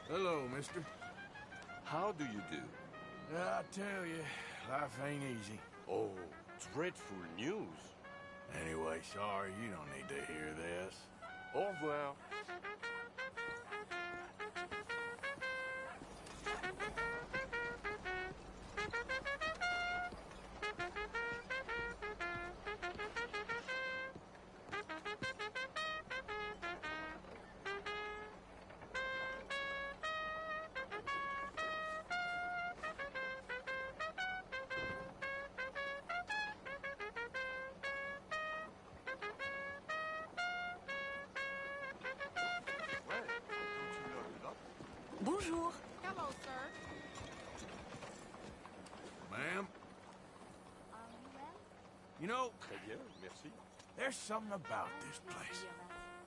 Hello, mister. How do you do? I tell you, life ain't easy. Oh, dreadful news. Anyway, sorry, you don't need to hear this. Au revoir. Bonjour. Hello, sir. Ma'am? You know, Très bien, merci. there's something about this place.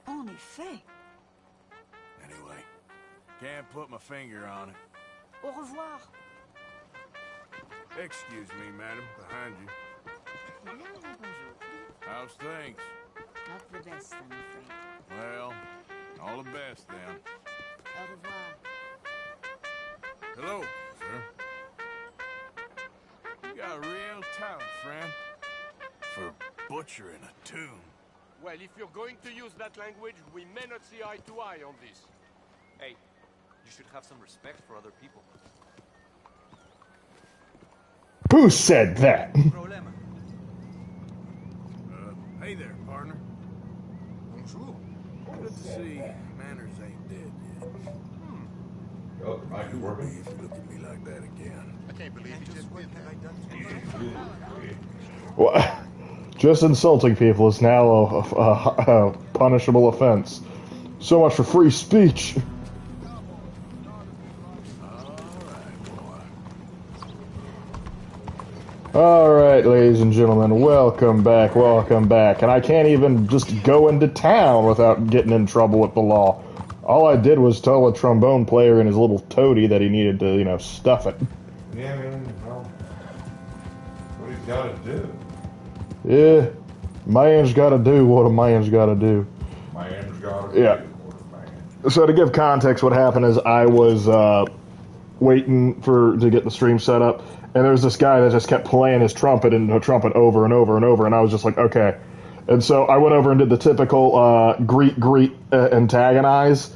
En effet. Anyway, can't put my finger on it. Au revoir. Excuse me, madam, behind you. Bonjour. How's things? Not the best, I'm afraid. Well, all the best then. Au revoir. Hello, sir. You got a real talent, friend, for butchering a tune. Well, if you're going to use that language, we may not see eye to eye on this. Hey, you should have some respect for other people. Who said that? Problema. Hey there, partner. Bonjour. Good to see manners ain't dead yet. Oh, I could work If you look at me like that again. I can't believe you just did that. Well, just insulting people is now a punishable offense. So much for free speech. Alright, ladies and gentlemen, welcome back. And I can't even just go into town without getting in trouble with the law. All I did was tell a trombone player and his little toady that he needed to, stuff it. Yeah, man, well, what he's got to do. Yeah, man's gotta do what a man's gotta do. Man's got to Yeah. do what a man. So to give context, what happened is I was waiting to get the stream set up, and there was this guy that just kept playing his trumpet over and over and over, and I was just like, okay. And so I went over and did the typical greet, antagonize,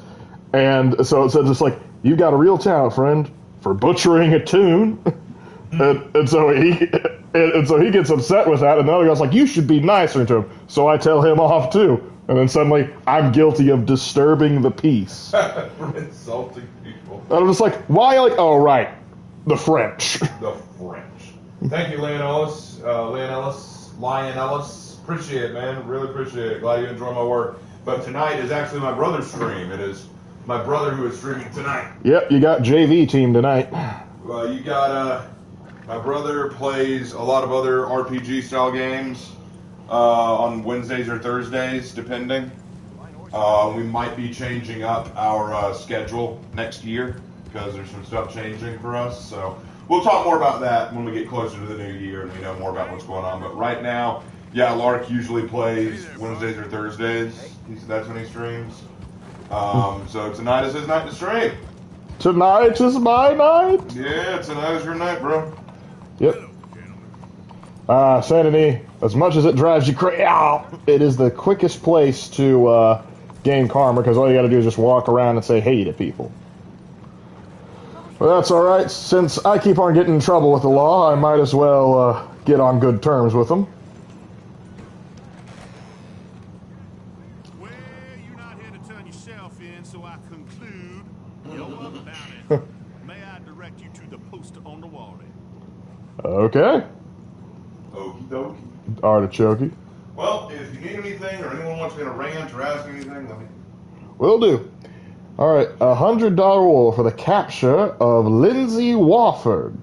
and so it said just like, you got a real talent, friend, for butchering a tune. and so he gets upset with that, and the other guy's like, you should be nicer to him. So I tell him off too, and then suddenly I'm guilty of disturbing the peace. For insulting people. And I'm just like, why? Like, oh right, the French. The French. Thank you, Lionellis. Appreciate it, man. Really appreciate it. Glad you enjoy my work. But tonight is actually my brother's stream. It is my brother who is streaming tonight. Yep, you got JV team tonight. Well, you got, my brother plays a lot of other RPG style games on Wednesdays or Thursdays, depending. We might be changing up our schedule next year because there's some stuff changing for us. So we'll talk more about that when we get closer to the new year and we know more about what's going on. But right now, yeah, Lark usually plays Wednesdays or Thursdays. That's when he streams. So tonight is his night to stream. Tonight is my night. Yeah, tonight is your night, bro. Yep. Sanity, as much as it drives you crazy, it is the quickest place to gain karma, because all you got to do is just walk around and say hey to people. Well, that's all right. Since I keep on getting in trouble with the law, I might as well get on good terms with them. Well, you're not here to turn yourself in, so I conclude you're about it. May I direct you to the poster on the wall there? Okay. Okie dokie. Artichoke. Well, if you need anything or anyone wants me to rant or ask anything, let me. Will do. All right, $100 reward for the capture of Lindsay Wofford,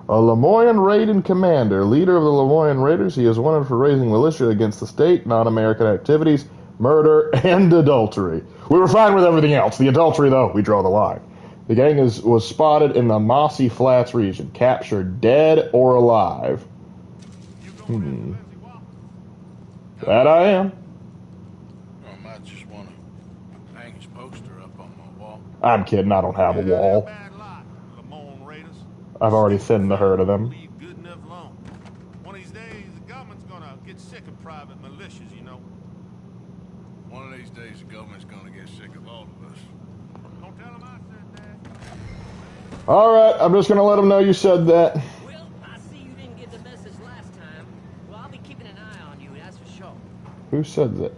a Lemoyne Raiden commander, leader of the Lemoyne Raiders. He is wanted for raising militia against the state, non-American activities, murder, and adultery. We were fine with everything else. The adultery, though, we draw the line. The gang was spotted in the Mossy Flats region, captured dead or alive. That I am. I might just want to hang his poster up on my wall. I'm kidding, I don't have a wall. Bad lot, Lamont Raiders. I've already thinned the herd of them. Leave good enough alone. One of these days, the government's gonna get sick of private militias, you know. One of these days, the government's gonna get sick of all of us. Don't tell them I said that. Alright, I'm just gonna let them know you said that. Well, I see you didn't get the message last time. Well, I'll be keeping an eye on you, that's for sure. Who said that?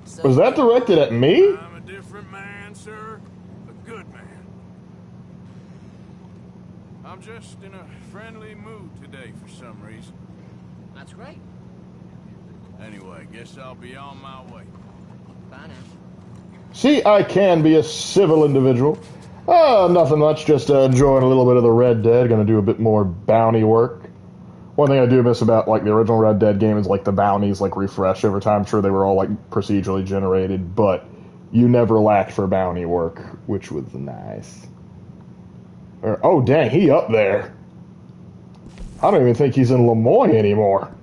So Was that directed at me? I'm a different man, sir. A good man. I'm just in a friendly mood today for some reason. That's great. Anyway, guess I'll be on my way. Bye now. See, I can be a civil individual. Nothing much, just enjoying a little bit of the Red Dead, gonna do a bit more bounty work. One thing I do miss about, like, the original Red Dead game is, like, the bounties, like, refresh over time. I'm sure they were all, like, procedurally generated, but you never lacked for bounty work, which was nice. Oh, dang, he up there. I don't even think he's in Lemoyne anymore.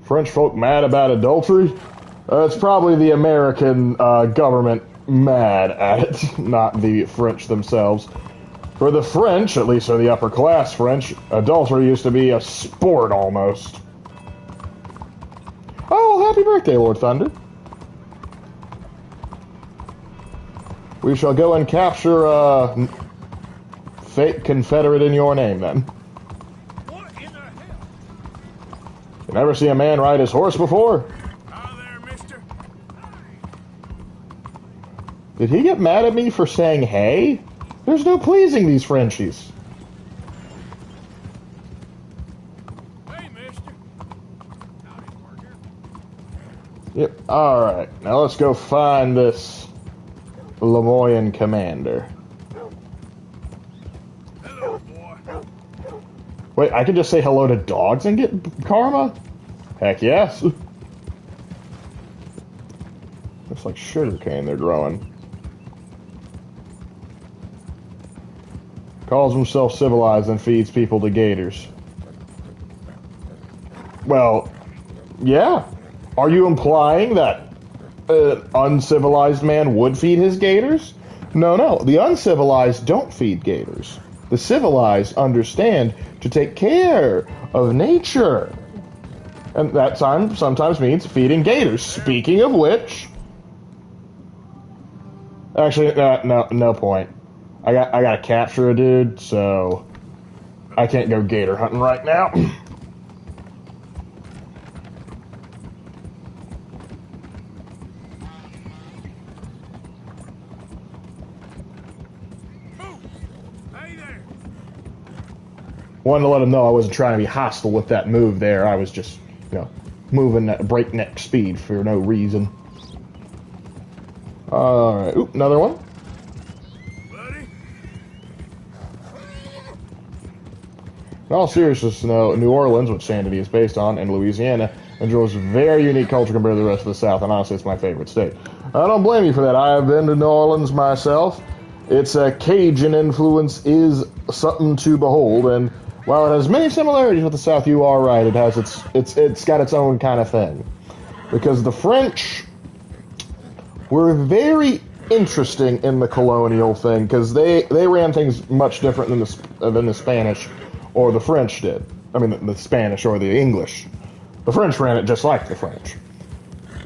French folk mad about adultery? It's probably the American government mad at it, not the French themselves. For the French, at least for the upper class French, adultery used to be a sport almost. Oh, happy birthday, Lord Thunder. We shall go and capture a fake Confederate in your name, then. What in the hell? You never see a man ride his horse before? Hi there, mister. Did he get mad at me for saying hey? There's no pleasing these Frenchies. Hey, mister. Yep, alright. Now let's go find this Lemoyne commander. Hello, boy. Wait, I can just say hello to dogs and get karma? Heck yes. Looks like sugarcane they're growing. Calls himself civilized and feeds people to gators. Well, yeah. Are you implying that an uncivilized man would feed his gators? No. The uncivilized don't feed gators. The civilized understand to take care of nature. And that sometimes means feeding gators. Speaking of which... Actually, no point. I gotta capture a dude, so I can't go gator hunting right now. Hey there. Wanted to let him know I wasn't trying to be hostile with that move there. I was just, moving at breakneck speed for no reason. Alright, oop, another one. In all seriousness, New Orleans, which Sanity is based on, and Louisiana, enjoys a very unique culture compared to the rest of the South, and honestly, it's my favorite state. I don't blame you for that. I have been to New Orleans myself. Its Cajun influence is something to behold, and while it has many similarities with the South, you are right. It has it's got its own kind of thing, because the French were very interesting in the colonial thing, because they ran things much different than the Spanish. Or the French did. I mean, the Spanish or the English. The French ran it just like the French.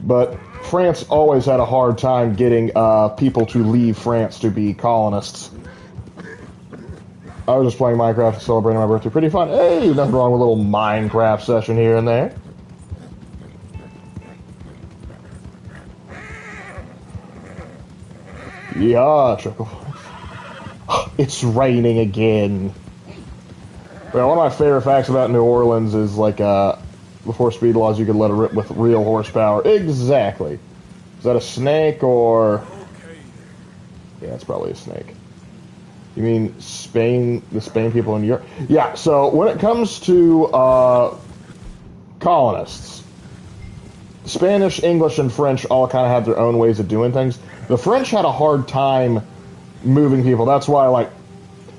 But France always had a hard time getting people to leave France to be colonists. I was just playing Minecraft and celebrating my birthday. Pretty fun. Hey, nothing wrong with a little Minecraft session here and there. Yeah, chuckle. It's raining again. Well, one of my favorite facts about New Orleans is, like, before speed laws, you could let it rip with real horsepower. Exactly. Is that a snake, or... Yeah, it's probably a snake. You mean Spain, the Spain people in Europe? Yeah, so when it comes to colonists, Spanish, English, and French all kind of have their own ways of doing things. The French had a hard time moving people. That's why, like,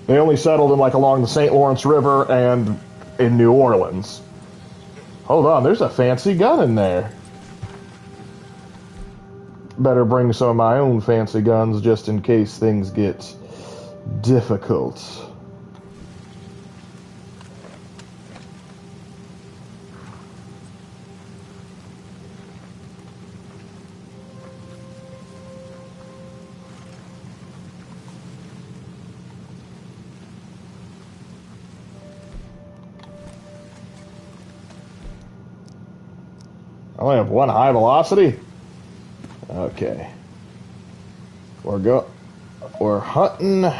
they only settled in, like, along the St. Lawrence River and in New Orleans. Hold on, there's a fancy gun in there. better bring some of my own fancy guns just in case things get difficult. I only have one high velocity? Okay. We're hunting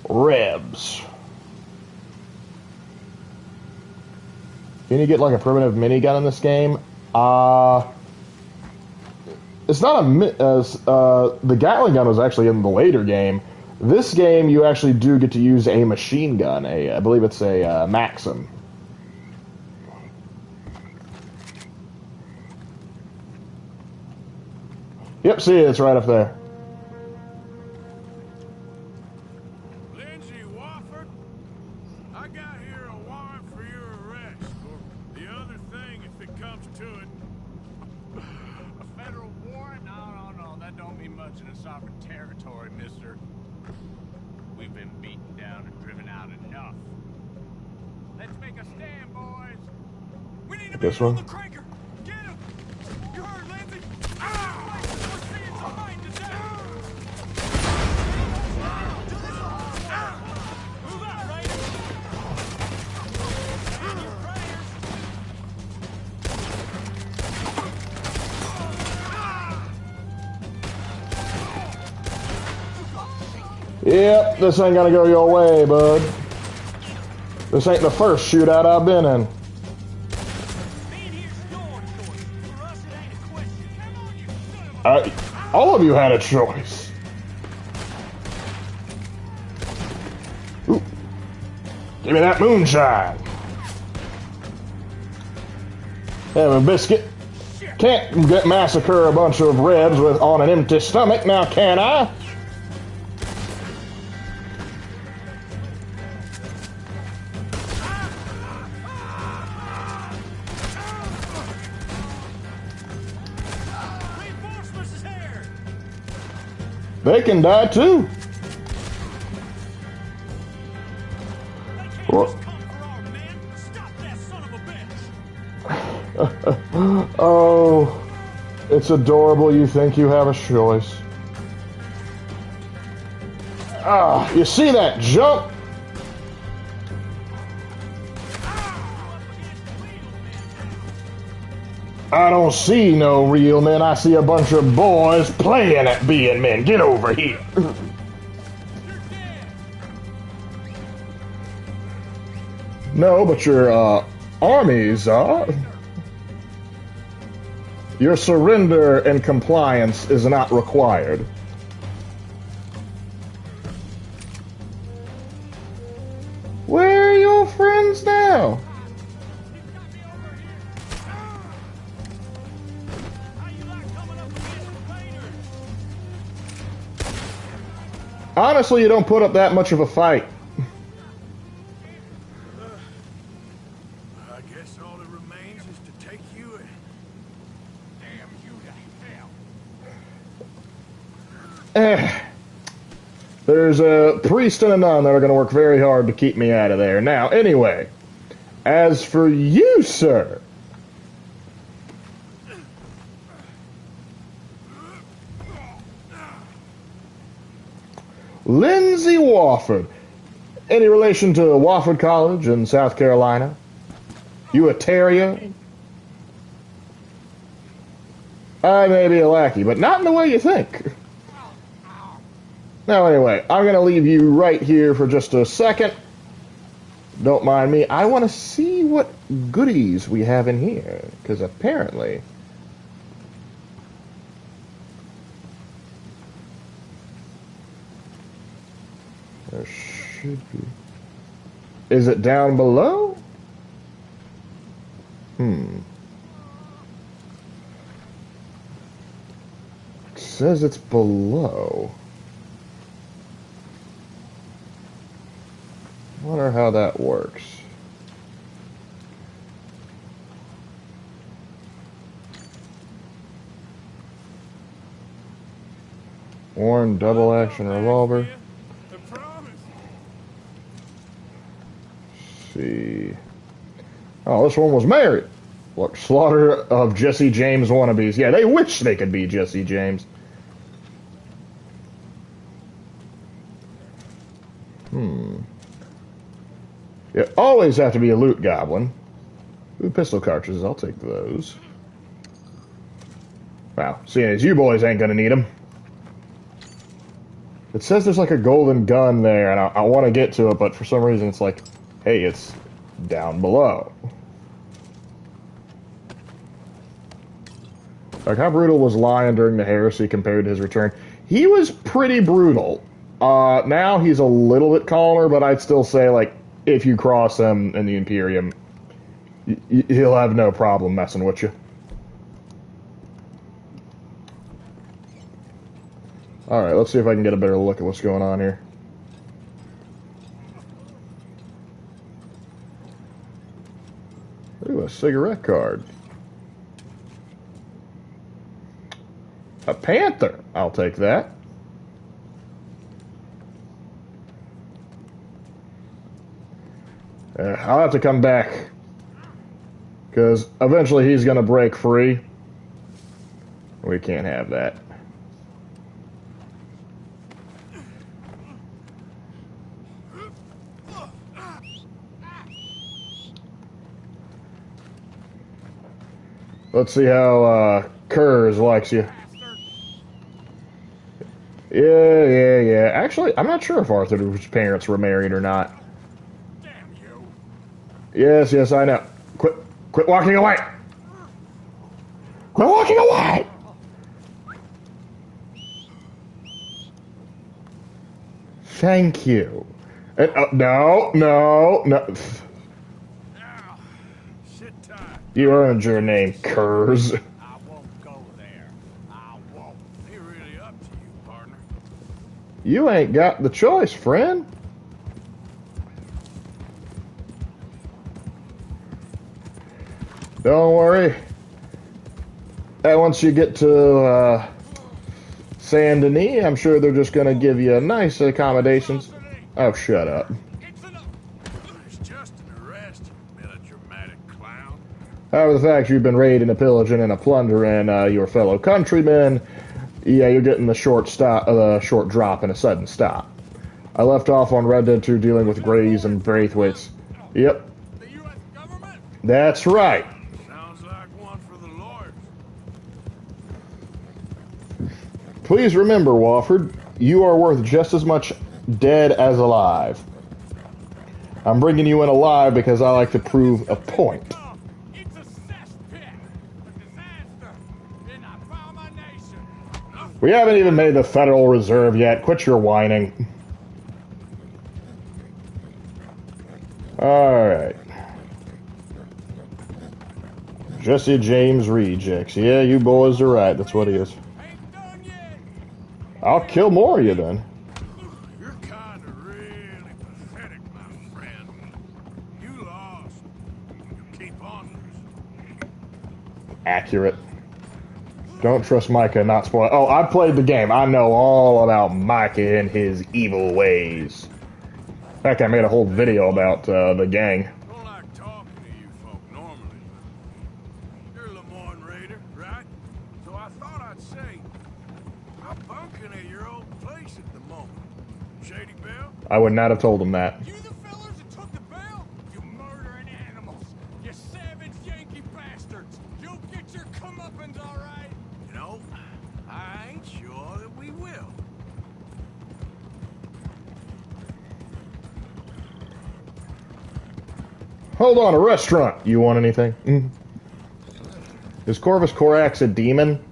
rebs. Can you get like a primitive minigun in this game? It's not the Gatling gun was actually in the later game. This game you actually do get to use a machine gun. I believe it's a Maxim. Yep, see it's right up there. Lindsay Wofford, I got here a warrant for your arrest. Or the other thing, if it comes to it. A federal warrant? No. That don't mean much in a sovereign territory, mister. We've been beaten down and driven out enough. Let's make a stand, boys. We need to This be on one? the cranker. Get him! You heard, Lindsay? Ah! We're seeing some fight today. Move out, Raiders! And your Yep, this ain't gonna go your way, bud. This ain't the first shootout I've been in. All of you had a choice. Ooh. Give me that moonshine. Have a biscuit. Can't get massacre a bunch of rebs on an empty stomach, now can I? They can die too. Oh, it's adorable. You think you have a choice. Ah, you see that jump? I don't see no real men. I see a bunch of boys playing at being men. Get over here. No, but your armies are. Your surrender and compliance is not required. Where are your friends now? Honestly, you don't put up that much of a fight. I guess all that remains is to take you and damn you to hell. There's a priest and a nun that are going to work very hard to keep me out of there. Now, anyway, as for you, sir, Lindsay Wofford. Any relation to Wofford College in South Carolina? You a terrier? I may be a lackey, but not in the way you think. Now, anyway, I'm going to leave you right here for just a second. Don't mind me. I want to see what goodies we have in here, because apparently there should be. Is it down below? It says it's below. Wonder how that works. Warren double action revolver. I promise. Let's see. Oh, this one was married. Look, slaughter of Jesse James wannabes. Yeah, they wish they could be Jesse James. You always have to be a loot goblin. Ooh, pistol cartridges. I'll take those. Wow, seeing as you boys ain't gonna need them. It says there's like a golden gun there, and I want to get to it, but for some reason it's like, hey, it's down below. Like, how brutal was Lion during the heresy compared to his return? He was pretty brutal. Now he's a little bit calmer, but I'd still say, like, if you cross him in the Imperium, he'll have no problem messing with you. Alright, let's see if I can get a better look at what's going on here. Ooh, a cigarette card. A panther. I'll take that. I'll have to come back, because eventually he's going to break free. We can't have that. Let's see how Kurz likes you. Yeah. Actually, I'm not sure if Arthur's parents were married or not. Damn you. Yes, I know. Quit walking away! Quit walking away! Thank you. No. Now, sit tight. You earned your name, Kurz. I won't go there. I won't. They're really up to you, partner. You ain't got the choice, friend. Don't worry. And once you get to Saint Denis, I'm sure they're just going to give you nice accommodations. Oh, shut up. It's just an arrest, you melodramatic clown. However, the fact you've been raiding, a pillaging, and a plundering your fellow countrymen, yeah, you're getting the short drop and a sudden stop. I left off on Red Dead 2 dealing with Greys and Braithwaites. Yep, The U.S. government? that's right. Sounds like one for the lawyers. Please remember, Wofford, you are worth just as much dead as alive. I'm bringing you in alive because I like to prove a point. Oh, it's a cesspit. A disaster. And I found my nation. We haven't even made the Federal Reserve yet. Quit your whining. Alright. Jesse James rejects. Yeah, you boys are right. That's what he is. Ain't done yet. I'll kill more of you then. You're kind of really pathetic, my friend. You lost. You keep on losing. Accurate. Don't trust Micah, not spoil. Oh, I played the game. I know all about Micah and his evil ways. In fact, I made a whole video about the gang. Don't like talking to you folk normally. You're a Lemoyne Raider, right? So I thought I'd say, I'm bunking at your old place at the moment. Shady Belle? I would not have told him that. You the fellas that took the bell? You murdering animals. You savage Yankee bastards. You'll get your comeuppance, all right? You know, I ain't sure that we will. Hold on, a restaurant. You want anything? Is Corvus Corax a demon?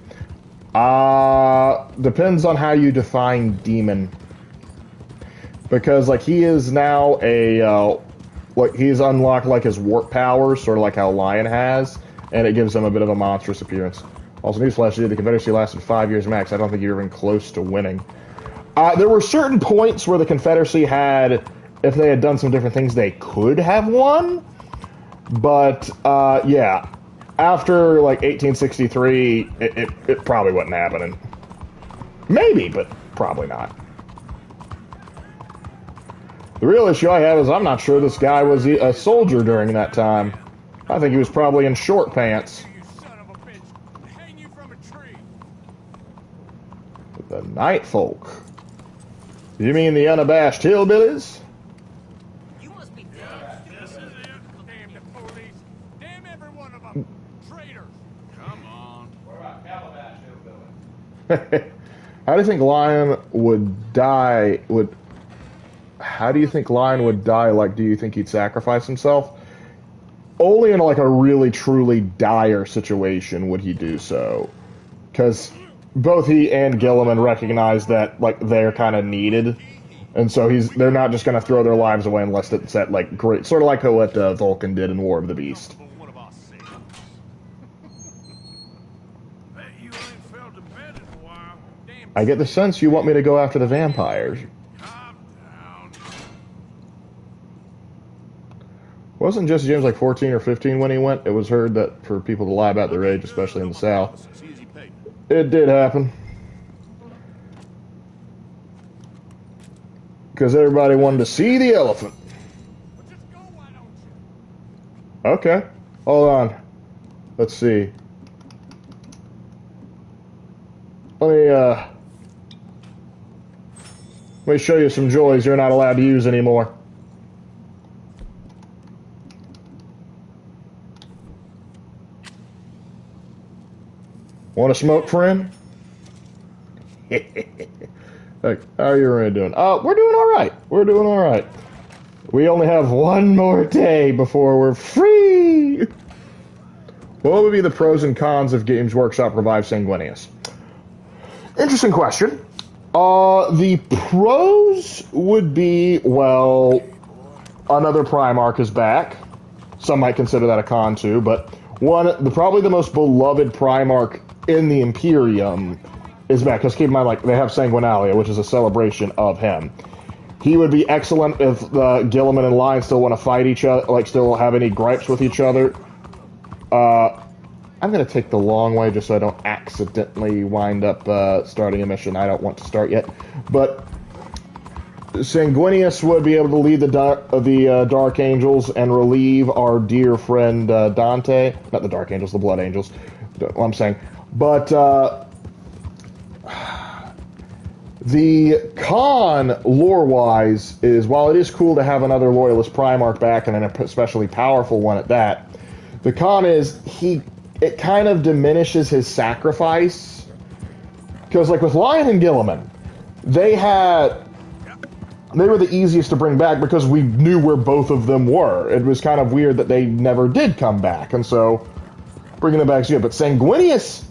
Depends on how you define demon. Because, like, he is now a, like, he's unlocked, like, his warp powers, sort of like how Lion has, and it gives him a bit of a monstrous appearance. Also, newsflash, the Confederacy lasted 5 years max. I don't think you're even close to winning. There were certain points where the Confederacy had, if they had done some different things, they could have won. But, yeah, after, like, 1863, it probably wasn't happening. Maybe, but Probably not. The real issue I have is I'm not sure this guy was a soldier during that time. I think he was probably in short pants. You son of a bitch! Hang you from a tree! The night folk. You mean the unabashed hillbillies? You must be dead. This is it. Damn the police! Damn every one of them! Traitors! Come on. How do you think Lion would die? How do you think Lion would die? Like, do you think he'd sacrifice himself? Only in like a really truly dire situation would he do so, because both he and Gilliman recognize that like they're kind of needed, and so they're not just going to throw their lives away unless it's at like great, sort of like what Vulcan did in War of the Beast. One of our saviors. Bet you ain't felt a bed in a while. Damn. I get the sense you want me to go after the vampires. Calm down. Wasn't Jesse James like 14 or 15 when he went? It was heard that for people to lie about their age, especially in the South. It did happen. Because everybody wanted to see the elephant. Well, just go, why don't you? Okay. Hold on. Let's see. Let me show you some joys you're not allowed to use anymore. Want to smoke, friend? Like, how are you really doing? We're doing all right. We're doing all right. We only have one more day before we're free. What would be the pros and cons of Games Workshop Revive Sanguinius? Interesting question. The pros would be, well, another Primarch is back. Some might consider that a con too, but probably the most beloved Primarch in the Imperium is back. Because keep in mind, like, they have Sanguinalia, which is a celebration of him. He would be excellent if Gilliman and Lion still want to fight each other, like still have any gripes with each other. I'm going to take the long way just so I don't accidentally wind up starting a mission I don't want to start yet. But Sanguinius would be able to lead the Dark Angels and relieve our dear friend Dante. Not the Dark Angels, the Blood Angels. What I'm saying. But the con, lore-wise, is while it is cool to have another Loyalist Primarch back, and an especially powerful one at that, the con is it kind of diminishes his sacrifice. Because, like, with Lion and Gilliman, they were the easiest to bring back because we knew where both of them were. It was kind of weird that they never did come back, and so bringing them back is good. But Sanguinius,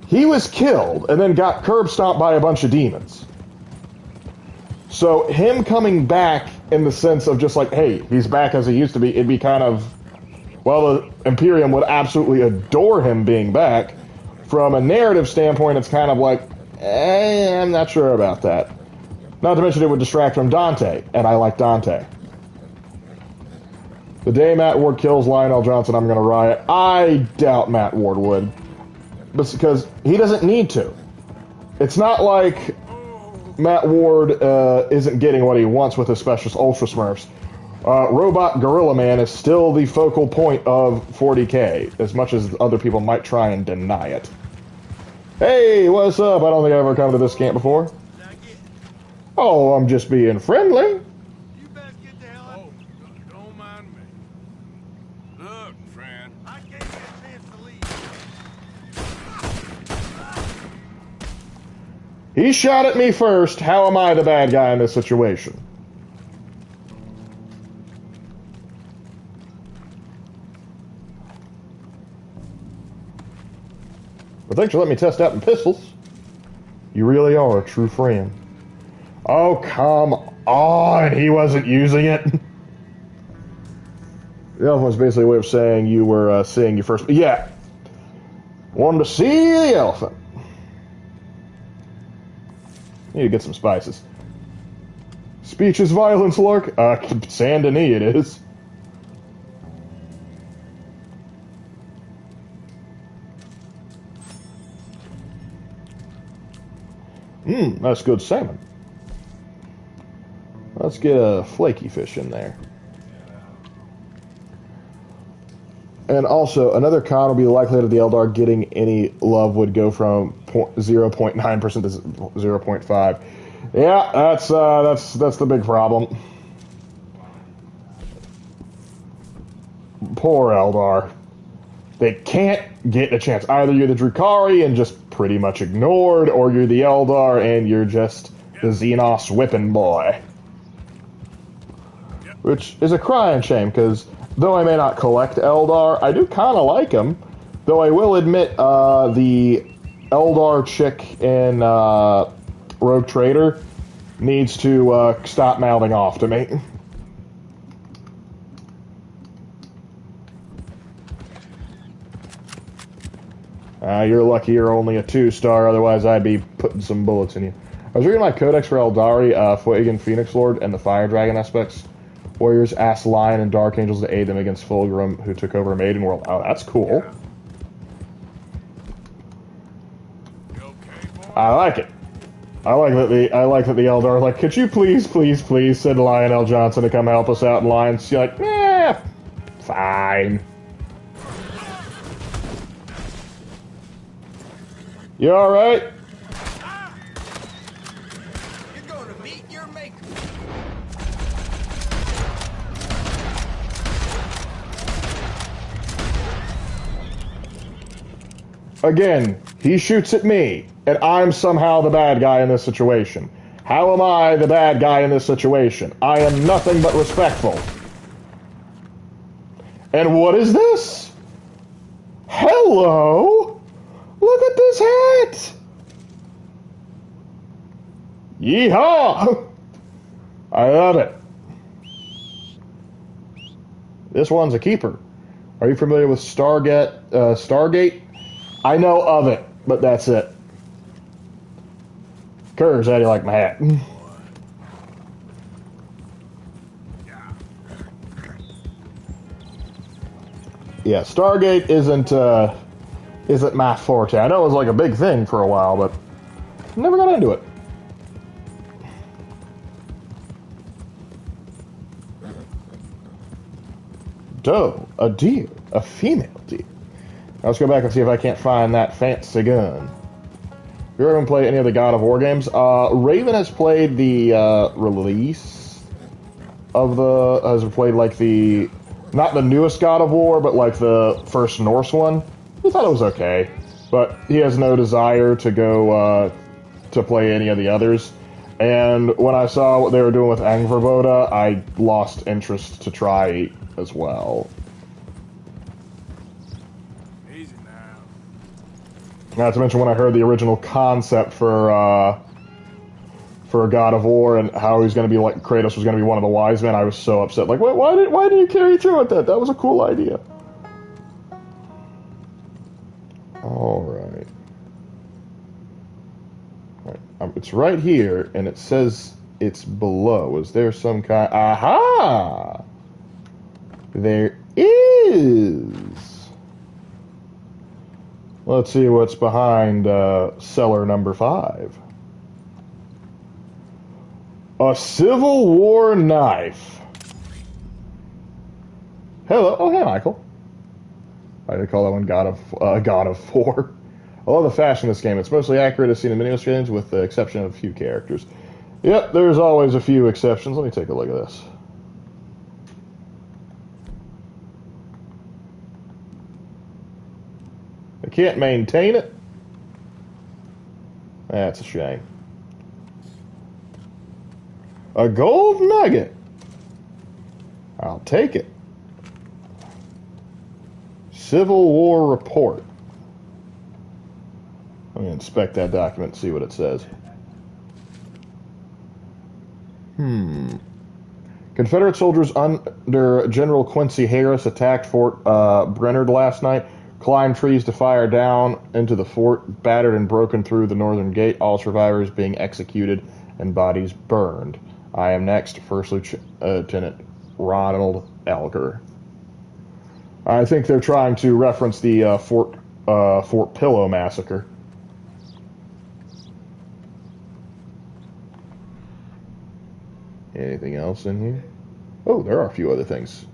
he was killed and then got curb stomped by a bunch of demons. So him coming back in the sense of just like, hey, he's back as he used to be, it'd be kind of, well, the Imperium would absolutely adore him being back. From a narrative standpoint, it's kind of like, I'm not sure about that. Not to mention it would distract from Dante, and I like Dante. The day Matt Ward kills Lionel Johnson, I'm going to riot. I doubt Matt Ward would. Because he doesn't need to. It's not like Matt Ward isn't getting what he wants with his Specialist Ultra Smurfs. Robot Gorilla Man is still the focal point of 40k, as much as other people might try and deny it. Hey, what's up? I don't think I've ever come to this camp before. Oh, I'm just being friendly. You best get the hell out. Oh, don't mind me. Look, friend, I gave you a chance to leave. He shot at me first. How am I the bad guy in this situation? But thanks for letting me test out my pistols. You really are a true friend. Oh, come on. He wasn't using it. The elephant was basically a way of saying you were seeing you first. Yeah. Wanted to see the elephant. Need to get some spices. Speech is violence, Lark. Saint Denis it is. That's good salmon. Let's get a flaky fish in there. And also, another con would be the likelihood of the Eldar getting any love would go from 0.9% to 0.5. Yeah, that's the big problem. Poor Eldar. They can't get a chance. Either you're the Drukhari and just pretty much ignored, or you're the Eldar and you're just the Xenos whipping boy. Which is a crying shame, because though I may not collect Eldar, I do kind of like them. Though I will admit, the Eldar chick in Rogue Trader needs to stop mouthing off to me. You're lucky you're only a 2-star, otherwise I'd be putting some bullets in you. I was reading my codex for Eldari, Fuegan Phoenix Lord, and the Fire Dragon aspects. Warriors asked Lion and Dark Angels to aid them against Fulgrim, who took over Maiden World. Oh, that's cool. I like it. I like that the Eldar are like, could you please send Lionel Johnson to come help us out? And Lion's like, fine. You all right? You're going to meet your maker. Again, he shoots at me, and I'm somehow the bad guy in this situation. How am I the bad guy in this situation? I am nothing but respectful. And what is this? Hello? Look at this hat! Yeehaw! I love it. This one's a keeper. Are you familiar with Stargate? I know of it, but that's it. Curves, how do you like my hat? Yeah, Stargate isn't my forte. I know it was like a big thing for a while, but never got into it. Doe, a deer, a female deer. Now let's go back and see if I can't find that fancy gun. You ever play any of the God of War games? Raven has played the release of has played like not the newest God of War, but like the first Norse one. He thought it was okay, but he has no desire to go to play any of the others. And when I saw what they were doing with Angverboda, I lost interest to try as well. Easy now. Not to mention when I heard the original concept for God of War and how he's going to be like Kratos was going to be one of the wise men, I was so upset. Like, why did you carry through with that? That was a cool idea. All right. It's right here, and it says it's below. Is there some kind... Aha! There is! Let's see what's behind cellar number 5. A Civil War knife. Hello. Oh, hey, Michael. I did call that one God of War. I love the fashion of this game. It's mostly accurate as seen in many games, with the exception of a few characters. Yep, there's always a few exceptions. Let me take a look at this. I can't maintain it. That's a shame. A gold nugget. I'll take it. Civil War report. Let me inspect that document and see what it says. Confederate soldiers under General Quincy Harris attacked Fort Brennard last night, climbed trees to fire down into the fort, battered and broken through the northern gate, all survivors being executed and bodies burned. I am next, First Lieutenant Ronald Elger. I think they're trying to reference the Fort Pillow massacre. Anything else in here? Oh, there are a few other things.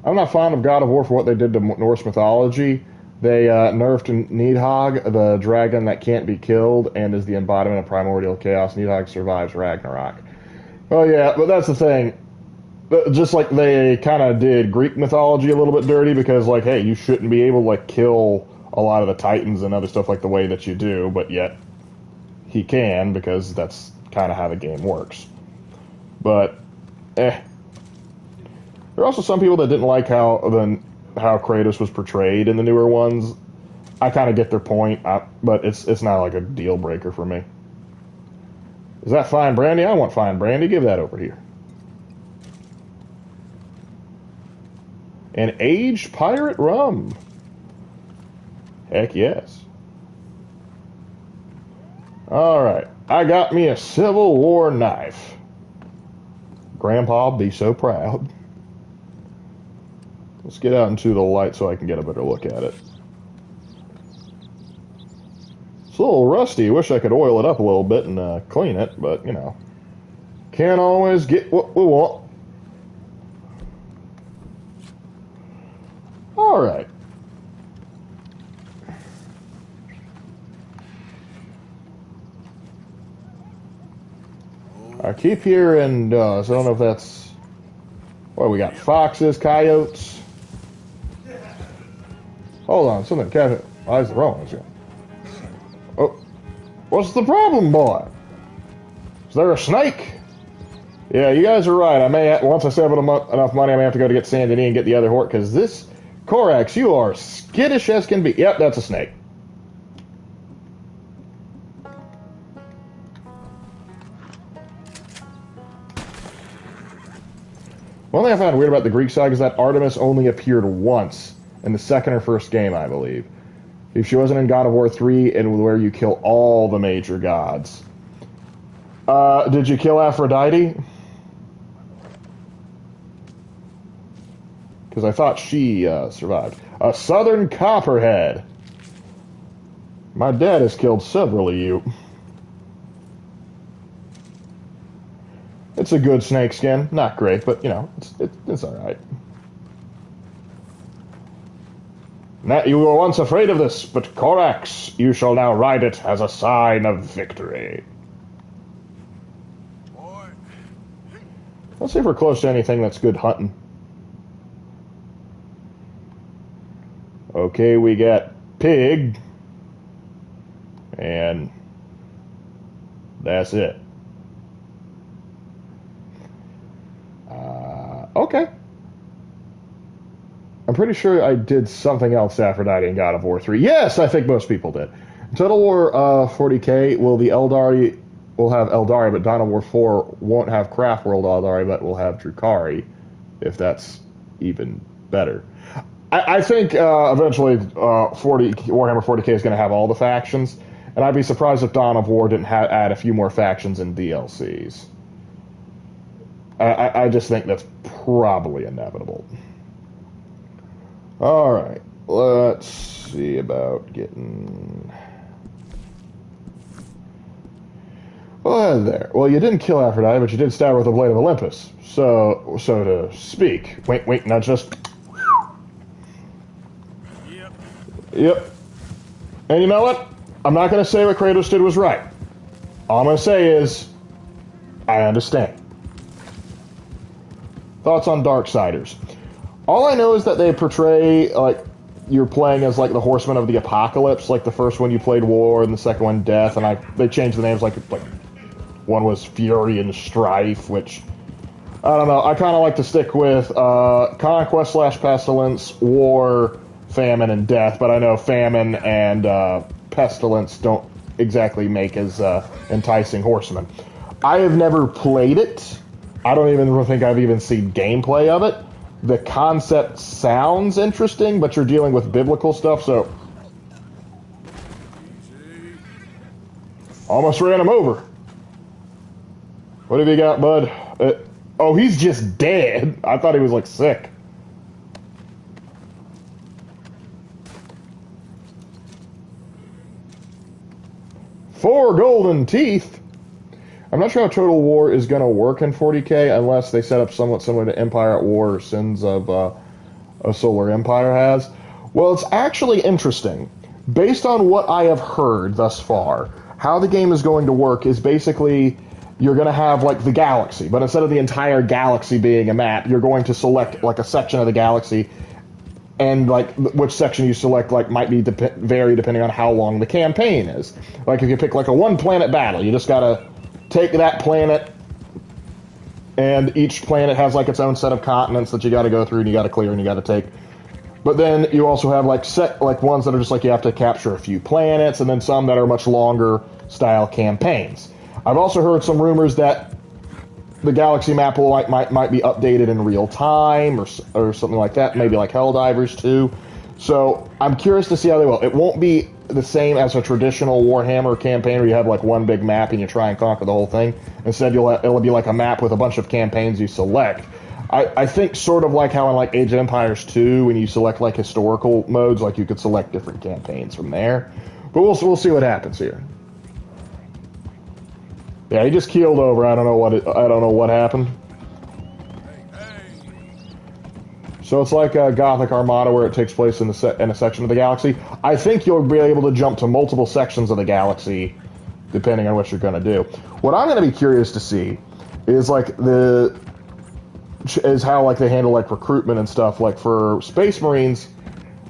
I'm not fond of God of War for what they did to Norse mythology. They nerfed Nidhogg, the dragon that can't be killed and is the embodiment of primordial chaos. Nidhogg survives Ragnarok. Oh yeah, but that's the thing. Just like they kind of did Greek mythology a little bit dirty because, like, hey, you shouldn't be able to, like, kill a lot of the Titans and other stuff like the way that you do, but yet he can because that's kind of how the game works. But, There are also some people that didn't like how Kratos was portrayed in the newer ones. I kind of get their point, but it's not like a deal breaker for me. Is that fine brandy? I want fine brandy. Give that over here. An aged pirate rum. Heck yes. Alright. I got me a Civil War knife. Grandpa'll be so proud. Let's get out into the light so I can get a better look at it. It's a little rusty. Wish I could oil it up a little bit and clean it, but, you know. Can't always get what we want. Alright. I keep hearing, so I don't know if that's... What, we got foxes, coyotes... Hold on, something, Captain. Why is the wrong one? Oh, what's the problem, boy? Is there a snake? Yeah, you guys are right. I may once I save enough money, I may have to go to get Saint Denis and get the other horse because this Korax, you are skittish as can be. Yep, that's a snake. One thing I found weird about the Greek saga is that Artemis only appeared once. In the second or first game, I believe. If she wasn't in God of War 3, and where you kill all the major gods. Did you kill Aphrodite? Because I thought she survived. A southern copperhead. My dad has killed several of you. It's a good snake skin. Not great, but, you know, it's alright. Now, you were once afraid of this, but Korax, you shall now ride it as a sign of victory. Boy. Let's see if we're close to anything that's good hunting. Okay, we got pig. And that's it. Okay. I'm pretty sure I did something else Aphrodite in God of War 3. Yes, I think most people did. Total War 40k will have Eldari, but Dawn of War 4 won't have Craft World Eldari, but will have Drukhari, if that's even better. I think eventually Warhammer 40k is going to have all the factions, and I'd be surprised if Dawn of War didn't add a few more factions and DLCs. I just think that's probably inevitable. Alright, let's see about getting... Well, there. Well, you didn't kill Aphrodite, but you did stab her with a blade of Olympus. So to speak. Wait, not just... Yep. And you know what? I'm not going to say what Kratos did was right. All I'm going to say is, I understand. Thoughts on Darksiders. All I know is that they portray, like, you're playing as, like, the Horsemen of the Apocalypse. Like, the first one you played War, and the second one Death, and they changed the names, like one was Fury and Strife, which, I don't know, I kind of like to stick with Conquest / Pestilence, War, Famine, and Death, but I know Famine and Pestilence don't exactly make as enticing horsemen. I have never played it. I don't even think I've even seen gameplay of it. The concept sounds interesting, but you're dealing with biblical stuff, so... Almost ran him over. What have you got, bud? Oh, he's just dead. I thought he was, like, sick. Four golden teeth. I'm not sure how Total War is going to work in 40k unless they set up somewhat similar to Empire at War or Sins of a Solar Empire has. Well, it's actually interesting. Based on what I have heard thus far, how the game is going to work is basically you're going to have like the galaxy, but instead of the entire galaxy being a map, you're going to select like a section of the galaxy, and like which section you select like might be vary depending on how long the campaign is. Like if you pick like a one planet battle, you just got to take that planet, and each planet has like its own set of continents that you got to go through and you got to clear and you got to take. But then you also have like ones that are just like you have to capture a few planets, and then some that are much longer style campaigns. I've also heard some rumors that the galaxy map will might be updated in real time or something like that. Maybe like Helldivers too. So I'm curious to see how they will. It won't be the same as a traditional Warhammer campaign where you have like one big map and you try and conquer the whole thing. Instead, it'll be like a map with a bunch of campaigns you select. I think sort of like how in like Age of Empires 2, when you select like historical modes, like you could select different campaigns from there. But we'll see what happens here. Yeah, he just keeled over. I don't know what happened. So it's like a Gothic Armada where it takes place in a section of the galaxy. I think you'll be able to jump to multiple sections of the galaxy depending on what you're going to do. What I'm going to be curious to see is like how like they handle like recruitment and stuff. Like for Space Marines,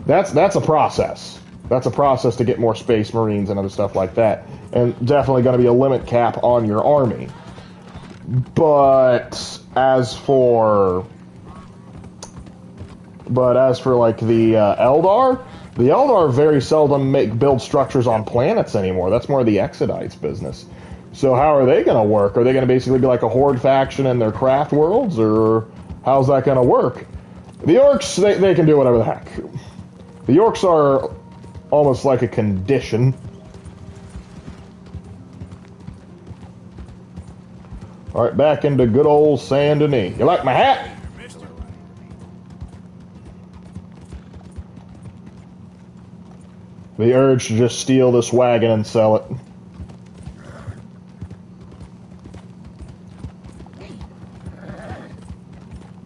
that's a process. That's a process to get more Space Marines and other stuff like that. And definitely going to be a limit cap on your army. But as for like the Eldar very seldom build structures on planets anymore. That's more the Exodites business. So how are they going to work? Are they going to basically be like a Horde faction in their craft worlds, or how's that going to work? The Orcs, they can do whatever the heck. The Orcs are almost like a condition. All right, back into good old Saint Denis. You like my hat? The urge to just steal this wagon and sell it.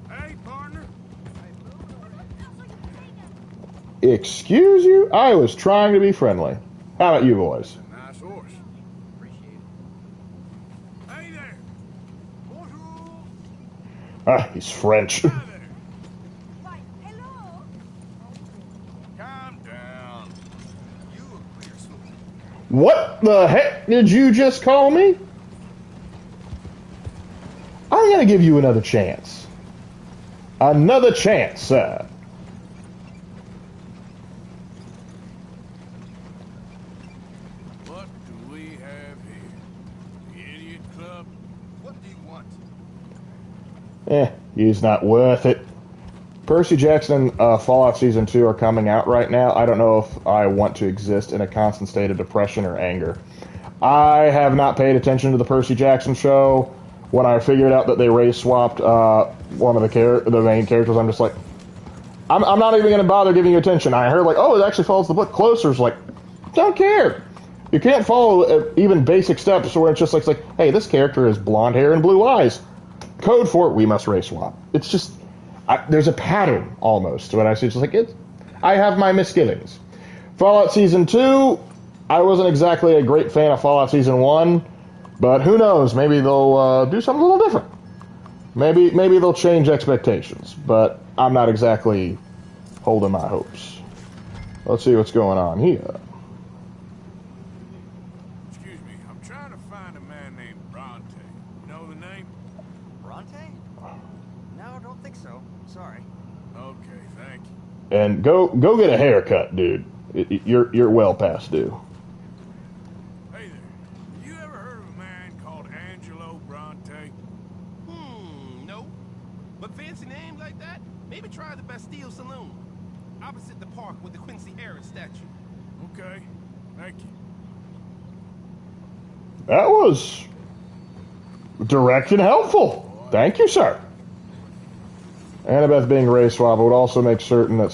Hey, partner. Excuse you? I was trying to be friendly. How about you boys? Nice horse. Appreciate it. Hey there. Bonjour. Ah, he's French. Hi there. Calm down. You a clear soul. What the heck did you just call me? I'm gonna give you another chance. Another chance, sir. What do we have here? The Idiot Club? What do you want? He's not worth it. Percy Jackson Fallout Season 2 are coming out right now. I don't know if I want to exist in a constant state of depression or anger. I have not paid attention to the Percy Jackson show. When I figured out that they race swapped one of the main characters, I'm just like, I'm not even going to bother giving you attention. I heard like, oh, it actually follows the book closer. It's like, don't care. You can't follow even basic steps where it's just like, hey, this character has blonde hair and blue eyes. Code for it, we must race swap. It's just, there's a pattern almost when I see it's just like, I have my misgivings. Fallout Season 2, I wasn't exactly a great fan of Fallout Season 1, but who knows, maybe they'll do something a little different. Maybe they'll change expectations, but I'm not exactly holding my hopes. Let's see what's going on here. Excuse me, I'm trying to find a man named Bronte. You know the name? Bronte? No, I don't think so. Sorry. Okay, thank you. And go get a haircut, dude. You're well past due. Hey there. You ever heard of a man called Angelo Bronte? No. But fancy name like that? Maybe try the Bastille Saloon. Opposite the park with the Quincy Harris statue. Okay, thank you. That was direct and helpful. Thank you, sir. Annabeth being race swap would also make certain that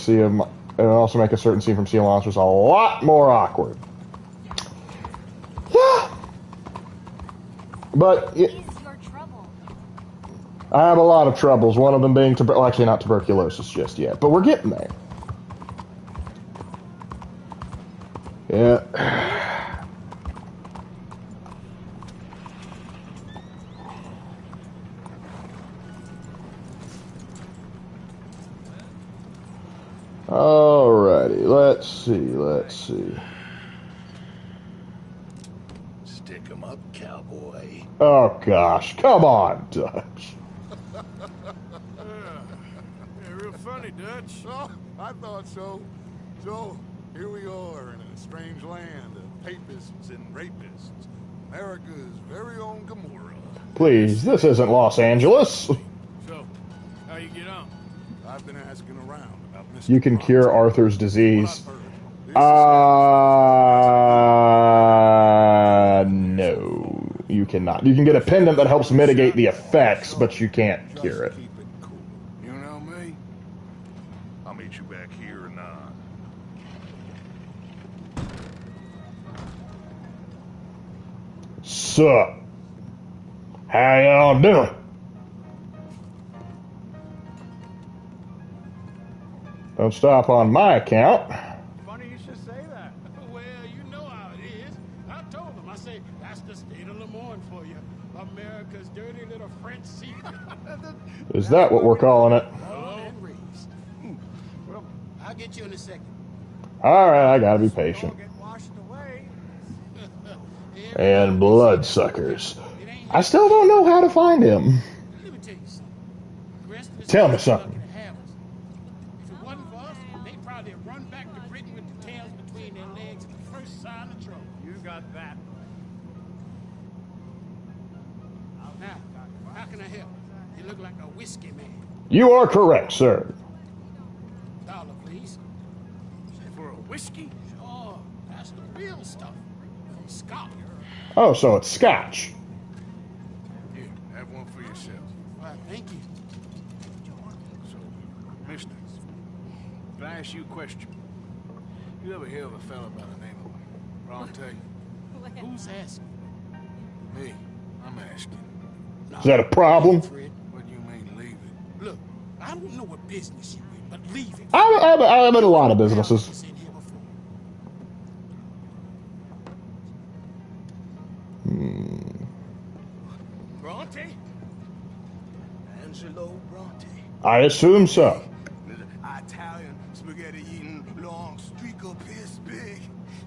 make a certain scene from Sea of Monsters a lot more awkward. Yeah. But What is your trouble? I have a lot of troubles. One of them being well, actually not tuberculosis just yet, but we're getting there. Yeah. Alrighty, let's see. Stick 'em up, cowboy. Oh gosh, come on, Dutch. Yeah, real funny, Dutch. Oh, I thought so. So, here we are in a strange land of papists and rapists. America's very own Gomorrah. Please, this isn't Los Angeles. So, how you get on? I've been asking around about Mr. You can cure Bronte. Arthur's disease. What I've heard, this No, you cannot. You can get a pendant that helps mitigate the effects, but you can't establishment- cure it. Just keep it cool. You know me? I'll meet you back here and Sup? How y'all doing? Don't stop on my account. Funny you should say that. Well, you know how it is. I told them. I say, that's the state of Lemoyne for you. America's dirty little French secret. Is that what we're calling it? Born and raised. Well, I'll get you in a second. Alright, I gotta be patient. Don't get washed away. And bloodsuckers. I still don't know how to find him. Let me tell you something. The rest of this Tell me country's something. lucky to have us. If it wasn't for us, they'd probably have run back to Britain with the tails between their legs at the first sign of trouble. You got that. Now, how can I help? You look like a whiskey man. You are correct, sir. $1, please. For a whiskey? Sure, that's the real stuff. From Scotland. Oh, so it's scotch. Here, have one for yourself. Why, thank you. So, mister, if I ask you a question, you ever hear of a fella by the name of Bronte? Who's asking? Me, I'm asking. Is that a problem? Fred, What do you mean, leave it? look, I don't know what business you in, but leave it. I'm in a lot of businesses. This in here before. Bronte? Angelo Bronte. I assume so. Italian, spaghetti-eating, long streak of piss big.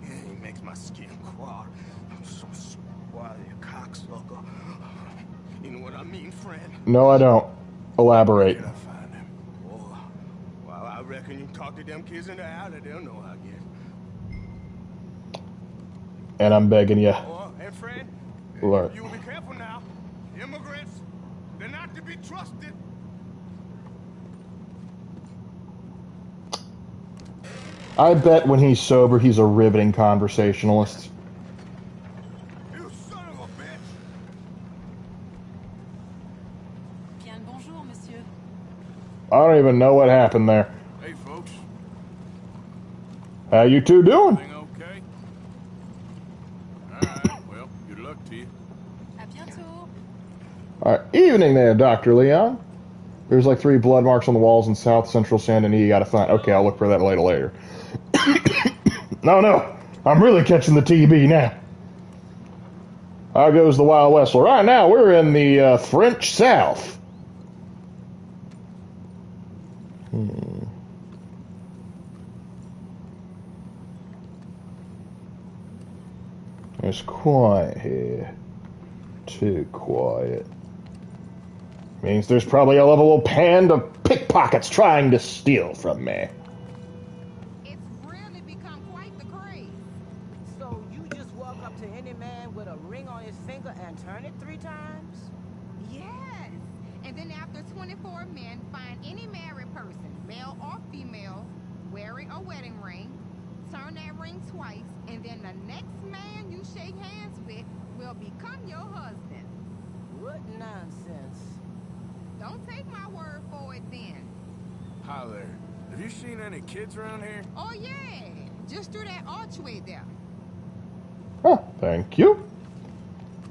Yeah, he makes my skin crawl. I'm so squally, a cocksucker. You know what I mean, friend? No, I don't. Elaborate. Where did I find him? Oh, well, I reckon you talk to them kids in the alley, they'll know, I guess. And I'm begging you. Oh, and friend, Lark. you will be careful now. Immigrants, they're not to be trusted. I bet when he's sober, he's a riveting conversationalist. You son of a bitch! Bien le bonjour, monsieur. I don't even know what happened there. Hey, folks, How you two doing? everything okay? Alright, well, good luck to you. À bientôt. Alright, evening there, Dr. Leon. There's like 3 blood marks on the walls in South Central San Denis you gotta find. Okay, I'll look for that later. No, I'm really catching the TB now. How goes the Wild West? Well, right now we're in the French South. It's quiet here. Too quiet. Means there's probably a lovable band of pickpockets trying to steal from me. It's really become quite the craze. So you just walk up to any man with a ring on his finger and turn it 3 times? Yes. And then after 24 men find any married person, male or female, wearing a wedding ring, turn that ring twice, and then the next man you shake hands with will become your husband. What nonsense. Don't take my word for it then. Hi there. Have you seen any kids around here? Oh yeah, just through that archway there. Oh, thank you.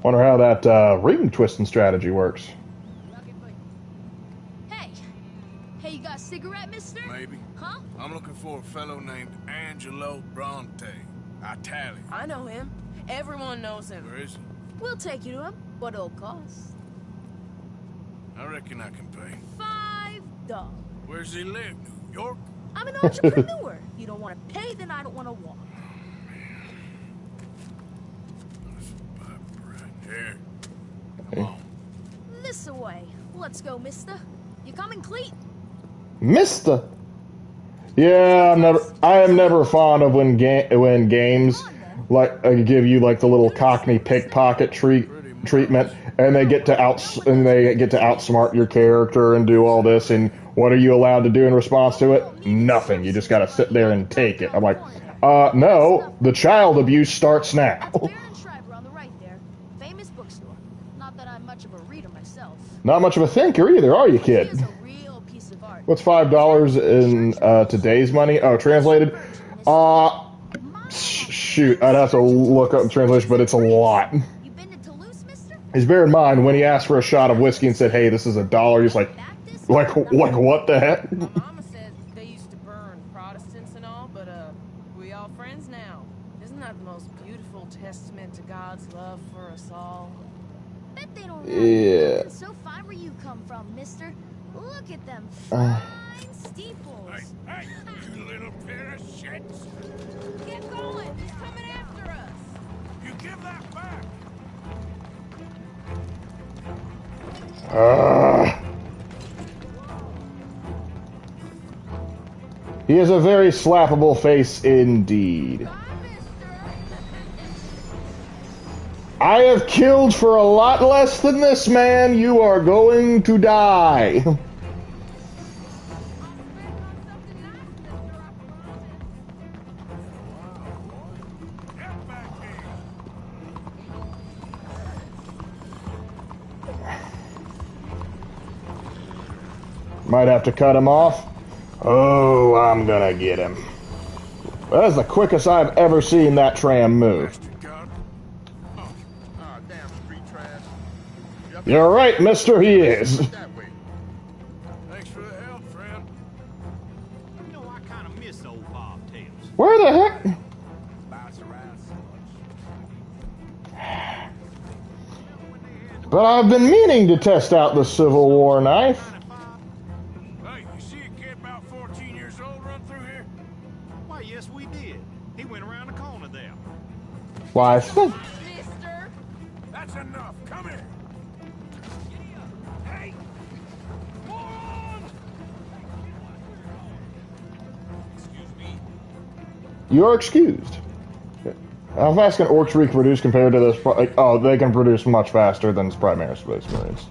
Wonder how that ring twisting strategy works. Hey. Hey, you got a cigarette, mister? Maybe. Huh? I'm looking for a fellow named Angelo Bronte. Italian. I know him. Everyone knows him. Where is he? We'll take you to him. What it'll cost? I reckon I can pay. $5. Where's he live? New York? I'm an entrepreneur. You don't want to pay, then I don't want to walk. Here. Come on. This away. Let's go, mister. You coming, Cleet? Mister. Yeah, I am never fond of when games like give you like the little Cockney pickpocket treatment, and they get to outsmart your character and do all this. And what are you allowed to do in response to it? Nothing. You just got to sit there and take it. I'm like, no. The child abuse starts now. Not much of a thinker either, are you, kid? What's $5 in today's money? Oh, translated? Shoot, I'd have to look up the translation, but it's a lot. Just bear in mind, when he asked for a shot of whiskey and said, hey, this is $1, he's like what the heck? My mama said they used to burn Protestants and all, but we all friends now. Isn't that the most beautiful testament to God's love for us all? Bet they don't Yeah. So far where you come from, mister. Look at them fine steeples. Hey, you little pair of shits. Get going. He's coming after us. You give that back. He has a very slappable face indeed. I have killed for a lot less than this man. You are going to die. Might have to cut him off. Oh, I'm gonna get him. That is the quickest I've ever seen that tram move. You're right, mister, he is. Thanks for the help, friend. You know, I kind of miss old bobtails. Where the heck? But I've been meaning to test out the Civil War knife. Hey, you see a kid about 14 years old run through here? Why, yes, we did. He went around the corner there. Why? Mister. That's enough. Come here. Hey! Moron! Excuse me. You're excused. How fast can orcs reproduce compared to this? Oh, they can produce much faster than primary Space Marines.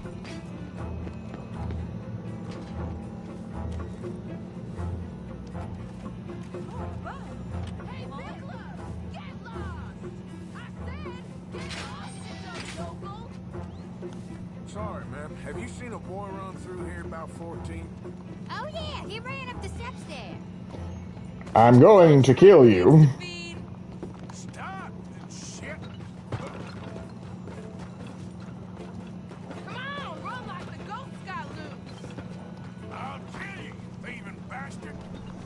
Sorry, ma'am. Have you seen a boy run through here about 14? Oh, yeah. He ran up the steps there. I'm going to kill you. Stop! Shit! Come on, run like the goats got loose. I'll kill you, thieving bastard!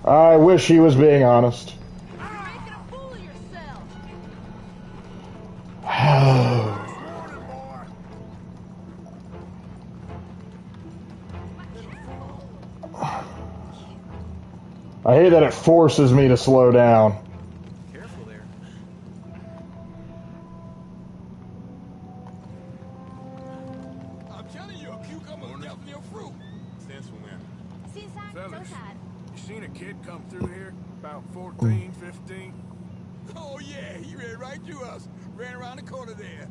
I wish he was being honest. You're making a fool of yourself. I hate that it forces me to slow down. Careful there. I'm telling you, a cucumber is definitely a fruit. Since when? Since Fellas, outside. you seen a kid come through here about 14, 15? Oh, yeah, he ran right through us. Ran around the corner there.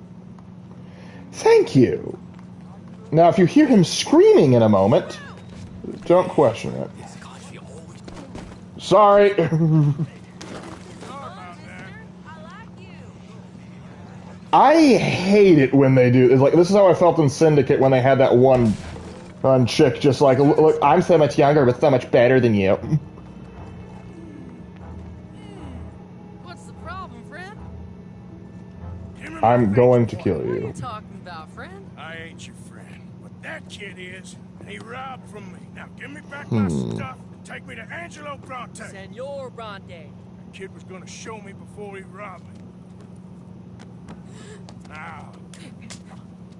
Thank you. Now, if you hear him screaming in a moment, don't question it. Sorry. I hate it when they do. It's like, this is how I felt in Syndicate when they had that one chick just like, look, I'm so much younger but so much better than you. What's the problem, friend? I'm going to kill What are you you. talking about, friend? I ain't your friend, but that kid is, and he robbed from me. Now give me back my stuff and take me to Angelo Bronte. Senor Bronte. The kid was gonna show me before he robbed me. Now,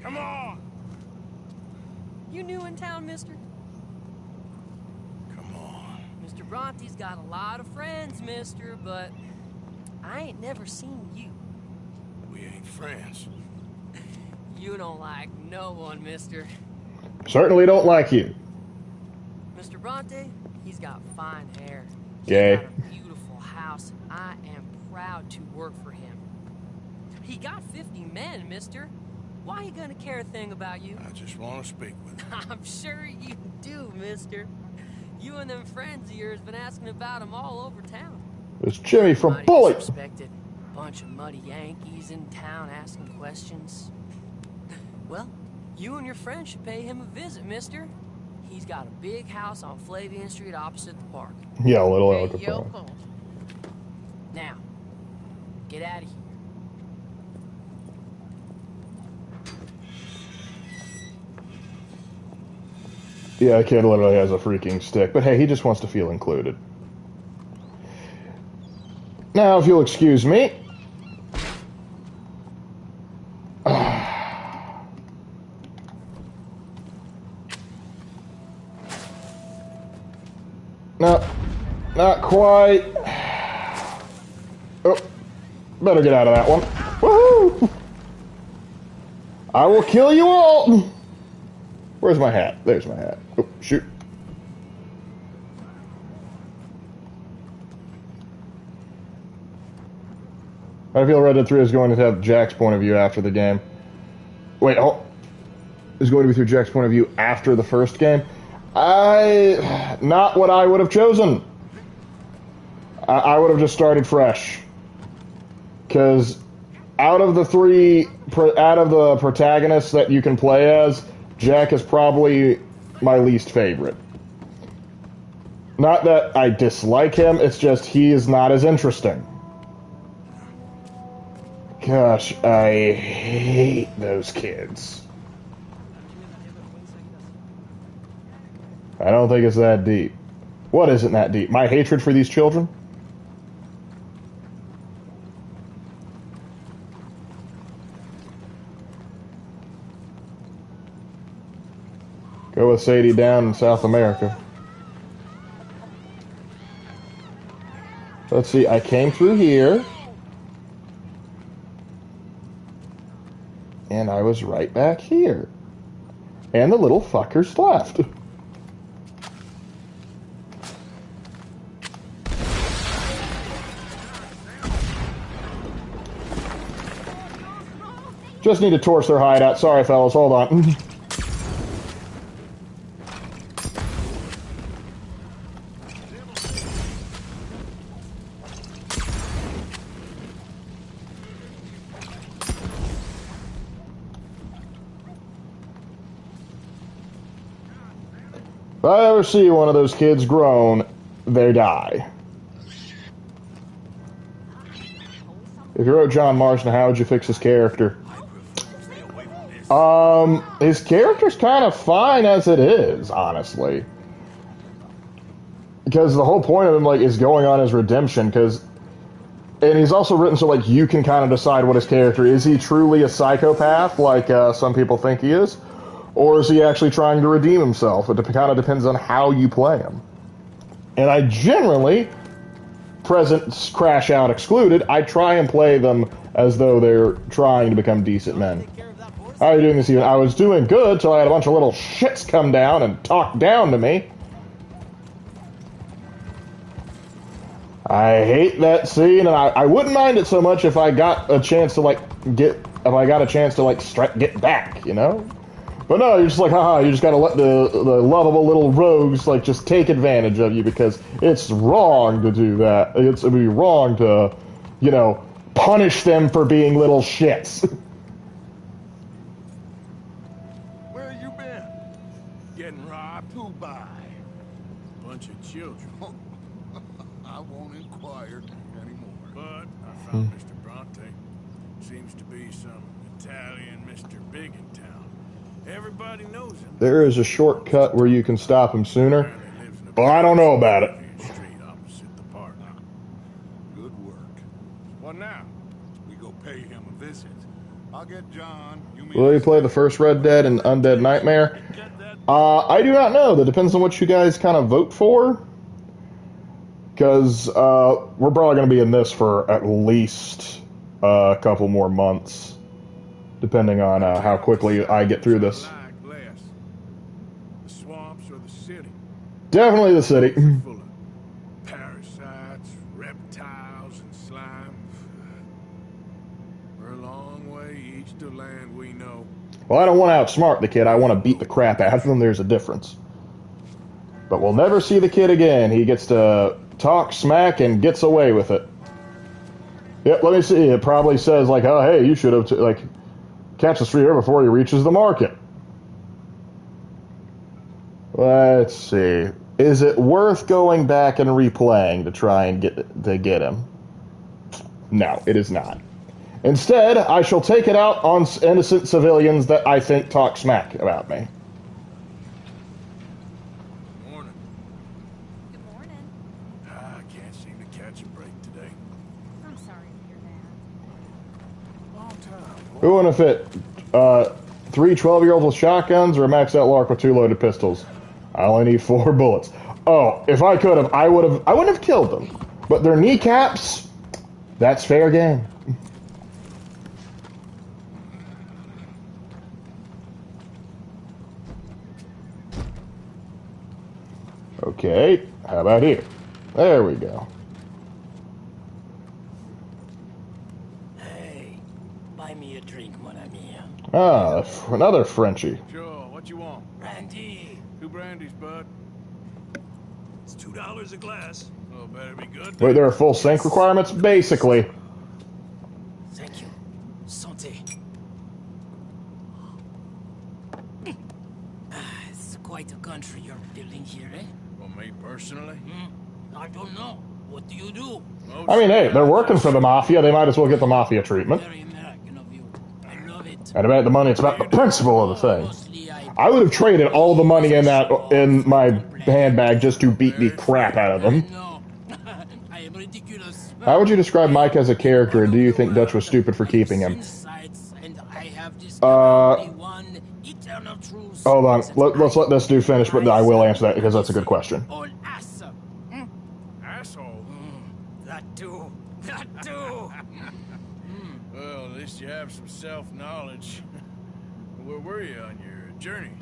come on. You new in town, mister? Come on. Mr. Bronte's got a lot of friends, mister, but I ain't never seen you. We ain't friends. You don't like no one, mister. Certainly don't like you. Mr. Bronte, he's got fine hair. Gay. He's got a beautiful house, and I am proud to work for him. He got 50 men, mister. Why you gonna care a thing about you? I just want to speak with him. I'm sure you do, mister. You and them friends of yours been asking about him all over town. It's Jimmy from Mighty Bully. disrespected. Bunch of muddy Yankees in town asking questions. Well, you and your friend should pay him a visit, mister. He's got a big house on Flavian Street opposite the park. Yeah, a little Hey, out of Yoko. Now, get out of here. Yeah, the kid literally has a freaking stick, but hey, he just wants to feel included. Now, if you'll excuse me. No, not quite. Oh, better get out of that one. Woohoo! I will kill you all! Where's my hat? There's my hat. Oh, shoot. I feel Red Dead 3 is going to have Jack's point of view after the game. Wait, oh. Is going to be through Jack's point of view after the first game? Not what I would have chosen. I would have just started fresh. Because out of the protagonists that you can play as, Jack is probably my least favorite. Not that I dislike him, it's just he is not as interesting. Gosh, I hate those kids. I don't think it's that deep. What isn't that deep? My hatred for these children? Go with Sadie down in South America. Let's see, I came through here. And I was right back here. And the little fuckers left. Just need to torch their hideout. Sorry, fellas. Hold on. If I ever see one of those kids grown, they die. If you wrote John Marston, how would you fix his character? His character's kind of fine as it is, honestly. Because the whole point of him, like, is going on his redemption, and he's also written so, like, you can kind of decide what his character is. Is he truly a psychopath, like some people think he is? Or is he actually trying to redeem himself? It kind of depends on how you play him. And I generally, presents crash out excluded, I try and play them as though they're trying to become decent men. How are you doing this evening? I was doing good till I had a bunch of little shits come down and talk down to me. I hate that scene, and I wouldn't mind it so much if I got a chance to get back, you know? But no, you're just like, haha, you just gotta let the lovable little rogues, like, just take advantage of you, because it's wrong to do that. It'd be wrong to, you know, punish them for being little shits. Where you been? Getting robbed? Who by? Bunch of children. I won't inquire anymore. But I found Mr. Bronte. See Seems to be some Italian Mr. Big in town. Everybody knows him. There is a shortcut where you can stop him sooner. Well, I don't know about it. Street opposite the park. Good work. What now? We go pay him a visit. I'll get John. Will you play the first Red Dead and Undead Nightmare? I do not know. That depends on what you guys kind of vote for. Because we're probably going to be in this for at least a couple more months. Depending on how quickly I get through this. The swamps or the city? Definitely the city. Full of parasites, reptiles, and slime. We're a long way east of land we know. Well, I don't want to outsmart the kid. I want to beat the crap out of him. There's a difference. But we'll never see the kid again. He gets to talk smack and gets away with it. Yep, let me see. It probably says, like, oh, hey, you should have, like, catch the street here before he reaches the market. Let's see. Is it worth going back and replaying to try and get him? No, it is not. Instead, I shall take it out on innocent civilians that I think talk smack about me. Morning. Good morning. I can't seem to catch a break today. I'm sorry to hear that. Long time. Who wanna fit? 3 12-year-olds with shotguns or a maxed out Lark with 2 loaded pistols? I only need 4 bullets. Oh, if I could have, I wouldn't have killed them. But their kneecaps, that's fair game. Okay, how about here? There we go. Hey, buy me a drink, mon ami. Ah, another Frenchie. Sure, what you want? Brandy. 2 brandies, bud. It's $2 a glass. Oh, better be good. Wait, there are full sink requirements? Basically. Thank you. Santé. It's quite a country you're building here, eh? Well, me personally? I don't know. What do you do? I mean, hey, they're working for the Mafia. They might as well get the Mafia treatment. Very American of you. I love it. And about the money, it's about the principle of the thing. I would have traded all the money in my handbag just to beat the crap out of them. I am ridiculous. How would you describe Mike as a character, and do you think Dutch was stupid for keeping him? Hold on, let's let this dude finish, but I will answer that because that's a good question. Asshole? That too. That too. Well, at least you have some self-knowledge. Where were you on your journey?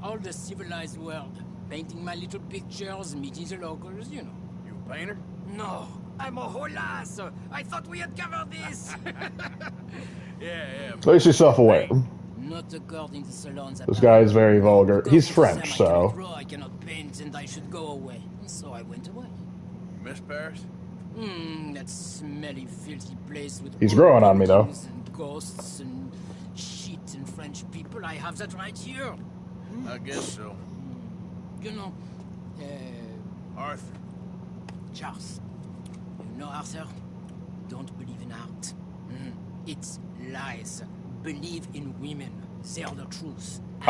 All the civilized world. Painting my little pictures, meeting the locals, you know. You a painter? No, I'm a whole ass. I thought we had covered this. Yeah. At least he's self-aware. Not according to salons. This guy is very vulgar. He's French, so... I cannot paint and I should go away. So I went away. You miss Paris? That smelly, filthy place with... He's growing on me, though. And ghosts and shit and French people. I have that right here. I guess so. You know, Arthur. Charles. You know Arthur? Don't believe in art. It's lies. Believe in women. They're the truth. Can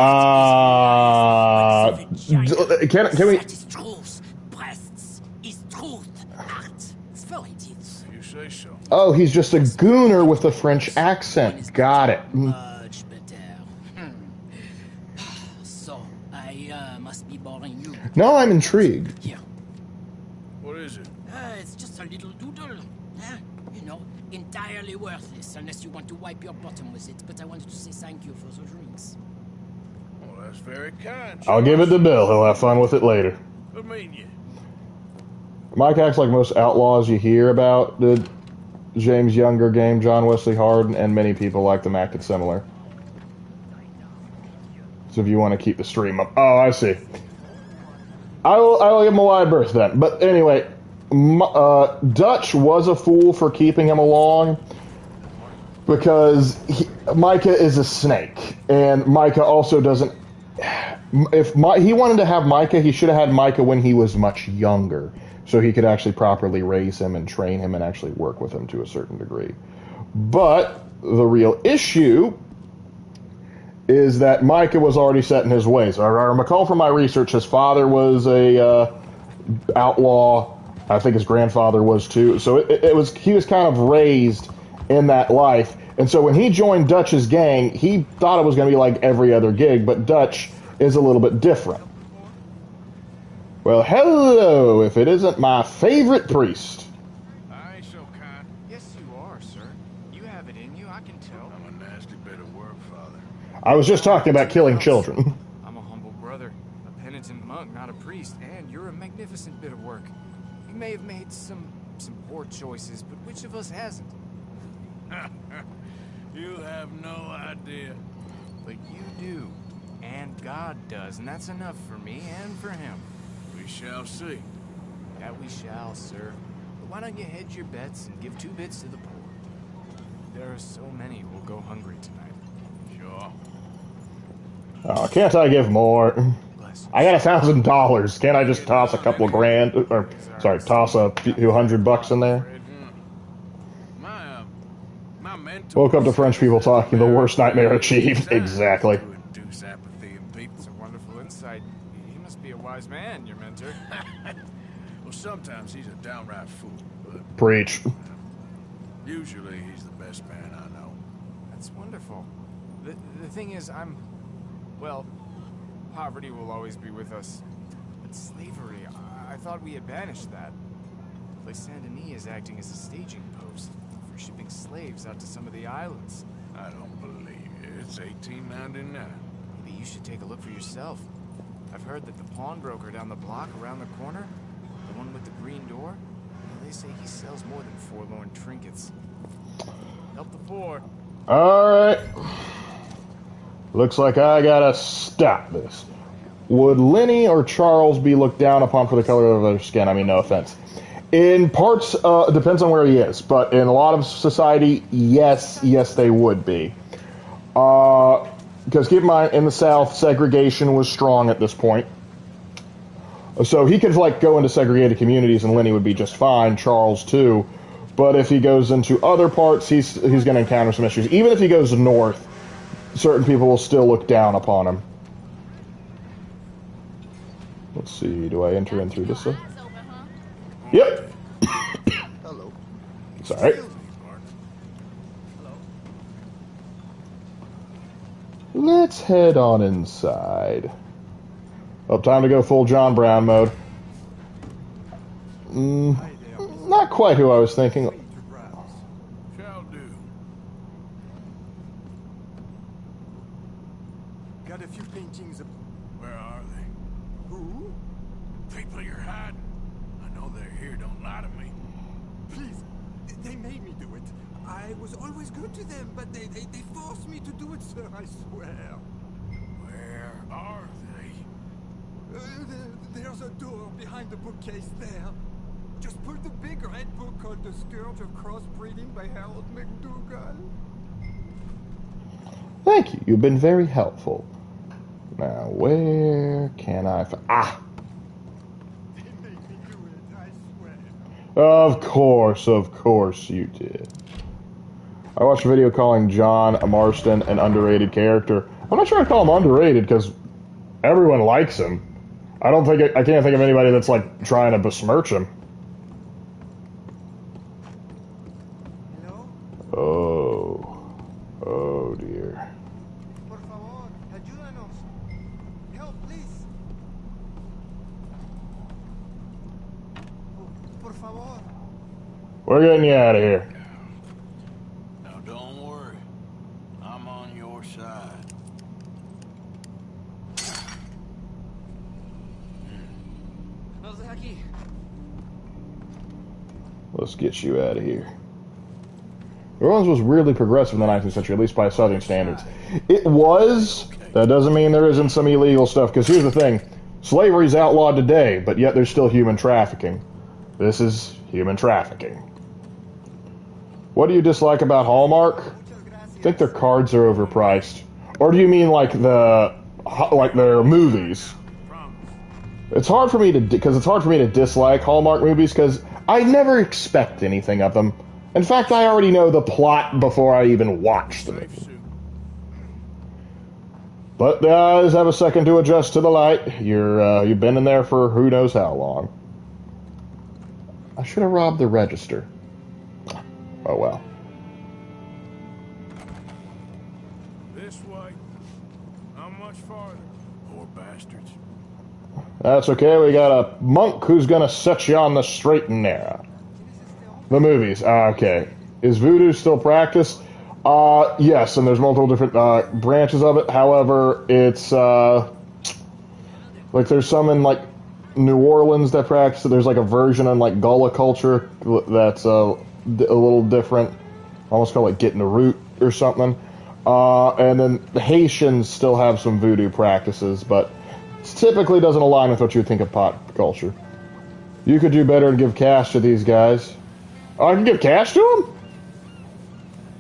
we... That is truth. Breasts is truth. Art. It's very deeds. You say so. Oh, he's just a gooner with a French accent. Got it. Much better. So, I must be boring you. No, I'm intrigued. Here. What is it? It's just a little doodle. You know, entirely worthless unless you want to wipe your bottom with it. But I wanted to say thank you for the drinks. Well, that's very kind. I'll give it to Bill. He'll have fun with it later. What mean you? Mike acts like most outlaws you hear about. The James Younger game, John Wesley Hardin, and many people like them acted similar. So if you want to keep the stream up. Oh, I see. I will give him a wide berth then. But anyway, Dutch was a fool for keeping him along because Micah is a snake, and Micah also doesn't. If he wanted to have Micah, he should have had Micah when he was much younger, so he could actually properly raise him and train him and actually work with him to a certain degree. But the real issue is that Micah was already set in his ways. I recall from my research, his father was a outlaw. I think his grandfather was too. So he was kind of raised in that life. And so when he joined Dutch's gang, he thought it was going to be like every other gig, but Dutch is a little bit different. Well, hello, if it isn't my favorite priest. I ain't so kind. Yes, you are, sir. You have it in you, I can tell. I'm a nasty bit of work, Father. I was just talking about killing children. I'm a humble brother, a penitent monk, not a priest, and you're a magnificent bit of work. You may have made some poor choices, but which of us hasn't? You have no idea. But you do, and God does, and that's enough for me and for him. We shall see. That we shall, sir. But why don't you hedge your bets and give 2 bits to the poor? There are so many who will go hungry tonight. Sure. Oh, can't I give more? I got $1,000. Can't I just toss a couple of grand? Or, sorry, toss a few $100 in there? Woke up to French people talking the worst nightmare achieved. Exactly. It's a wonderful insight. He must be a wise man, your mentor. Well, sometimes he's a downright fool. But Preach. usually he's the best man I know. That's wonderful. The thing is, well, poverty will always be with us. But slavery, I thought we had banished that. Place Saint-Denis is acting as a staging post for shipping slaves out to some of the islands. I don't believe it. It's 1899. Maybe you should take a look for yourself. I've heard that the pawnbroker down the block around the corner, the one with the green door, they say he sells more than forlorn trinkets. Help the poor. Alright. Looks like I gotta stop this. Would Lenny or Charles be looked down upon for the color of their skin? I mean, no offense. In parts, depends on where he is, but in a lot of society, yes, they would be. Because keep in mind, in the South, segregation was strong at this point. So he could, like, go into segregated communities and Lenny would be just fine, Charles too. But if he goes into other parts, he's going to encounter some issues. Even if he goes north, certain people will still look down upon him. Let's see, do I enter in through this way? Yep. Hello. It's alright. Let's head on inside. Oh, time to go full John Brown mode. Not quite who I was thinking. Shall do. Got a few paintings of... Where are they? Who? People you're hiding. I know they're here. Don't lie to me. Please, they made me do it. I was always good to them, but they forced me to do it, sir, I swear. Where are they? There's a door behind the bookcase there. Just pull the big red book called The Scourge of Crossbreeding by Harold McDougall. Thank you. You've been very helpful. Now, where can I find... Ah! They made me do it, I swear. Of course you did. I watched a video calling John Marston an underrated character. I'm not sure I'd call him underrated because everyone likes him. I can't think of anybody that's like trying to besmirch him. Hello? Oh dear. Por favor, ayúdanos. Help, please. Por favor. We're getting you out of here. Now don't worry. I'm on your side. Let's get you out of here. New Orleans was weirdly progressive in the 19th century, at least by Southern standards. It was. That doesn't mean there isn't some illegal stuff, because here's the thing. Slavery's outlawed today, but yet there's still human trafficking. This is human trafficking. What do you dislike about Hallmark? I think their cards are overpriced. Or do you mean like their movies? It's hard for me to dislike Hallmark movies because I never expect anything of them. In fact, I already know the plot before I even watch the movie. But the eyes have a second to adjust to the light. You've been in there for who knows how long. I should have robbed the register. Oh well. This way. How much farther? Poor bastards. That's okay. We got a monk who's gonna set you on the straight and narrow. The movies. Okay. Is voodoo still practiced? Yes, and there's multiple different branches of it. However, it's like there's some in like New Orleans that practice it. There's like a version in like Gullah culture that's a little different. Almost called like getting the root or something. And then the Haitians still have some voodoo practices, but it typically doesn't align with what you would think of pop culture. You could do better to give cash to these guys. Oh, I can give cash to them?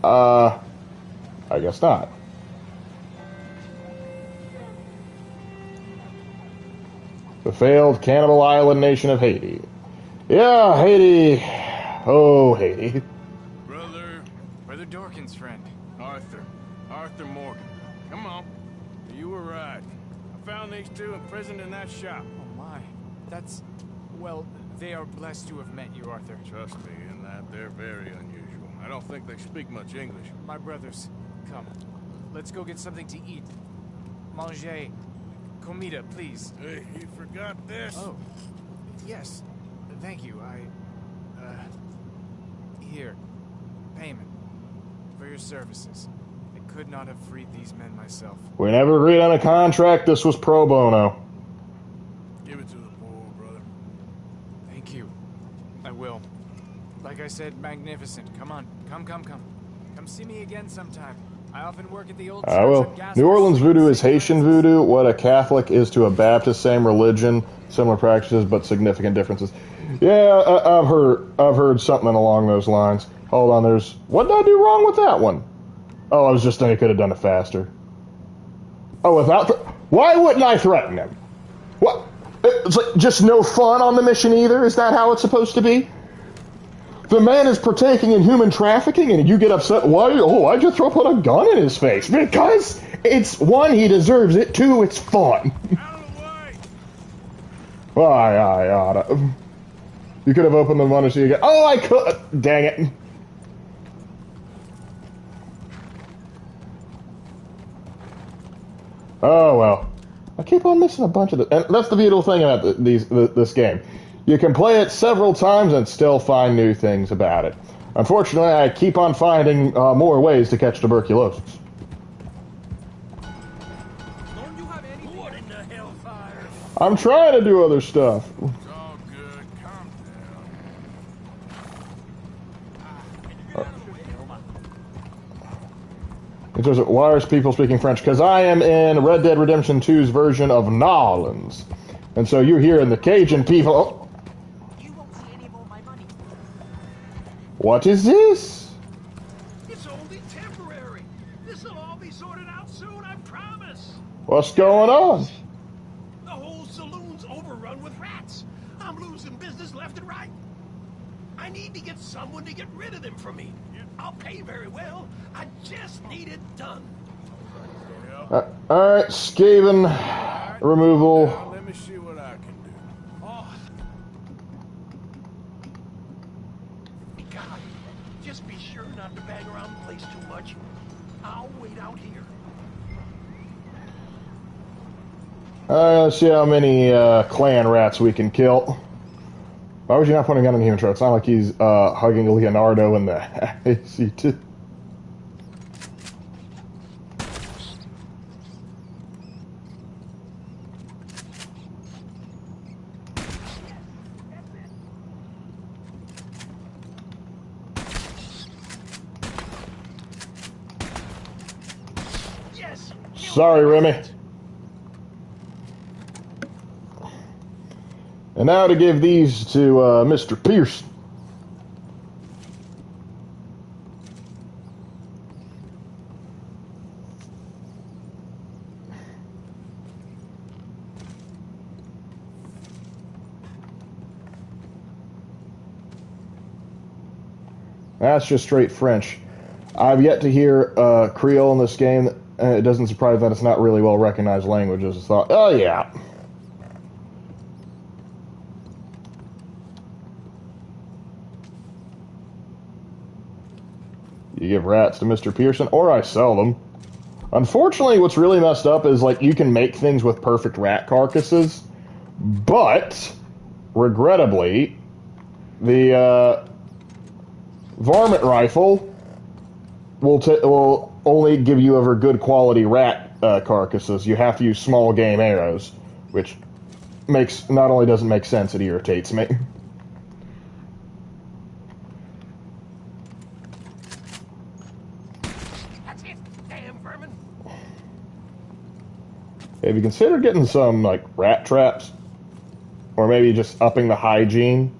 I guess not. The failed cannibal island nation of Haiti. Yeah, Haiti. Oh, Haiti. Brother Dorkin's friend. Arthur Morgan. Come on. You were right. I found these two imprisoned in that shop. Oh my. That's... Well, they are blessed to have met you, Arthur. Trust me in that. They're very unusual. I don't think they speak much English. My brothers, come. Let's go get something to eat. Manger. Comida, please. Hey, you forgot this? Oh. Yes. Thank you. Here. Payment. For your services. I could not have freed these men myself. We never agreed on a contract. This was pro bono. Give it to the poor, brother. Thank you. I will. Like I said, magnificent. Come on. Come. Come see me again sometime. I often work at the old I will. New Orleans voodoo is Haitian voodoo. What a Catholic is to a Baptist, same religion, similar practices, but significant differences. Yeah, I've heard something along those lines. Hold on, what did I do wrong with that one? Oh, I was just thinking I could have done it faster. Oh, why wouldn't I threaten him? What? It's like just no fun on the mission either? Is that how it's supposed to be? The man is partaking in human trafficking and you get upset. Why? Oh, why'd you put a gun in his face? Because it's, one, he deserves it. Two, it's fun. Out of the way! Well, I oughta. You could have opened the one to see again. Oh, I could. Dang it. Oh, well. I keep on missing a bunch of and that's the beautiful thing about this game. You can play it several times and still find new things about it. Unfortunately, I keep on finding more ways to catch tuberculosis. Don't you have anything? What in the hellfire? I'm trying to do other stuff. It's all good. Calm down. It says, why are people speaking French? Because I am in Red Dead Redemption 2's version of New Orleans. And so you're hearing the Cajun people. Oh. You won't see any more of my money. What is this? It's only temporary. This'll all be sorted out soon, I promise. What's going on? The whole saloon's overrun with rats. I'm losing business left and right. I need to get someone to get rid of them for me. I'll pay very well. I just need it done. Alright, Skaven removal. Now, let me see what I can do. Oh. God, just be sure not to bang around the place too much. I'll wait out here. Let's see how many clan rats we can kill. Why would you not put a gun in the human throat? It's not like he's hugging Leonardo in the AC2. Yes. Sorry, Remy. And now to give these to Mr. Pierce. That's just straight French. I've yet to hear Creole in this game. It doesn't surprise that it's not really well recognized languages. It's thought, oh yeah. You give rats to Mr. Pearson, or I sell them. Unfortunately, what's really messed up is, like, you can make things with perfect rat carcasses, but, regrettably, the varmint rifle will only give you ever good quality rat carcasses. You have to use small game arrows, which not only doesn't make sense, it irritates me. Have you considered getting some, like, rat traps? Or maybe just upping the hygiene?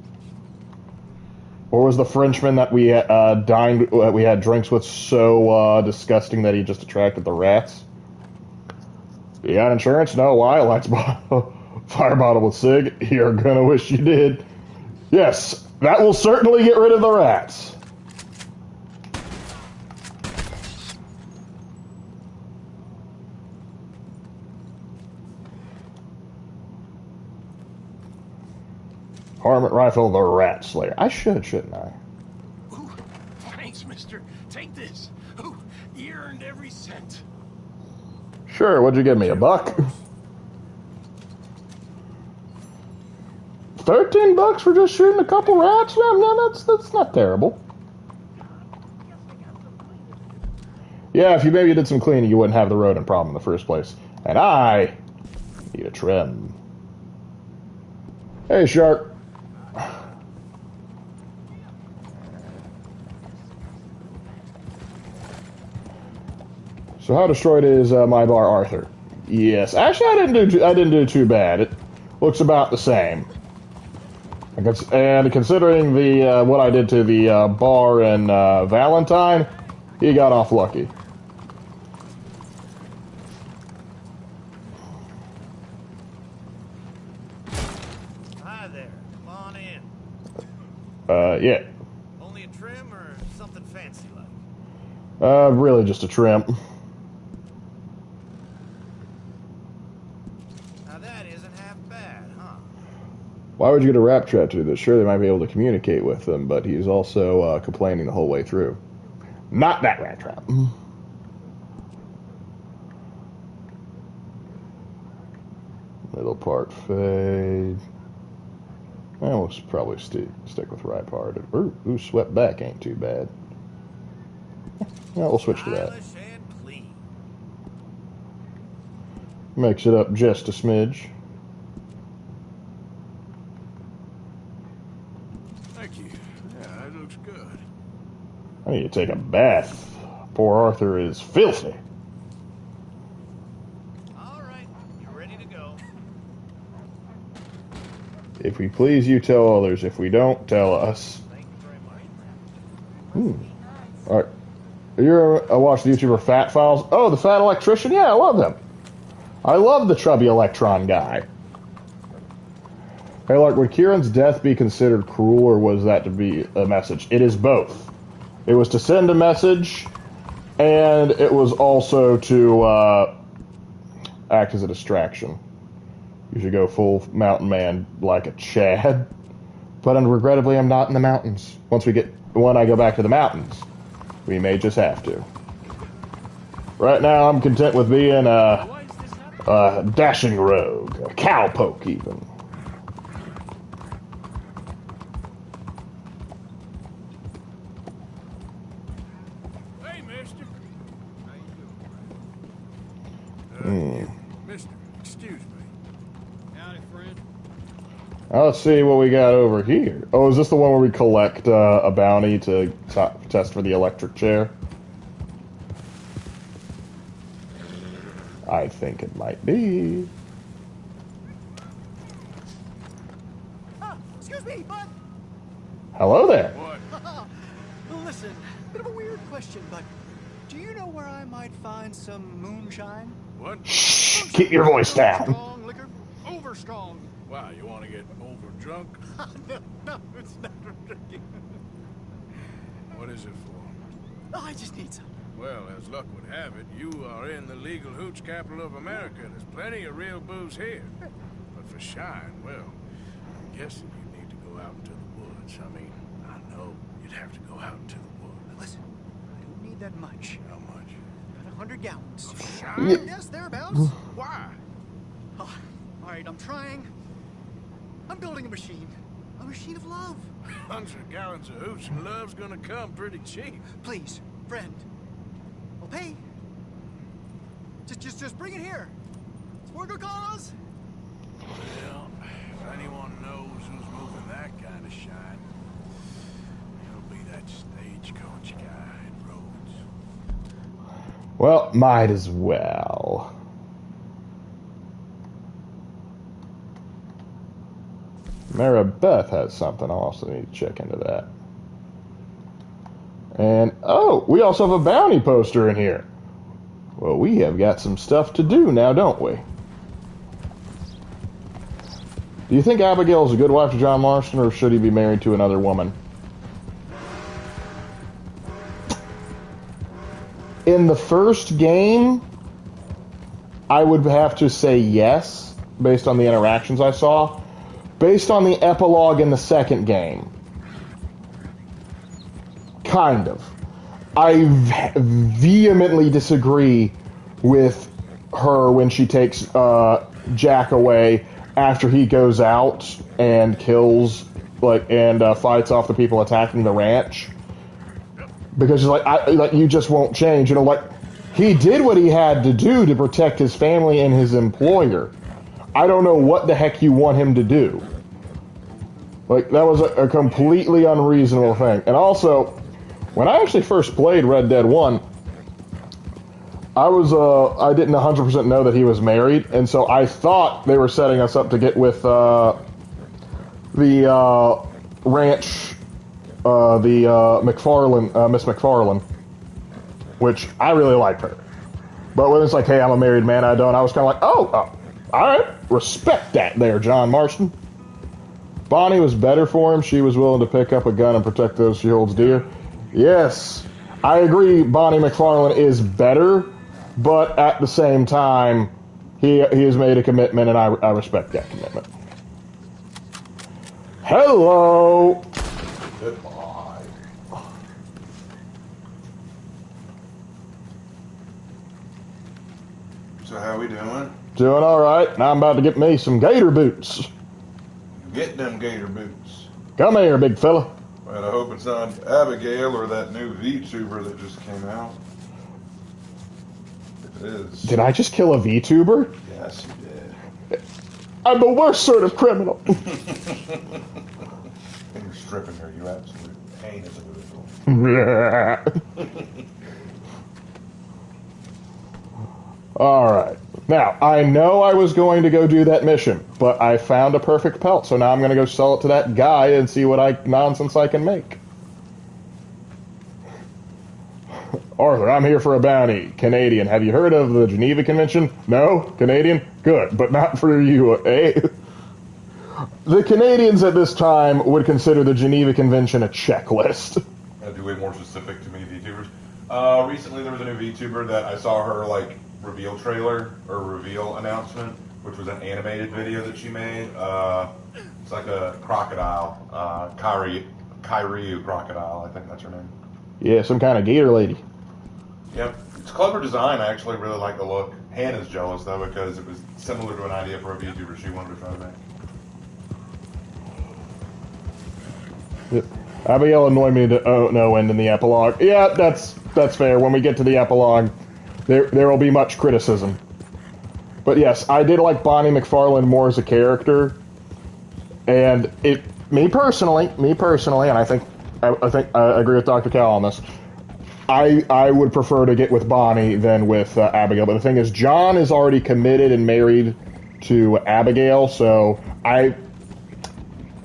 Or was the Frenchman that we we had drinks with so disgusting that he just attracted the rats? You got insurance? No, why? Lights fire bottle with cig? You're gonna wish you did. Yes, that will certainly get rid of the rats. Varmint rifle, the rat slayer. I should, shouldn't I? Ooh, thanks, mister. Take this. Ooh, you earned every cent. Sure, what'd you give me, $1? 13 bucks for just shooting a couple rats? No, that's not terrible. Yeah, if you maybe did some cleaning, you wouldn't have the rodent problem in the first place. And I need a trim. Hey, Shark. So how destroyed is my bar, Arthur? Yes, actually, I didn't do too bad. It looks about the same. And considering the what I did to the bar in Valentine, he got off lucky. Hi there. Come on in. Yeah. Only a trim or something fancy like? Really just a trim. Now that isn't half bad, huh? Why would you get a rap trap to do this? Sure, they might be able to communicate with them, but he's also complaining the whole way through. Not that rat trap. Middle part fade. Well, we'll probably stick with right part. Ooh, swept back ain't too bad. Yeah, we'll switch to that. Makes it up just a smidge. Thank you. Yeah, that looks good. I need to take a bath. Poor Arthur is filthy. All right, you're ready to go. If we please, you tell others. If we don't, tell us. All right. You're watch the YouTuber Fat Files. Oh, the Fat Electrician. Yeah, I love him. I love the chubby electron guy. Hey, Lark, would Kieran's death be considered cruel, or was that to be a message? It is both. It was to send a message, and it was also to act as a distraction. You should go full mountain man like a Chad. But regrettably, I'm not in the mountains. When I go back to the mountains, we may just have to. Right now, I'm content with being a dashing rogue, a cowpoke even. Hey, mister. How you doing? Mister, excuse me. Howdy, friend. Now let's see what we got over here. Oh, is this the one where we collect a bounty to test for the electric chair? I think it might be. Excuse me, bud. Hello there. Listen, bit of a weird question, but do you know where I might find some moonshine? What? Shh, keep your voice down. Strong liquor? Over strong. Wow, you want to get over drunk? No, it's not drinking. What is it for? Oh, I just need some. Well, as luck would have it, you are in the legal hooch capital of America. There's plenty of real booze here. But for shine, well, I'm guessing you need to go out into the woods. I mean, I know you'd have to go out into the woods. Listen, I don't need that much. How much? About 100 gallons. Of shine? Yes, thereabouts. Why? Oh, all right, I'm trying. I'm building a machine. A machine of love. 100 gallons of hooch and love's gonna come pretty cheap. Please, friend. I'll pay. Just bring it here. It's for a good cause. Well, if anyone knows who's moving that kind of shine, it'll be that stagecoach guy in Rhodes. Well, might as well. Maribeth has something. I'll also need to check into that. And, oh, we also have a bounty poster in here. Well, we have got some stuff to do now, don't we? Do you think Abigail's a good wife to John Marston, or should he be married to another woman? In the first game, I would have to say yes, based on the interactions I saw. Based on the epilogue in the second game, kind of. I vehemently disagree with her when she takes Jack away after he goes out and kills, and fights off the people attacking the ranch. Because she's like, you just won't change. He did what he had to do to protect his family and his employer. I don't know what the heck you want him to do. That was a completely unreasonable thing. And also, when I actually first played Red Dead 1, I didn't 100% know that he was married, and so I thought they were setting us up to get with the ranch, McFarlane, Miss McFarlane, which I really liked her. But when it's like, hey, I'm a married man, I was kind of like, all right, respect that there, John Marston. Bonnie was better for him. She was willing to pick up a gun and protect those she holds dear. Yes, I agree Bonnie McFarlane is better, but at the same time, he has made a commitment, and I respect that commitment. Hello! Goodbye. So how we doing? Doing all right. Now I'm about to get me some gator boots. Get them gator boots. Come here, big fella. Well, I hope it's not Abigail or that new VTuber that just came out. If it is. Did I just kill a VTuber? Yes, you did. I'm the worst sort of criminal. And you're stripping her, you absolute pain as a individual. All right. Now, I know I was going to go do that mission, but I found a perfect pelt, so now I'm going to go sell it to that guy and see what nonsense I can make. Arthur, I'm here for a bounty. Canadian. Have you heard of the Geneva Convention? No? Canadian? Good, but not for you, eh? The Canadians at this time would consider the Geneva Convention a checklist. That'd be way more specific to me, VTubers. Recently there was a new VTuber that I saw her, reveal trailer, or reveal announcement, which was an animated video that she made. It's like a crocodile, Kyryu crocodile, I think that's her name. Yeah, some kind of gator lady. Yep. It's clever design. I actually really like the look. Hannah's jealous, though, because it was similar to an idea for a VTuber she wanted to try to make. Yep. Abigail annoyed me to no end in the epilogue. Yeah, that's fair. When we get to the epilogue, there will be much criticism. But yes, I did like Bonnie McFarlane more as a character. And me personally, and I think I agree with Dr. Cal on this. I would prefer to get with Bonnie than with Abigail. But the thing is, John is already committed and married to Abigail, so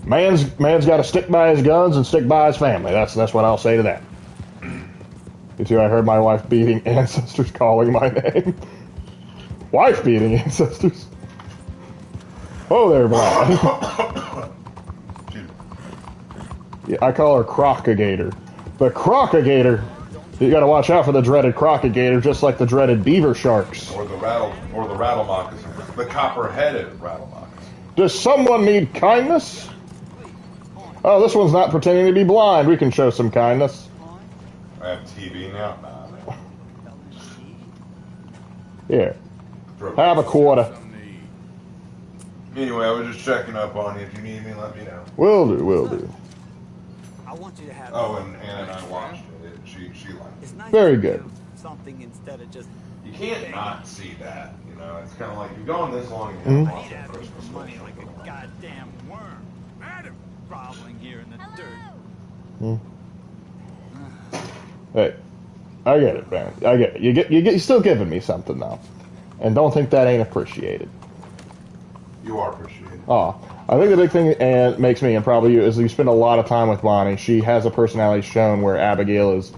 man's got to stick by his guns and stick by his family. That's what I'll say to that. You too, I heard my wife beating ancestors calling my name. Wife beating ancestors. Oh there, Brian. Yeah, I call her Crocagator. The crocagator. You gotta watch out for the dreaded crocagator, just like the dreaded beaver sharks. Or the rattle moccasin. The copper-headed rattle moccasin. Does someone need kindness? Oh, this one's not pretending to be blind. We can show some kindness. I have TV now. Nah. Here. Have a quarter. Anyway, I was just checking up on you. If you need me, let me know. Will do, will do. I want you to have. Oh, and Anna and I watched it. She liked it. Nice Very good. Something instead of just. You can't not see that. You know, it's kind of like you've gone this long and you haven't watched I'd Christmas for money like special. a goddamn worm. Adam, groveling here in the dirt. Hey, I get it, man. I get it. You're still giving me something though, and don't think that ain't appreciated. You are appreciated. Oh, I think the big thing and makes me and probably you is you spend a lot of time with Bonnie. She has a personality shown where Abigail is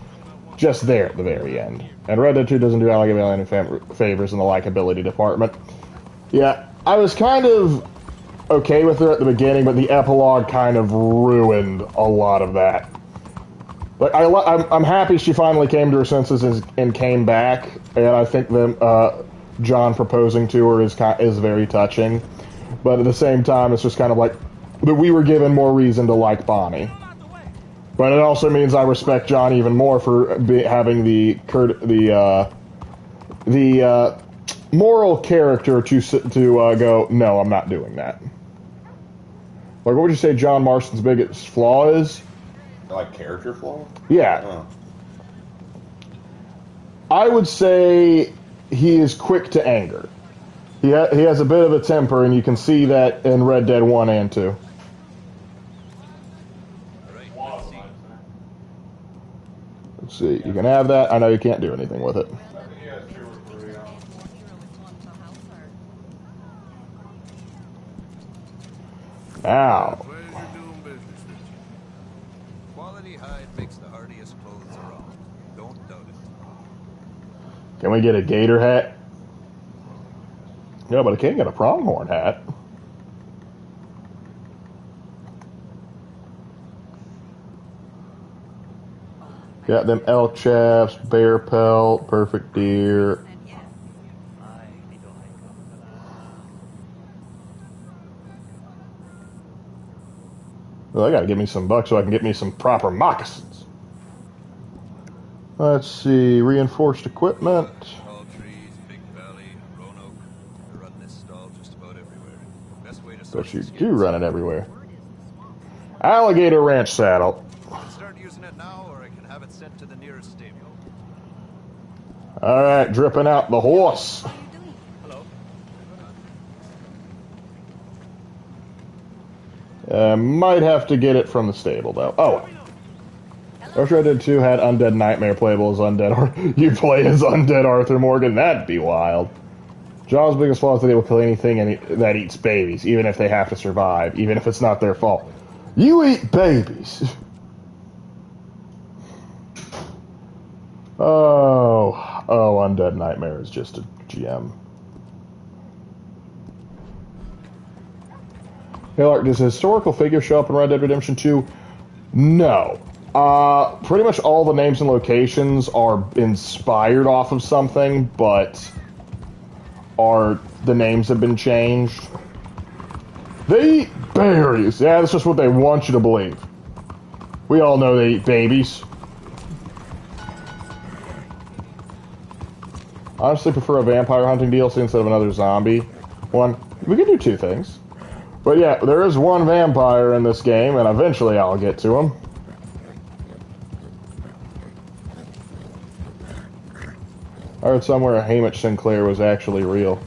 just there at the very end. And Red Dead 2 doesn't do Abigail any favors in the likability department. Yeah, I was kind of okay with her at the beginning, but the epilogue kind of ruined a lot of that. Like I'm happy she finally came to her senses and came back, and I think John proposing to her is very touching. But at the same time, it's just kind of like that we were given more reason to like Bonnie. But it also means I respect John even more for having the moral character to go, no, I'm not doing that. Like, what would you say John Marston's biggest flaw is? Like character flaw? Yeah. Oh. I would say he is quick to anger. He has a bit of a temper, and you can see that in Red Dead 1 and 2. Let's see. You can have that. I know you can't do anything with it. Now. Quality hide makes the hardiest clothes around. Don't doubt it. Can we get a gator hat? No, but I can't get a pronghorn hat. Got them elk chaps, bear pelt, perfect deer. Well, I gotta give me some bucks so I can get me some proper moccasins. Let's see, reinforced equipment. Tall trees, big valley, roanoke. I run this stall just about everywhere. Best way to But you do run it everywhere. Alligator ranch saddle. I can start using it now, or I can have it sent to the nearest stable. All right, dripping out the horse. Might have to get it from the stable though. Oh, Red Dead 2 had Undead Nightmare playable as Undead. You play as Undead Arthur Morgan. That'd be wild. John's biggest flaw is that they will kill anything that eats babies, even if they have to survive, even if it's not their fault. You eat babies. Oh, Undead Nightmare is just a gem. Hey, Lark, does a historical figure show up in Red Dead Redemption 2? No. Pretty much all the names and locations are inspired off of something, but the names have been changed. They eat berries. Yeah, that's just what they want you to believe. We all know they eat babies. I honestly prefer a vampire hunting DLC instead of another zombie one. We can do two things. But yeah, there is one vampire in this game, and eventually I'll get to him. I heard somewhere Hamish Sinclair was actually real.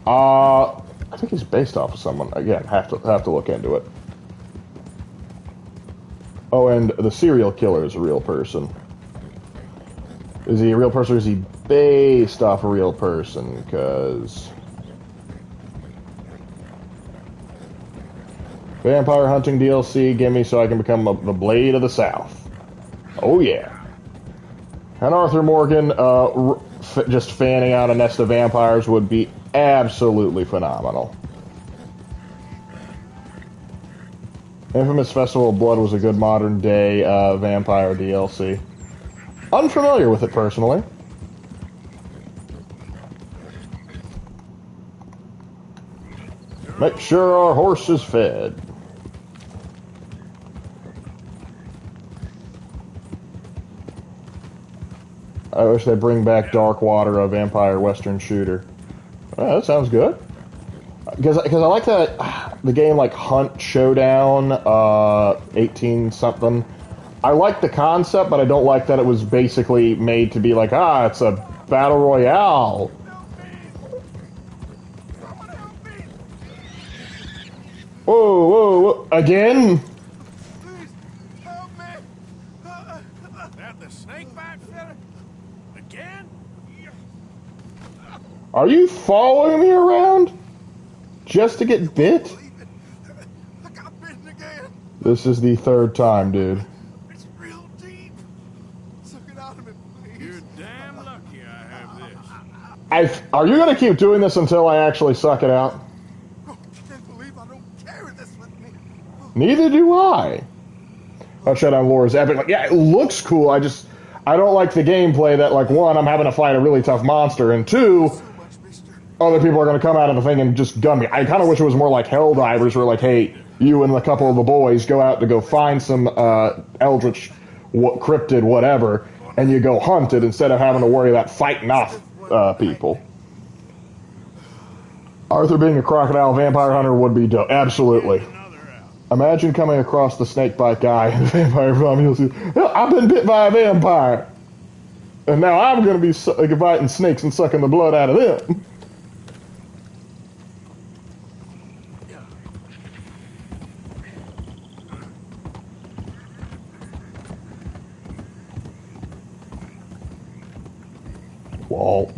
I think he's based off of someone. Again, have to look into it. Oh, and the serial killer is a real person. Is he a real person, or is he based off a real person? Because vampire hunting DLC, give me so I can become the Blade of the South. Oh yeah. And Arthur Morgan just fanning out a nest of vampires would be absolutely phenomenal. Infamous Festival of Blood was a good modern day vampire DLC. Unfamiliar with it personally. Make sure our horse is fed. I wish they'd bring back Dark Water, a vampire western shooter. Oh, that sounds good. Because I like that the game like Hunt Showdown 18 something. I like the concept, but I don't like that it was basically made to be like, it's a battle royale. Whoa, whoa, whoa! Again? That the snake bite fella? Again? Are you following me around? Just to get bit? This is the third time, dude. It's real deep. Suck it out of me, please. You're damn lucky I have this. Are you going to keep doing this until I actually suck it out? I can't believe I don't carry this with me. Neither do I. Showdown Lore is epic. Like, yeah, it looks cool. I don't like the gameplay that, like, one, I'm having to fight a really tough monster, and two, other people are going to come out of the thing and just gun me. I kind of wish it was more like Helldivers, where like, hey, you and a couple of the boys go out to go find some eldritch, cryptid, whatever, and you go hunt it instead of having to worry about fighting off people. Arthur being a crocodile vampire hunter would be dope. Absolutely. Imagine coming across the snakebite guy in the vampire film. You'll see, I've been bit by a vampire. And now I'm going to be biting snakes and sucking the blood out of them. Walt.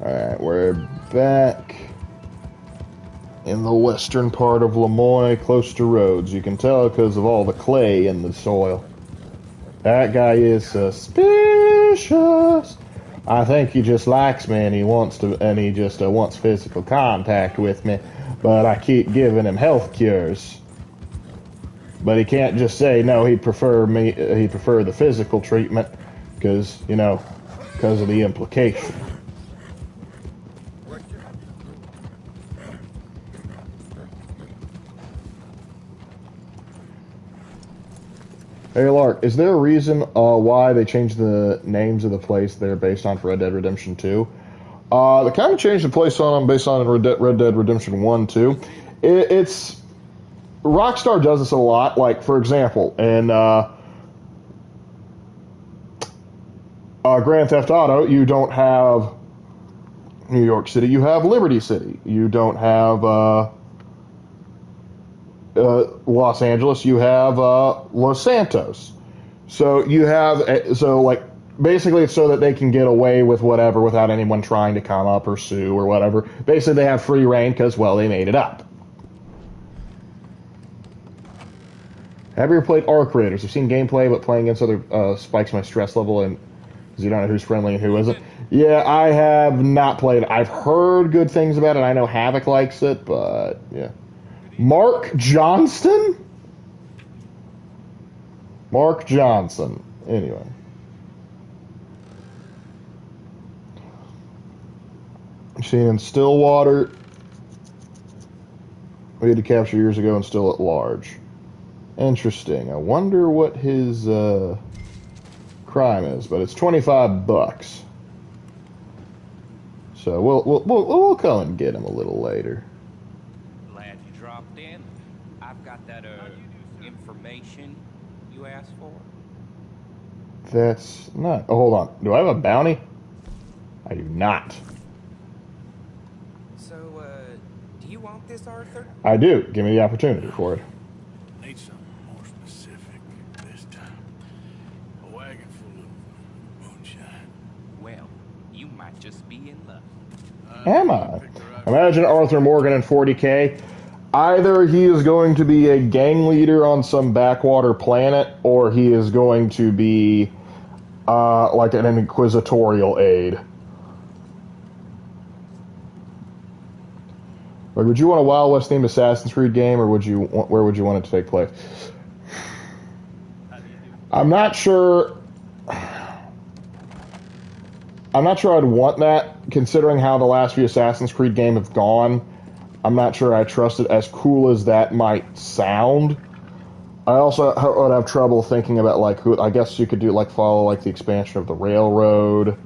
Alright, we're back in the western part of Lemoyne, close to roads. You can tell because of all the clay in the soil. That guy is suspicious. I think he just likes me and he wants wants physical contact with me, but I keep giving him health cures. But he can't just say no, he'd prefer the physical treatment because of the implication. Hey Lark, is there a reason why they changed the names of the place they're based on for Red Dead Redemption 2? They kind of changed the place on them based on Red Dead Redemption 1 too. It's Rockstar does this a lot. Like for example, in Grand Theft Auto, you don't have New York City, you have Liberty City. You don't have Los Angeles, you have Los Santos. So you have basically it's so that they can get away with whatever without anyone trying to come up or sue or whatever. Basically they have free reign because, well, they made it up. Have you ever played Arc Raiders? I've seen gameplay, but playing against other spikes my stress level and because you don't know who's friendly and who isn't. Yeah, I have not played it. I've heard good things about it. I know Havoc likes it, but yeah. Mark Johnston? Mark Johnson. Anyway. Seen in Stillwater. We had to capture years ago and still at large. Interesting. I wonder what his crime is, but it's $25. So we'll come and get him a little later. Glad you dropped in. I've got that information you asked for. That's not. Oh, hold on. Do I have a bounty? I do not. So, do you want this, Arthur? I do. Give me the opportunity for it. Need something more specific this time. A wagon full of moonshine. Well, you might just be in luck. Am I? Imagine Arthur Morgan in 40K. Either he is going to be a gang leader on some backwater planet, or he is going to be like an inquisitorial aid. Like, would you want a Wild West themed Assassin's Creed game, or where would you want it to take place? I'm not sure. I'm not sure I'd want that, considering how the last few Assassin's Creed games have gone. I'm not sure I trust it, as cool as that might sound. I also would have trouble thinking about, like, who. I guess you could do, like, follow, like, the expansion of the railroad.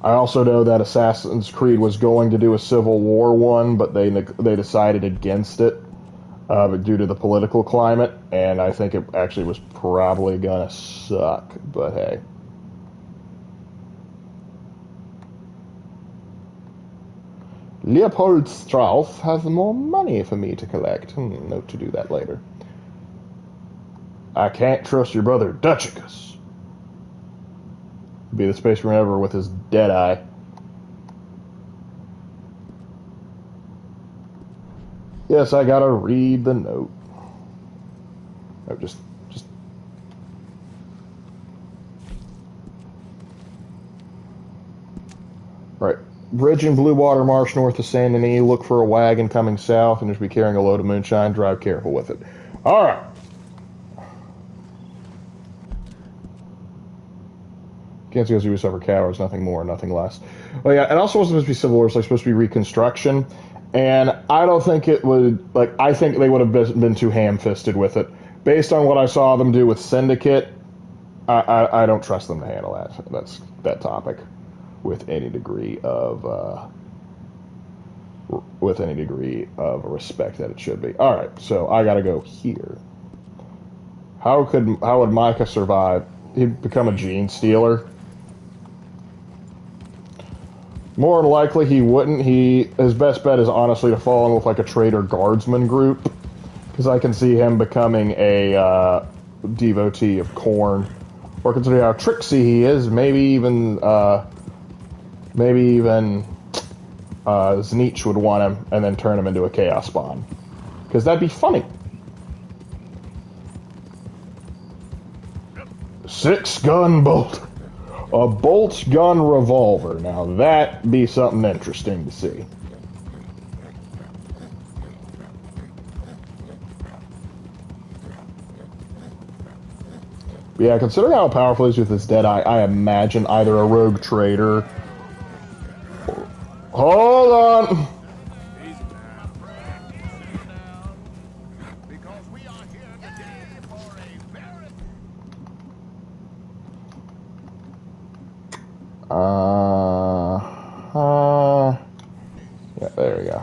I also know that Assassin's Creed was going to do a Civil War one, but they decided against it due to the political climate, and I think it actually was probably gonna suck, but hey. Leopold Strauss has more money for me to collect. Note to do that later. I can't trust your brother, Dutchicus. Be the Space Marine ever with his dead eye. Yes, I gotta read the note. Oh, just. Right. Bridge in Blue Water Marsh north of Saint Denis. Look for a wagon coming south and just be carrying a load of moonshine. Drive careful with it. Alright. Can't see us we suffer cowards, nothing more, nothing less. Well, yeah, it also wasn't supposed to be Civil War, it's like supposed to be Reconstruction. And I don't think it would, like, I think they would have been too ham-fisted with it. Based on what I saw them do with Syndicate, I don't trust them to handle that topic with any degree of respect that it should be. All right, so I gotta go here. How would Micah survive? He'd become a gene stealer. More than likely, he wouldn't. His best bet is honestly to fall in with like a traitor guardsman group, because I can see him becoming a devotee of Korn, or considering how tricksy he is, maybe even Zneach would want him and then turn him into a Chaos Spawn, because that'd be funny. 6-gun bolt. A bolt-gun revolver. Now that'd be something interesting to see. But yeah, considering how powerful he is with his Deadeye, I imagine either a rogue trader. Hold on! Yeah, there we go.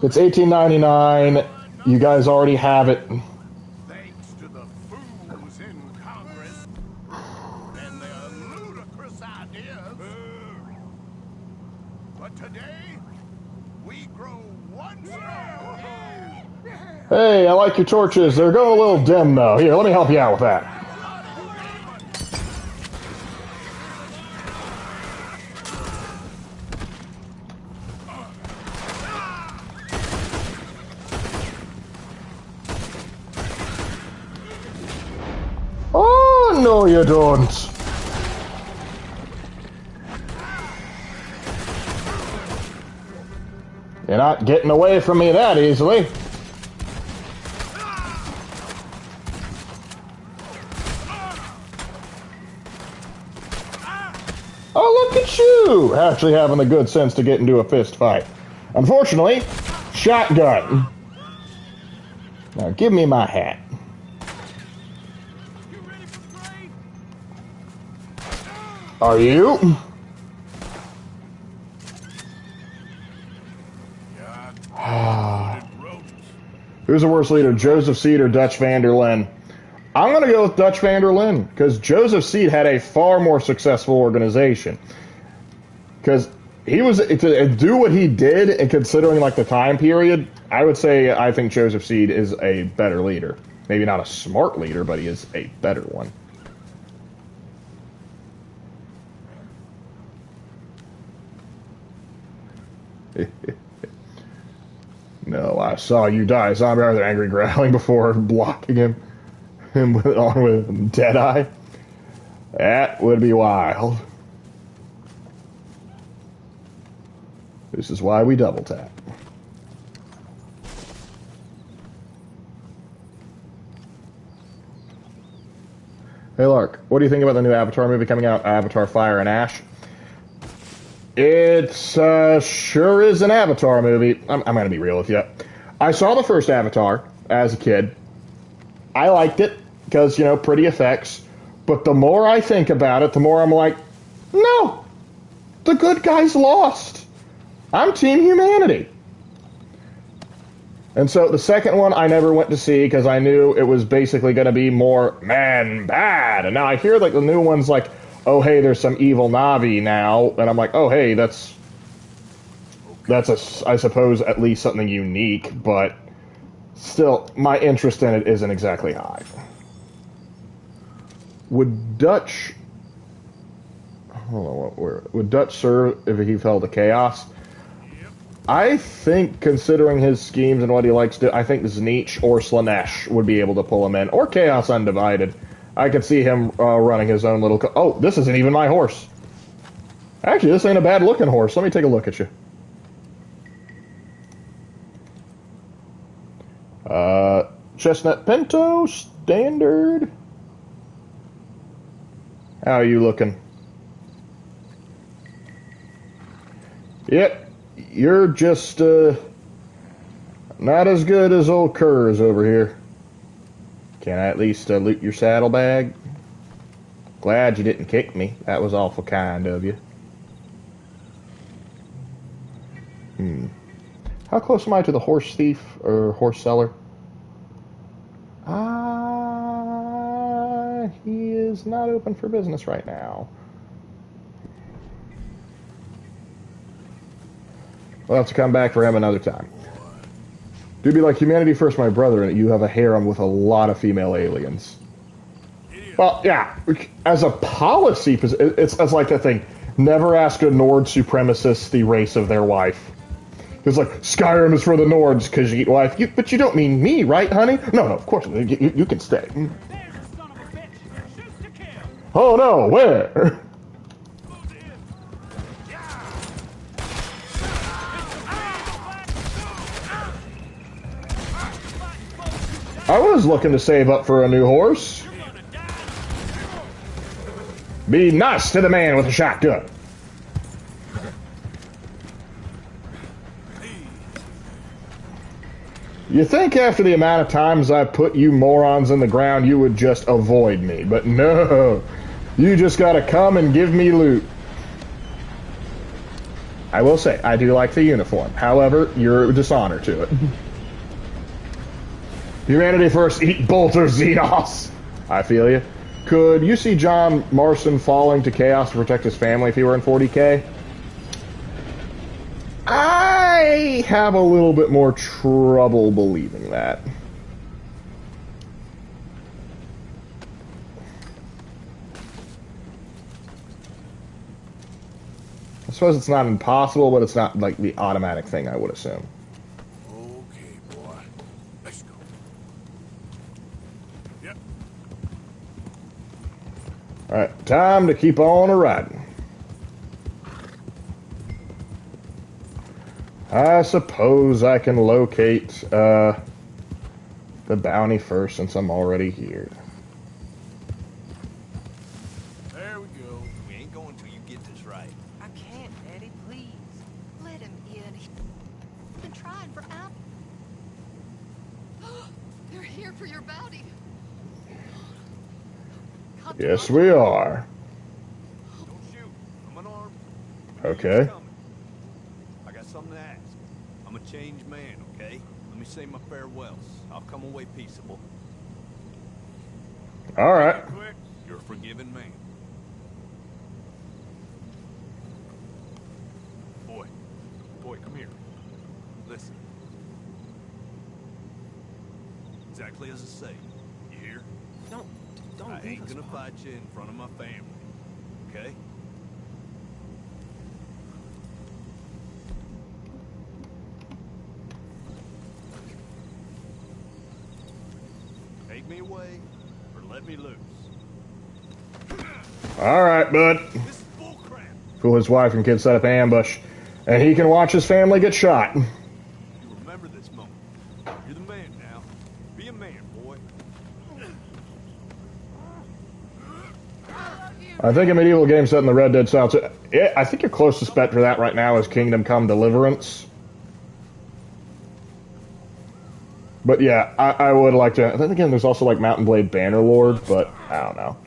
It's $18.99. You guys already have it. Thanks to the fools in Congress and their ludicrous ideas. But today, we grow one strong. Hey, I like your torches. They're going a little dim, though. Here, let me help you out with that. Oh, no you don't. You're not getting away from me that easily. Oh, look at you! Actually having the good sense to get into a fist fight. Unfortunately, shotgun. Now give me my hat. Are you? Who's the worst leader, Joseph Seed or Dutch van der Linde? I'm going to go with Dutch van der Linde, because Joseph Seed had a far more successful organization. Because he was, to do what he did, and considering like the time period, I would say I think Joseph Seed is a better leader. Maybe not a smart leader, but he is a better one. No, I saw you die. Zombie Arthur angry growling before blocking him on with Deadeye. That would be wild. This is why we double tap. Hey Lark, what do you think about the new Avatar movie coming out, Avatar Fire and Ash? It sure is an Avatar movie. I'm going to be real with you. I saw the first Avatar as a kid. I liked it because, you know, pretty effects. But the more I think about it, the more I'm like, no, the good guys lost. I'm Team Humanity. And so the second one I never went to see because I knew it was basically going to be more man bad. And now I hear like the new one's like, oh hey, there's some evil Na'vi now, and I'm like, oh hey, that's I suppose at least something unique, but still my interest in it isn't exactly high. Would Dutch would Dutch serve if he fell to chaos? I think, considering his schemes and what he likes to do, I think Zneach or Slanesh would be able to pull him in. Or Chaos Undivided. I could see him running his own little... Oh, this isn't even my horse. Actually, this ain't a bad-looking horse. Let me take a look at you. Chestnut Pinto, standard. How are you looking? Yep. You're just, not as good as old Kerr's over here. Can I at least loot your saddlebag? Glad you didn't kick me. That was awful kind of you. How close am I to the horse thief or horse seller? He is not open for business right now. We'll have to come back for him another time. Do be like Humanity First, my brother, and you have a harem with a lot of female aliens. Well, yeah, as a policy, it's like that thing. Never ask a Nord supremacist the race of their wife. It's like, Skyrim is for the Nords because you eat wife. But you don't mean me, right, honey? No, of course, you can stay. Oh no, where? I was looking to save up for a new horse. Be nice to the man with a shotgun. You think after the amount of times I put you morons in the ground you would just avoid me, but no. You just gotta come and give me loot. I will say, I do like the uniform. However, you're a dishonor to it. Humanity First, eat Bolter Xenos. I feel you. Could you see John Marston falling to chaos to protect his family if he were in 40K? I have a little bit more trouble believing that. I suppose it's not impossible, but it's not like the automatic thing I would assume. Okay, boy. Let's go. Yep. Alright, time to keep on riding. I suppose I can locate the bounty first since I'm already here. There we go. We ain't going till you get this right. I can't, Daddy, please. Let him in. He's been trying for hours. They're here for your bounty. Yes, we are. Don't shoot. I'm unarmed. Okay. I got something to ask. I'm a changed man, okay? Let me say my farewells. I'll come away peaceable. All right. Quick, you're a forgiven man. Boy, come here. Listen. Exactly as I say. You hear? Don't I leave ain't us gonna behind. fight you in front of my family. Okay? Take me away, or let me loose. All right, bud. Fool his wife and kids set up an ambush, and he can watch his family get shot. You remember this moment. You're the man now. Be a man, boy. I think a medieval game set in the Red Dead style too. Yeah, I think your closest bet for that right now is Kingdom Come Deliverance. But yeah, I would like to. Then again, there's also like Mountain Blade Bannerlord, but I don't know.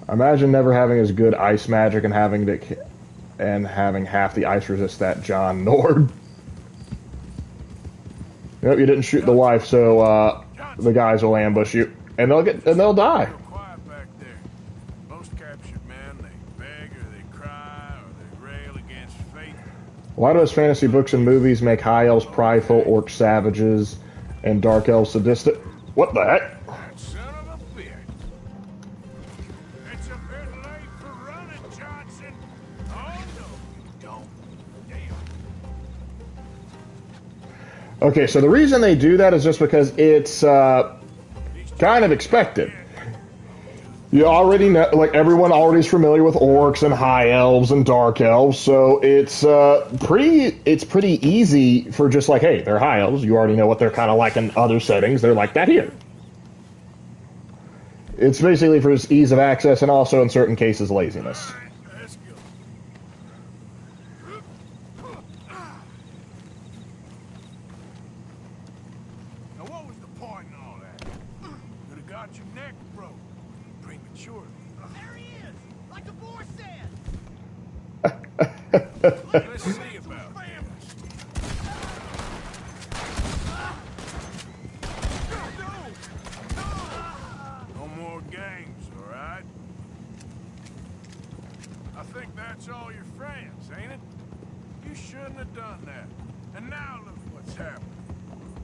Imagine never having as good ice magic and having half the ice resist that John Nord. Nope, you didn't shoot the wife, so the guys will ambush you, and they'll die. Most captured men, they beg or they cry or they rail against fate. Why do his fantasy books and movies make high elves prideful, orc savages, and dark elves sadistic? What the heck? Son of a bitch. It's a bit late for running, Johnson. Oh, no, you don't. Damn. Okay, so the reason they do that is just because it's kind of expected. You already know, like, everyone already is familiar with orcs and high elves and dark elves, so it's pretty easy for just like, hey, they're high elves. You already know what they're kind of like in other settings. They're like that here. It's basically for ease of access and also in certain cases laziness. Now, what was the point in all that? Could have got your neck broke prematurely. There he is, like the boy said. Let's see about it. No more games, all right? I think that's all your friends, ain't it? You shouldn't have done that. And now look what's happened.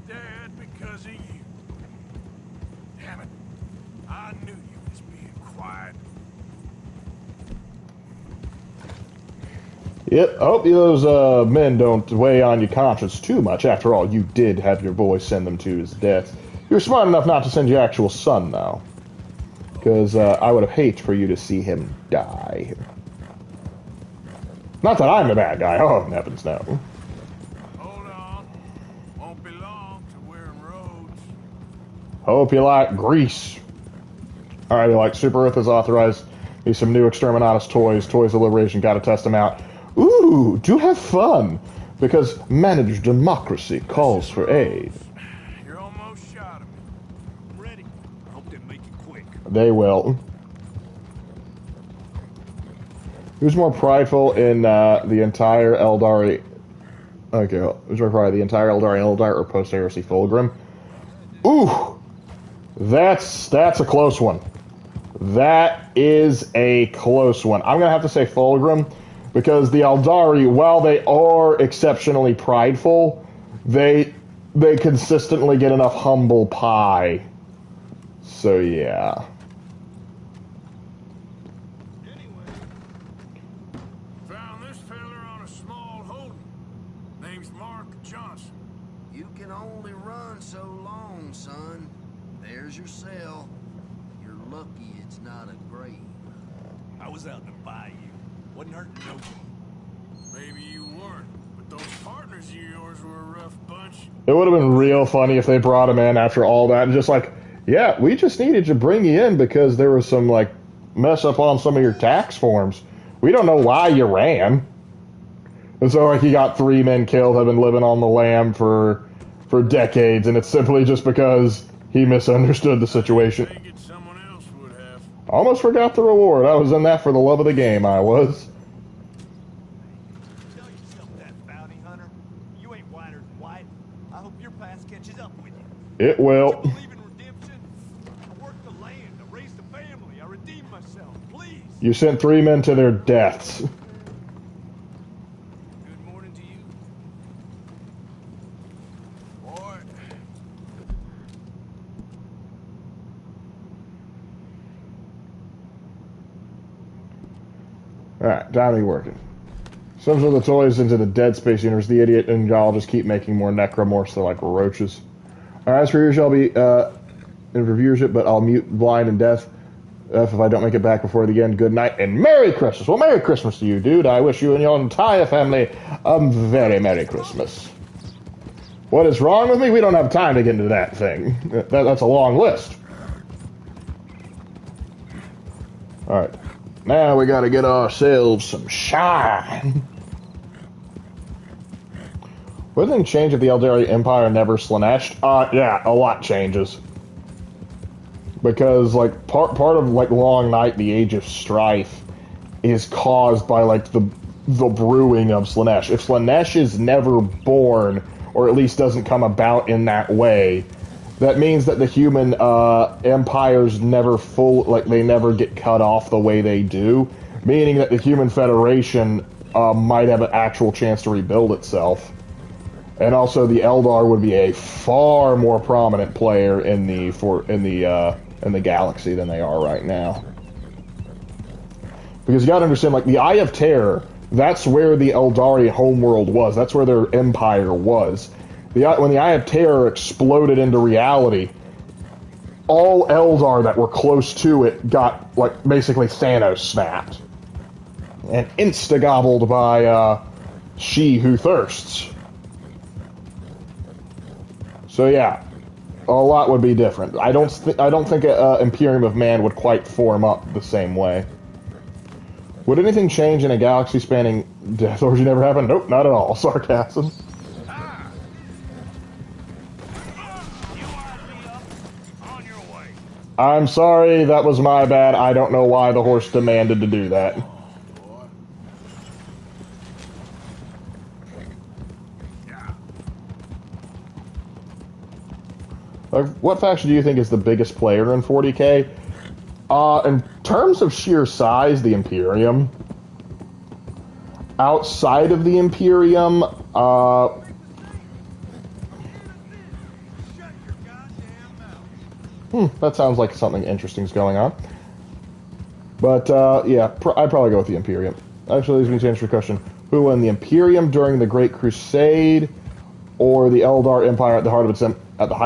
Dead because of you. Damn it. I knew you was being quiet. Yep, I hope those men don't weigh on your conscience too much. After all, you did have your boy send them to his death. You're smart enough not to send your actual son, though. Because I would have hated for you to see him die. Not that I'm the bad guy. Oh, heavens, no. Hold on. Won't be long till we're in Rhodes. Hope you like Greece. Alright, like Super Earth has authorized me some new Exterminatus toys. Toys of Liberation, gotta test them out. Ooh, do have fun! Because managed democracy calls for aid. You're almost shot of me. I'm ready. I hope they make it quick. They will. Who's more prideful in the entire Eldari? Okay, who's more prideful, the entire Eldari Eldar or post-heresy Fulgrim? Ooh! That's a close one. That is a close one. I'm gonna have to say Fulgrim, because the Eldari, while they are exceptionally prideful, they consistently get enough humble pie. So yeah. Found this feller on a small holding. Name's Mark Johnson. You can only run so long, son. There's your cell. You're lucky it's not a grave. I was out in the bayou. Wasn't hurting nobody. Maybe you weren't, but those partners of yours were a rough bunch. It would have been real funny if they brought him in after all that and just like, yeah, we just needed to bring you in because there was some, like, mess up on some of your tax forms. We don't know why you ran. And so, like, he got 3 men killed, have been living on the lam for decades, and it's simply just because he misunderstood the situation. Almost forgot the reward. I was in that for the love of the game, I was. Tell yourself that, bounty hunter. You ain't whiter than white. I hope your past catches up with you. It will. You believe in redemption? I worked the land, I raised a family, I redeemed myself. Please. You sent 3 men to their deaths. Good morning to you. Boy. Alright, time to be working. Some of the toys into the Dead Space universe. The idiot and y'all just keep making more necromorphs. They're like roaches. As for yours, I'll be in reviewership, but I'll mute blind and deaf if I don't make it back before the end. Good night and Merry Christmas. Well, Merry Christmas to you, dude. I wish you and your entire family a very Merry Christmas. What is wrong with me? We don't have time to get into that thing. That's a long list. Alright. Now we gotta get ourselves some shine. Would anything change if the Eldari Empire never Slaaneshed? Yeah, a lot changes. Because, like, part of, like, Long Night, the Age of Strife, is caused by, like, the brewing of Slaanesh. If Slaanesh is never born, or at least doesn't come about in that way, that means that the human empires never they never get cut off the way they do, meaning that the Human Federation might have an actual chance to rebuild itself. And also, the Eldar would be a far more prominent player in the galaxy than they are right now. Because you gotta understand, like, the Eye of Terror, that's where the Eldari homeworld was. That's where their empire was. When the Eye of Terror exploded into reality, all Eldar that were close to it got, like, basically Thanos snapped. And insta-gobbled by, She Who Thirsts. So yeah, a lot would be different. I don't think Imperium of Man would quite form up the same way. Would anything change in a galaxy-spanning death orgy never happen? Nope, not at all. Sarcasm. I'm sorry, that was my bad. I don't know why the horse demanded to do that. What faction do you think is the biggest player in 40k? In terms of sheer size, the Imperium. Outside of the Imperium, that sounds like something interesting is going on. But, yeah, I'd probably go with the Imperium. Actually, leaves me to answer your question. Who won, the Imperium during the Great Crusade, or the Eldar Empire at the height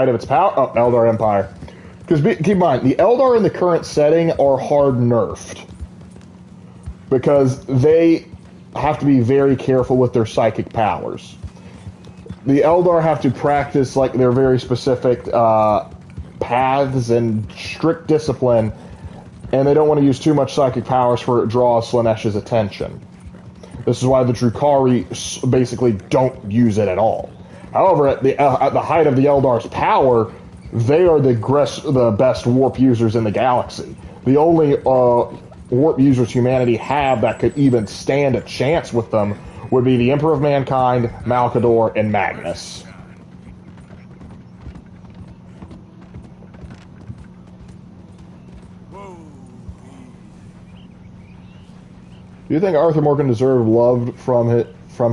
of its power? Oh, Eldar Empire. Because keep in mind, the Eldar in the current setting are hard nerfed. Because they have to be very careful with their psychic powers. The Eldar have to practice, like, their very specific paths and strict discipline, and they don't want to use too much psychic powers for it draws Slaanesh's attention. This is why the Drukhari basically don't use it at all. However, at the height of the Eldar's power, they are the best warp users in the galaxy. The only warp users humanity have that could even stand a chance with them would be the Emperor of Mankind, Malkador, and Magnus. Do you think Arthur Morgan deserved love from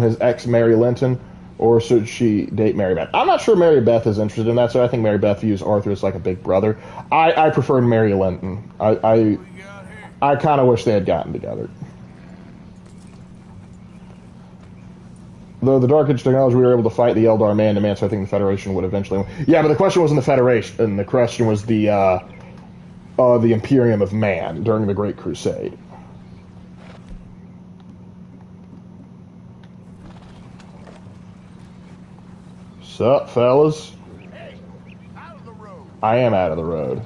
his ex Mary Linton? Or should she date Mary Beth? I'm not sure Mary Beth is interested in that, so I think Mary Beth views Arthur as like a big brother. I preferred Mary Linton. I kind of wish they had gotten together. Though the Dark Age technology, we were able to fight the Eldar man to man, so I think the Federation would eventually win. Yeah, but the question wasn't the Federation. The question was the Imperium of Man during the Great Crusade. Sup, fellas? Hey, out of the road. I am out of the road.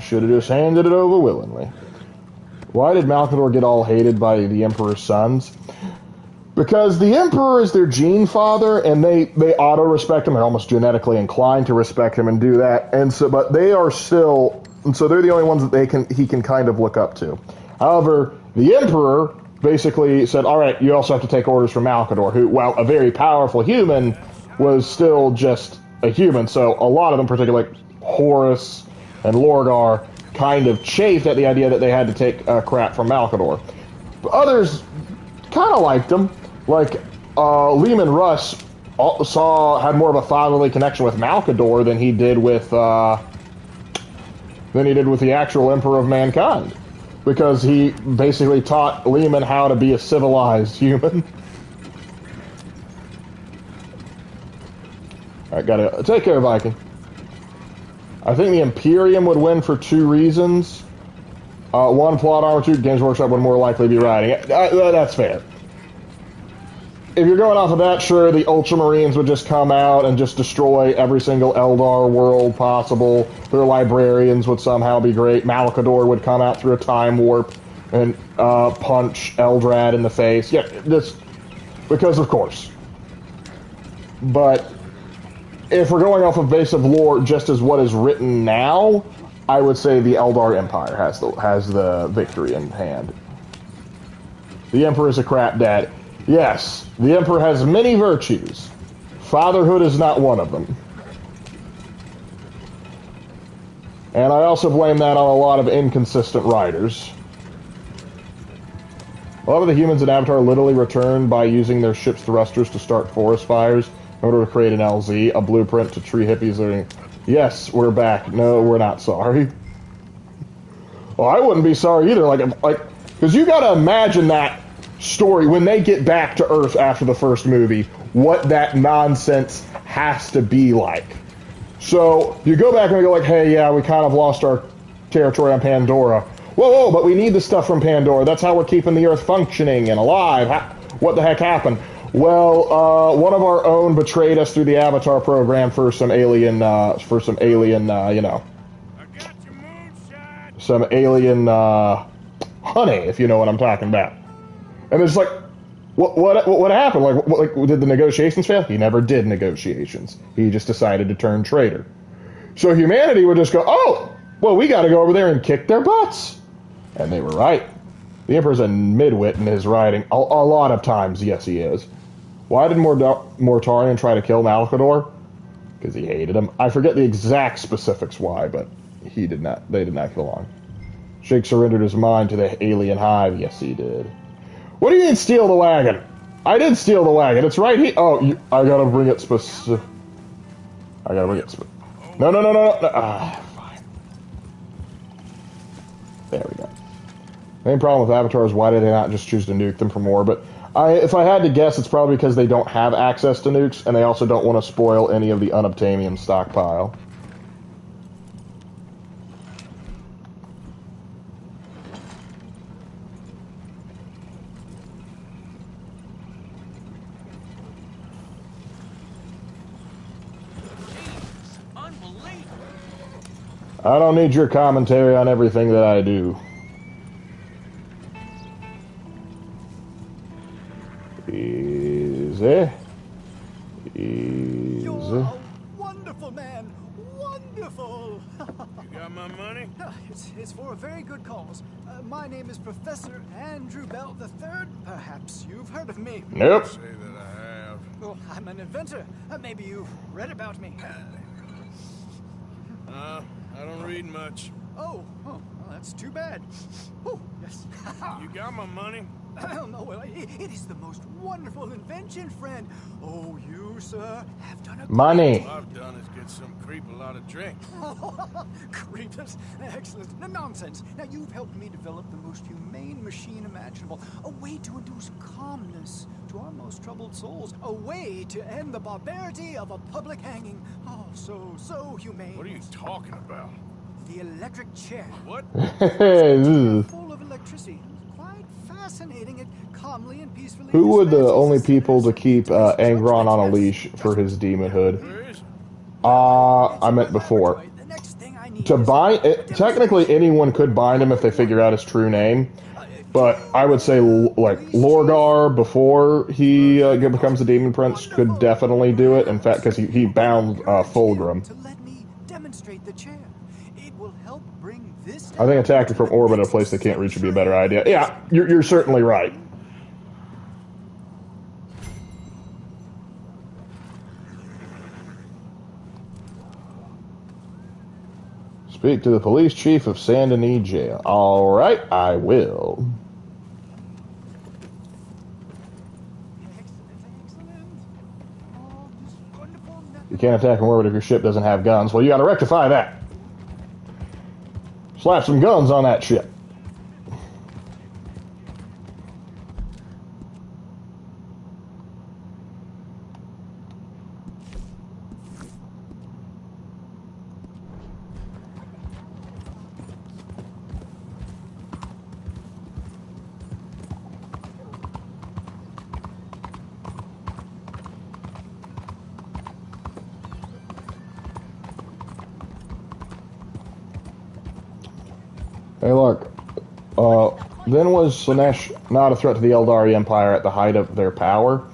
Should have just handed it over willingly. Why did Malkador get all hated by the Emperor's sons? Because the Emperor is their gene father, and they auto-respect him. They're almost genetically inclined to respect him and do that. And so, but they are still, and so they're the only ones that he can kind of look up to. However, the Emperor basically said, all right, you also have to take orders from Malcador, who, while a very powerful human, was still just a human. So a lot of them, particularly like Horus and Lorgar, kind of chafed at the idea that they had to take crap from Malcador. But others kind of liked him. Like, Lehman Russ had more of a fatherly connection with Malcador than he did with the actual Emperor of Mankind, because he basically taught Lehman how to be a civilized human. Alright, gotta take care, Viking. I think the Imperium would win for 2 reasons. 1, plot armor. 2, Games Workshop would more likely be riding it. That's fair. If you're going off of that, sure, the Ultramarines would just come out and just destroy every single Eldar world possible. Their librarians would somehow be great. Malcador would come out through a time warp and punch Eldrad in the face. Yeah, this, because of course. But if we're going off of base of lore, just as what is written now, I would say the Eldar Empire has the victory in hand. The Emperor is a crap dad. Yes, the Emperor has many virtues. Fatherhood is not one of them. And I also blame that on a lot of inconsistent writers. A lot of the humans in Avatar literally returned by using their ship's thrusters to start forest fires in order to create an LZ, a blueprint to tree hippies. Yes, we're back. No, we're not sorry. Well, I wouldn't be sorry either. Because you gotta imagine that story when they get back to Earth after the first movie, what that nonsense has to be like. So you go back and you go like, hey, yeah, we kind of lost our territory on Pandora. Whoa, but we need the stuff from Pandora. That's how we're keeping the Earth functioning and alive. What the heck happened? Well, one of our own betrayed us through the Avatar program for some alien, some alien honey, if you know what I'm talking about. And it's like, what happened? Like, did the negotiations fail? He never did negotiations. He just decided to turn traitor. So humanity would just go, oh, well, we got to go over there and kick their butts. And they were right. The Emperor's a midwit in his writing. A lot of times, yes, he is. Why did Mortarion try to kill Malcador? Because he hated him. I forget the exact specifics why, but he did not. They did not kill him. Shake surrendered his mind to the alien hive. Yes, he did. What do you mean steal the wagon? I did steal the wagon. It's right here. Oh, I gotta bring it specific. I gotta bring it specific. No. Fine. There we go. Main problem with Avatar is why did they not just choose to nuke them for more? But if I had to guess, it's probably because they don't have access to nukes, and they also don't want to spoil any of the unobtainium stockpile. I don't need your commentary on everything that I do. Easy. You're a wonderful man. Wonderful. You got my money? It's for a very good cause. My name is Professor Andrew Bell III. Perhaps you've heard of me. Nope. Say that I have. Well, I'm an inventor. Maybe you've read about me. I don't read much. Oh, well, that's too bad. Oh, yes. You got my money? No, well, it is the most wonderful invention, friend. Oh, you, sir, have done a money. All I've done is get some creep a lot of drink. Creepers. Excellent. No, nonsense. Now, you've helped me develop the most humane machine imaginable. A way to induce calmness to our most troubled souls. A way to end the barbarity of a public hanging. Oh, so humane. What are you talking about? The electric chair. What? Full of electricity. Quite fascinating. It calmly and peacefully. Who were the only people to keep Angron on a leash for his demonhood? I meant before. To bind, technically anyone could bind him if they figure out his true name. But I would say, like, Lorgar, before he becomes a Demon Prince, could definitely do it. In fact, because he bound Fulgrim. I think attacking from orbit at a place they can't reach would be a better idea. Yeah, you're certainly right. Speak to the police chief of Saint Denis Jail. Alright, I will. You can't attack an orbit if your ship doesn't have guns. Well, you gotta rectify that. Slap some guns on that ship. Hey, Lark. Then was Slaanesh not a threat to the Eldari Empire at the height of their power?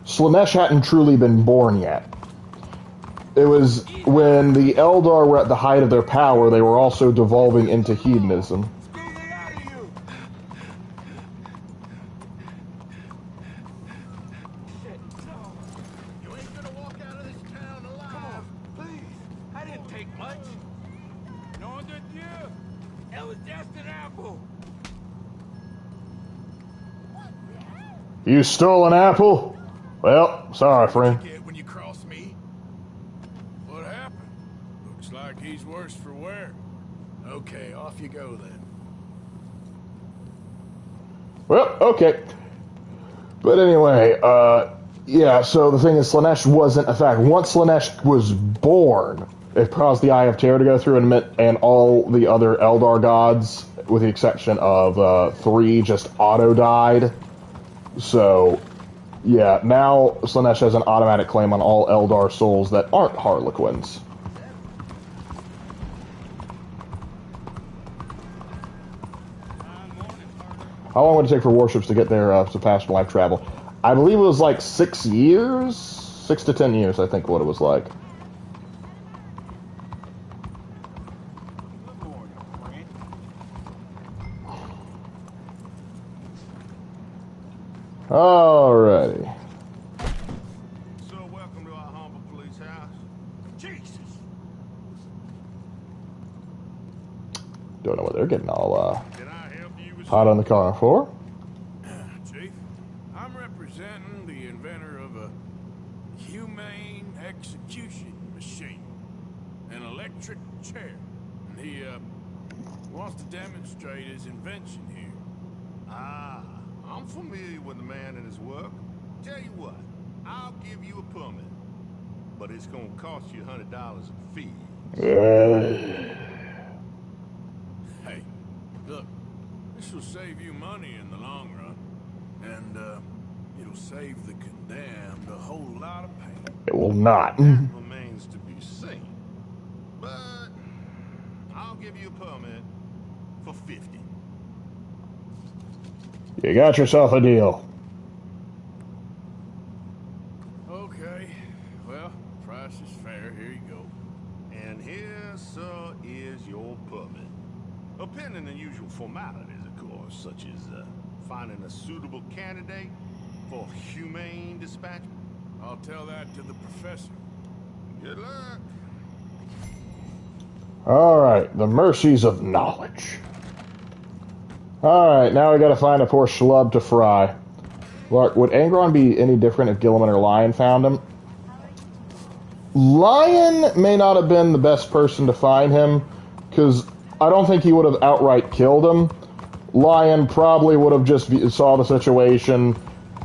Slaanesh hadn't truly been born yet. It was when the Eldar were at the height of their power, they were also devolving into hedonism. You stole an apple? Well, sorry, friend. When you cross me. What happened? Looks like he's worse for wear. Okay, off you go then. Well, okay. But anyway, yeah, so the thing is, Slaanesh wasn't a fact. Once Slaanesh was born, it caused the Eye of Terror to go through, and all the other Eldar gods, with the exception of 3, just auto-died. So, yeah, now Slaanesh has an automatic claim on all Eldar souls that aren't Harlequins. How long would it take for warships to get there to pass life travel? I believe it was like 6 years? 6 to 10 years, I think, what it was like. Alrighty. So, welcome to our humble police house. Jesus! Don't know what they're getting all hot on the car for. Chief, I'm representing the inventor of a humane execution machine, an electric chair. And he wants to demonstrate his invention here. Ah, I'm familiar with the man and his work. Tell you what, I'll give you a permit, but it's gonna cost you $100 in fees. Hey, look, this will save you money in the long run, and it'll save the condemned a whole lot of pain. It will not. That remains to be seen. But I'll give you a permit for 50. You got yourself a deal. Okay, well, price is fair. Here you go. And here, sir, is your permit. Pending the usual formalities, of course, such as finding a suitable candidate for humane dispatch. I'll tell that to the professor. Good luck. Alright, the mercies of knowledge. Alright, now we gotta find a poor schlub to fry. Lark, would Angron be any different if Gilliman or Lion found him? Lion may not have been the best person to find him, because I don't think he would have outright killed him. Lion probably would have just saw the situation,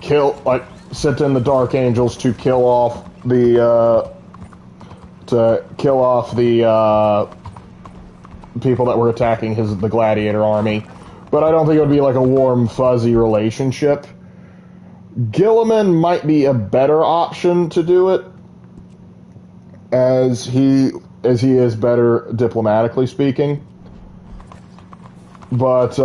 sent in the Dark Angels to kill off the, people that were attacking the Gladiator army. But I don't think it would be like a warm, fuzzy relationship. Gilliman might be a better option to do it, as he is better diplomatically speaking. But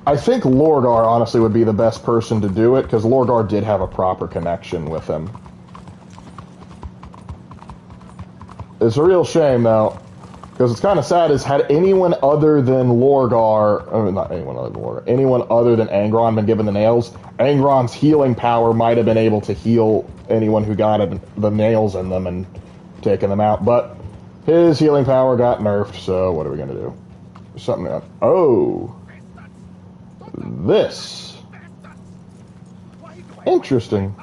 I think Lorgar honestly would be the best person to do it, because Lorgar did have a proper connection with him. It's a real shame, though, because it's kind of sad, is had anyone other than Lorgar, I mean, not anyone other than Lorgar, anyone other than Angron been given the nails, Angron's healing power might have been able to heal anyone who got the nails in them and taking them out, but his healing power got nerfed, so what are we going to do? Something else. Oh. This. Interesting.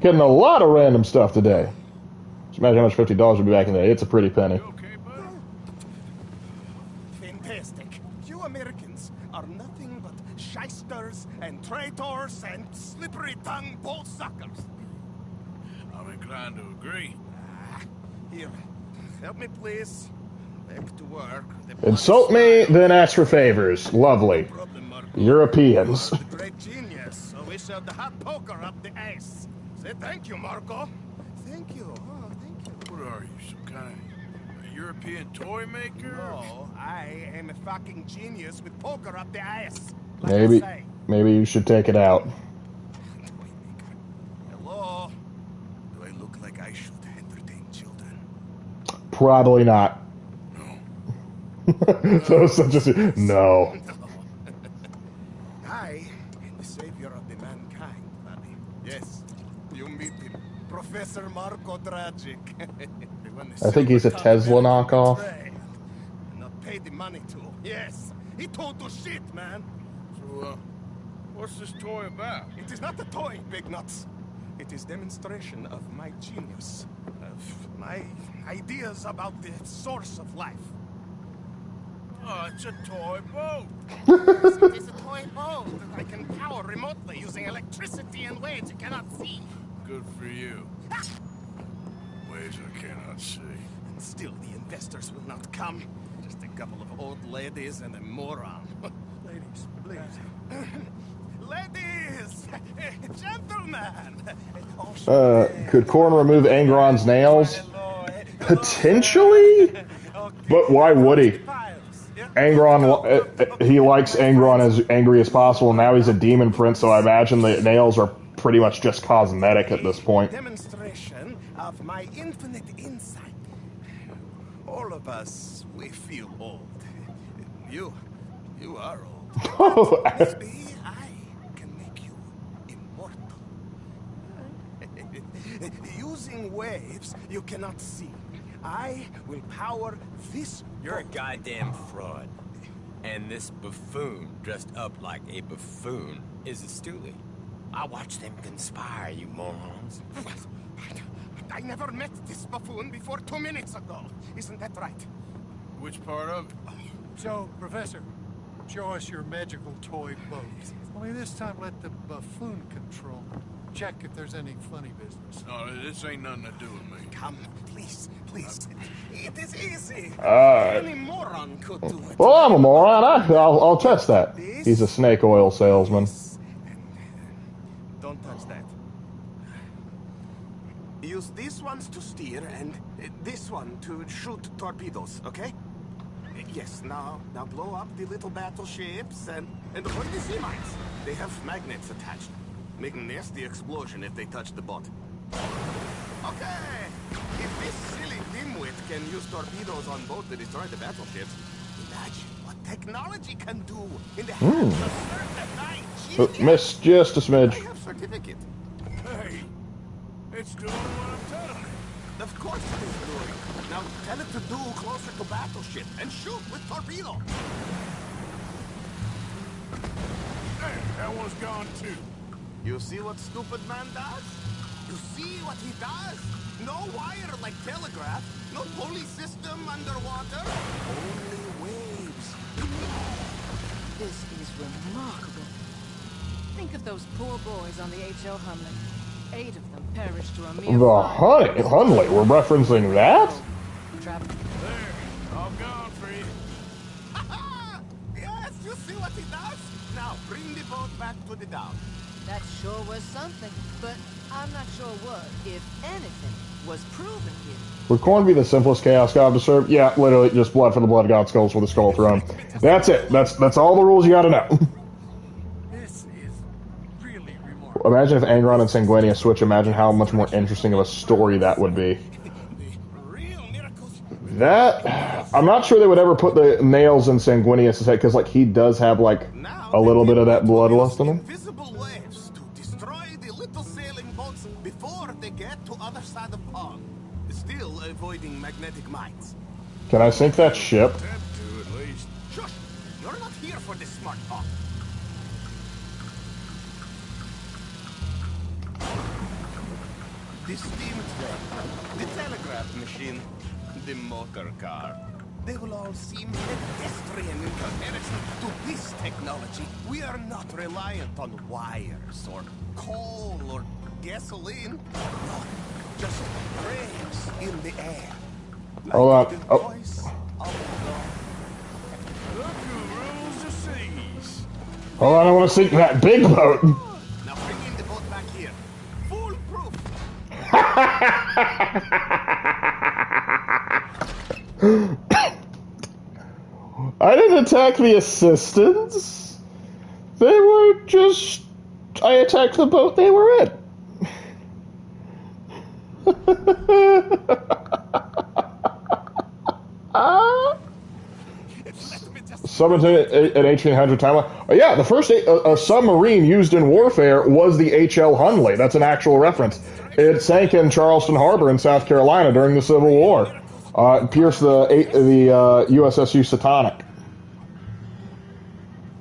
Getting a lot of random stuff today. Just imagine how much $50 would be back in the day. It's a pretty penny. Fantastic. You Americans are nothing but shysters and traitors and slippery-tongued bull suckers. I'm inclined to agree. Here, help me please. Back to work. Insult me, then ask for favors. Lovely. Europeans. Great genius. So we shove the hot poker up the ass. Say thank you, Marco. Thank you. Oh, thank you. What are you, some kind of European toy maker? No, I am a fucking genius with poker up the ass. Maybe you should take it out. Hello? Do I look like I should entertain children? Probably not. So such a no. I am the savior of the mankind, buddy. Yes, you meet him, Professor Marco Dragic. I think he's a Tesla knockoff. Not pay the money to. Yes, he told to shit, man. So, what's this toy about? It is not a toy, Big Nuts. It is demonstration of my genius, of my ideas about the source of life. Oh, it's a toy boat. Yes, it is a toy boat that I can power remotely using electricity in ways you cannot see. Good for you. Ways I cannot see. And still, the investors will not come. Just a couple of old ladies and a moron. Ladies, please. Ladies! Gentlemen! Could Korn remove Angron's nails? Potentially? But why would he? Angron, he likes Angron as angry as possible. Now he's a demon prince, so I imagine the nails are pretty much just cosmetic at this point. Demonstration of my infinite insight. All of us, we feel old. You are old. Maybe I can make you immortal. Using waves you cannot see. I will power this. You're a goddamn fraud. And this buffoon, dressed up like a buffoon, is a stoolie. I watch them conspire, you morons. I never met this buffoon before 2 minutes ago. Isn't that right? Which part of it? So, Professor, show us your magical toy boat. Only this time let the buffoon control. Check if there's any funny business. No, this ain't nothing to do with me. Come, please, please. It is easy. Alright. Any moron could do it. Well, I'm a moron. I'll test that. He's a snake oil salesman. Don't touch that. Use these ones to steer and this one to shoot torpedoes, okay? Yes, now blow up the little battleships and avoid the sea mines. They have magnets attached. Make a nasty explosion if they touch the boat. Okay! If this silly dimwit can use torpedoes on boat to destroy the battleships, imagine what technology can do in the hands of certified genius. Missed just a smidge. I have certificate. Hey, it's doing what I'm telling it. Of course it is doing. Now tell it to do closer to battleship and shoot with torpedo. There, that one's gone too. You see what stupid man does? You see what he does? No wire like telegraph, no pulley system underwater, only waves. This is remarkable. Think of those poor boys on the H.L. Hunley. 8 of them perished to a mere The Hunley? We're referencing that? There, all gone for you. Yes, you see what he does? Now bring the boat back to the down. That sure was something, but I'm not sure what, if anything, was proven here. Would Korn be the simplest Chaos God to serve? Yeah, literally, just blood for the Blood God skulls with a skull throne. That's it. That's all the rules you gotta know. This is really remarkable. Imagine if Angron and Sanguinia switch. Imagine how much more interesting of a story that would be. That... I'm not sure they would ever put the nails in Sanguinius' head, because, like, he does have, like, a little bit of that bloodlust in him. Invisible waves to destroy the little sailing boats before they get to other side of pond. Still, avoiding magnetic mines. Can I sink that ship? Attempt to, at least. Shush! You're not here for this smart talk. The steam train, the telegraph machine, the motor car. They will all seem pedestrian in comparison to this technology. We are not reliant on wires or coal or gasoline. No, just rays in the air. Hold on. Oh. Look who rules the seas. Hold on, I want to sink that big boat. Now bring in the boat back here. Foolproof. I didn't attack the assistants. They were just... I attacked the boat they were in. An 1800 timeline. Oh, yeah, the first submarine used in warfare was the H.L. Hunley. That's an actual reference. It sank in Charleston Harbor in South Carolina during the Civil War. It pierced the USS Housatonic.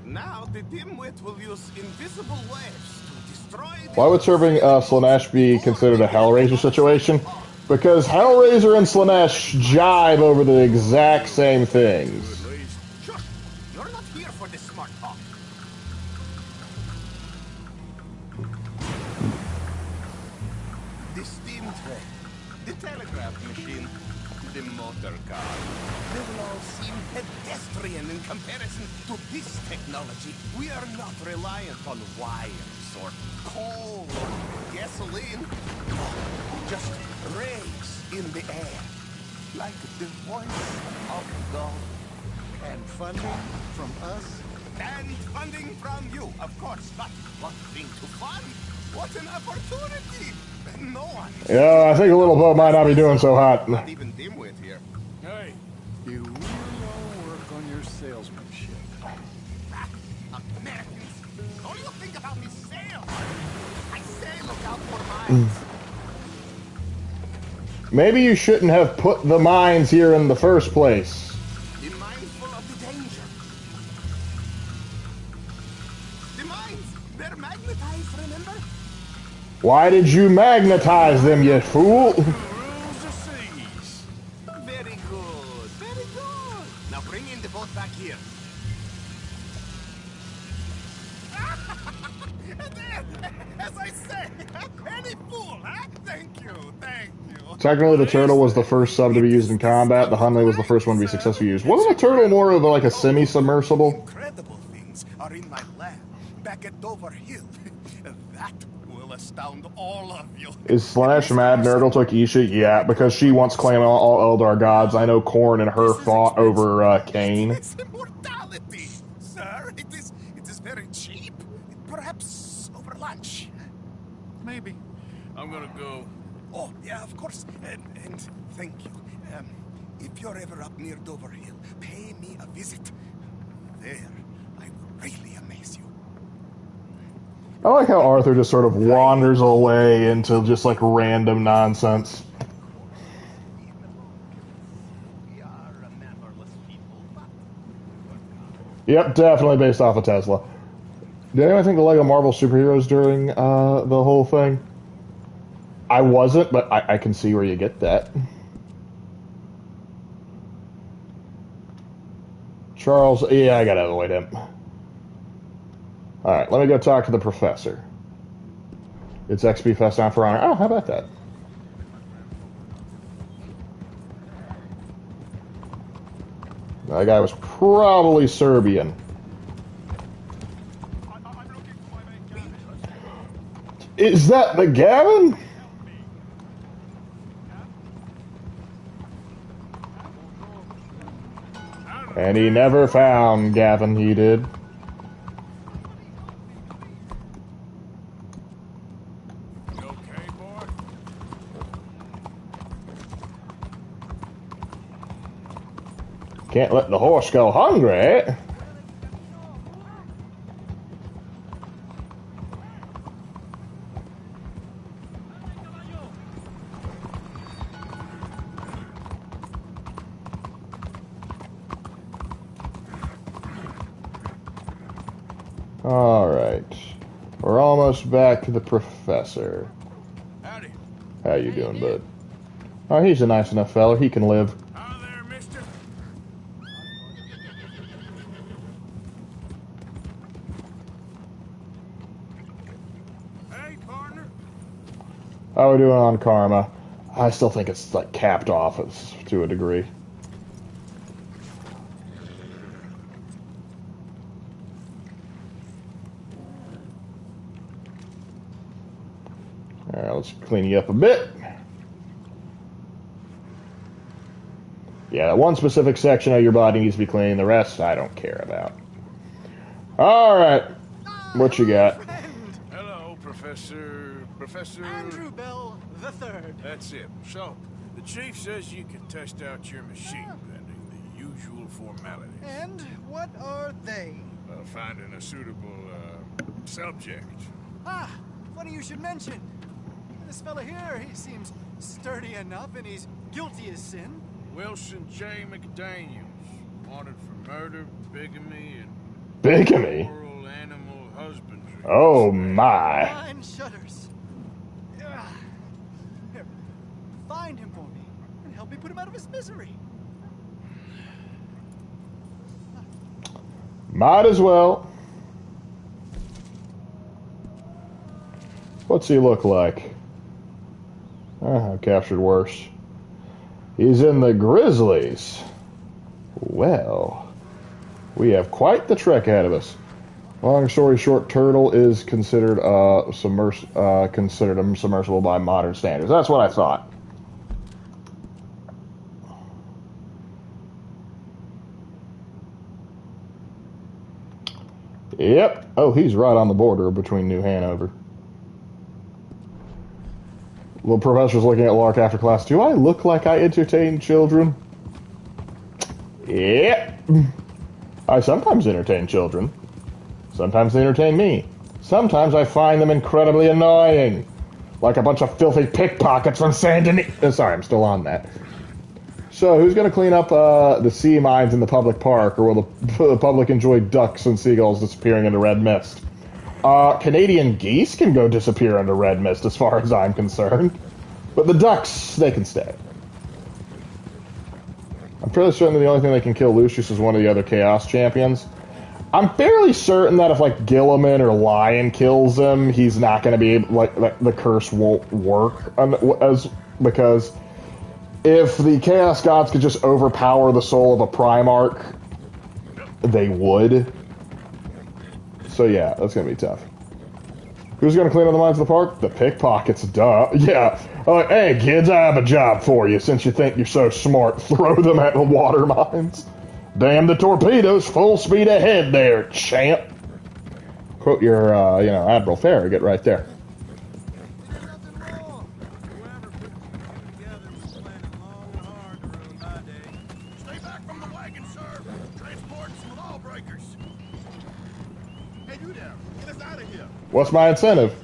Now the dimwit will use invisible waves to destroy the... Why would serving Slaanesh be considered a Hellraiser situation? Because Hellraiser and Slaanesh jive over the exact same things. You're not here for this smart talk. The steam train, the telegraph machine, the motor car. They will all seem pedestrian in comparison to this technology. We are not reliant on wires or coal or gasoline. No, just rays in the air, like the voice of God. And funding from us? And funding from you, of course. But what thing to fund? What an opportunity! No one. Yeah, I think a little boat might not be doing so hot. Not even dimwit here. Hey, you really all work on your salesmanship. Americans, all you think about is sales. I say look out for mines. Maybe you shouldn't have put the mines here in the first place. Be mindful of the danger. The mines, they're magnetized, remember? Why did you magnetize them, you fool? Rules the seas. Very good, very good. Now bring in the boat back here. As I say, any fool, huh? Thank you, thank you. Technically, the turtle was the first sub to be used in combat. The Hunley was the first one to be successfully used. Wasn't a turtle more of like a semi-submersible? Incredible things are in my lab, back at Dover Hill. That will astound all of you. Is Slaanesh mad Nerdle took Isha? Yeah, because she once claimed all Eldar gods. I know Korn and her fought over Cain. It's immortality, sir. It is very cheap. Perhaps over lunch. Maybe. I'm gonna go. Oh, yeah, of course. And thank you. If you're ever up near Dover Hill, pay me a visit. There, I will really amaze you. I like how Arthur just sort of wanders away into just like random nonsense. Yep, definitely based off of Tesla. Did anyone think the Lego Marvel superheroes during the whole thing? I wasn't, but I can see where you get that. Charles, yeah, I gotta avoid him. Alright, let me go talk to the professor. It's XP Fest on for honor. Oh, how about that? That guy was probably Serbian. Is that the Gavin? And he never found Gavin, he did. Can't let the horse go hungry. Alright. We're almost back to the professor. Howdy. How you doing, bud? Oh, he's a nice enough fella. He can live. Hi there, mister. Hey, partner. How we doing on karma? I still think it's like capped off to a degree. Alright, let's clean you up a bit. Yeah, one specific section of your body needs to be clean. The rest, I don't care about. Alright. What you got? Hello, Professor... Andrew Bell the Third. That's it. So, the chief says you can test out your machine pending the usual formalities. And what are they? Finding a suitable, subject. Ah, funny you should mention. This fella here, he seems sturdy enough and he's guilty as sin. Wilson J. McDaniels, wanted for murder, bigamy, and... Bigamy? Rural animal husbandry. Oh, my. Mine shudders. Here, find him for me and help me put him out of his misery. Might as well. What's he look like? Captured worse. He's in the Grizzlies. Well, we have quite the trek ahead of us. Long story short, Turtle is considered submersible by modern standards. That's what I thought. Yep. Oh, he's right on the border between New Hanover. The professor's looking at Lark after class. Do I look like I entertain children? Yep. I sometimes entertain children. Sometimes they entertain me. Sometimes I find them incredibly annoying. Like a bunch of filthy pickpockets from San Denis. Sorry, I'm still on that. So, who's going to clean up the sea mines in the public park, or will the public enjoy ducks and seagulls disappearing into red mist? Canadian geese can go disappear into red mist as far as I'm concerned. But the ducks, they can stay. I'm fairly certain that the only thing that can kill Lucius is one of the other Chaos Champions. I'm fairly certain that if, like, Gilliman or Lion kills him, he's not going to be able, like, the curse won't work. Because if the Chaos Gods could just overpower the soul of a Primarch, they would. So yeah, that's going to be tough. Who's going to clean up the mines of the park? The pickpockets, duh. Yeah. Hey, kids, I have a job for you. Since you think you're so smart, throw them at the water mines. Damn the torpedoes, full speed ahead there, champ. Quote your, Admiral Farragut right there. Stay back from the wagon, sir. Transport some lawbreakers. Hey, you there. Get us out of here. What's my incentive?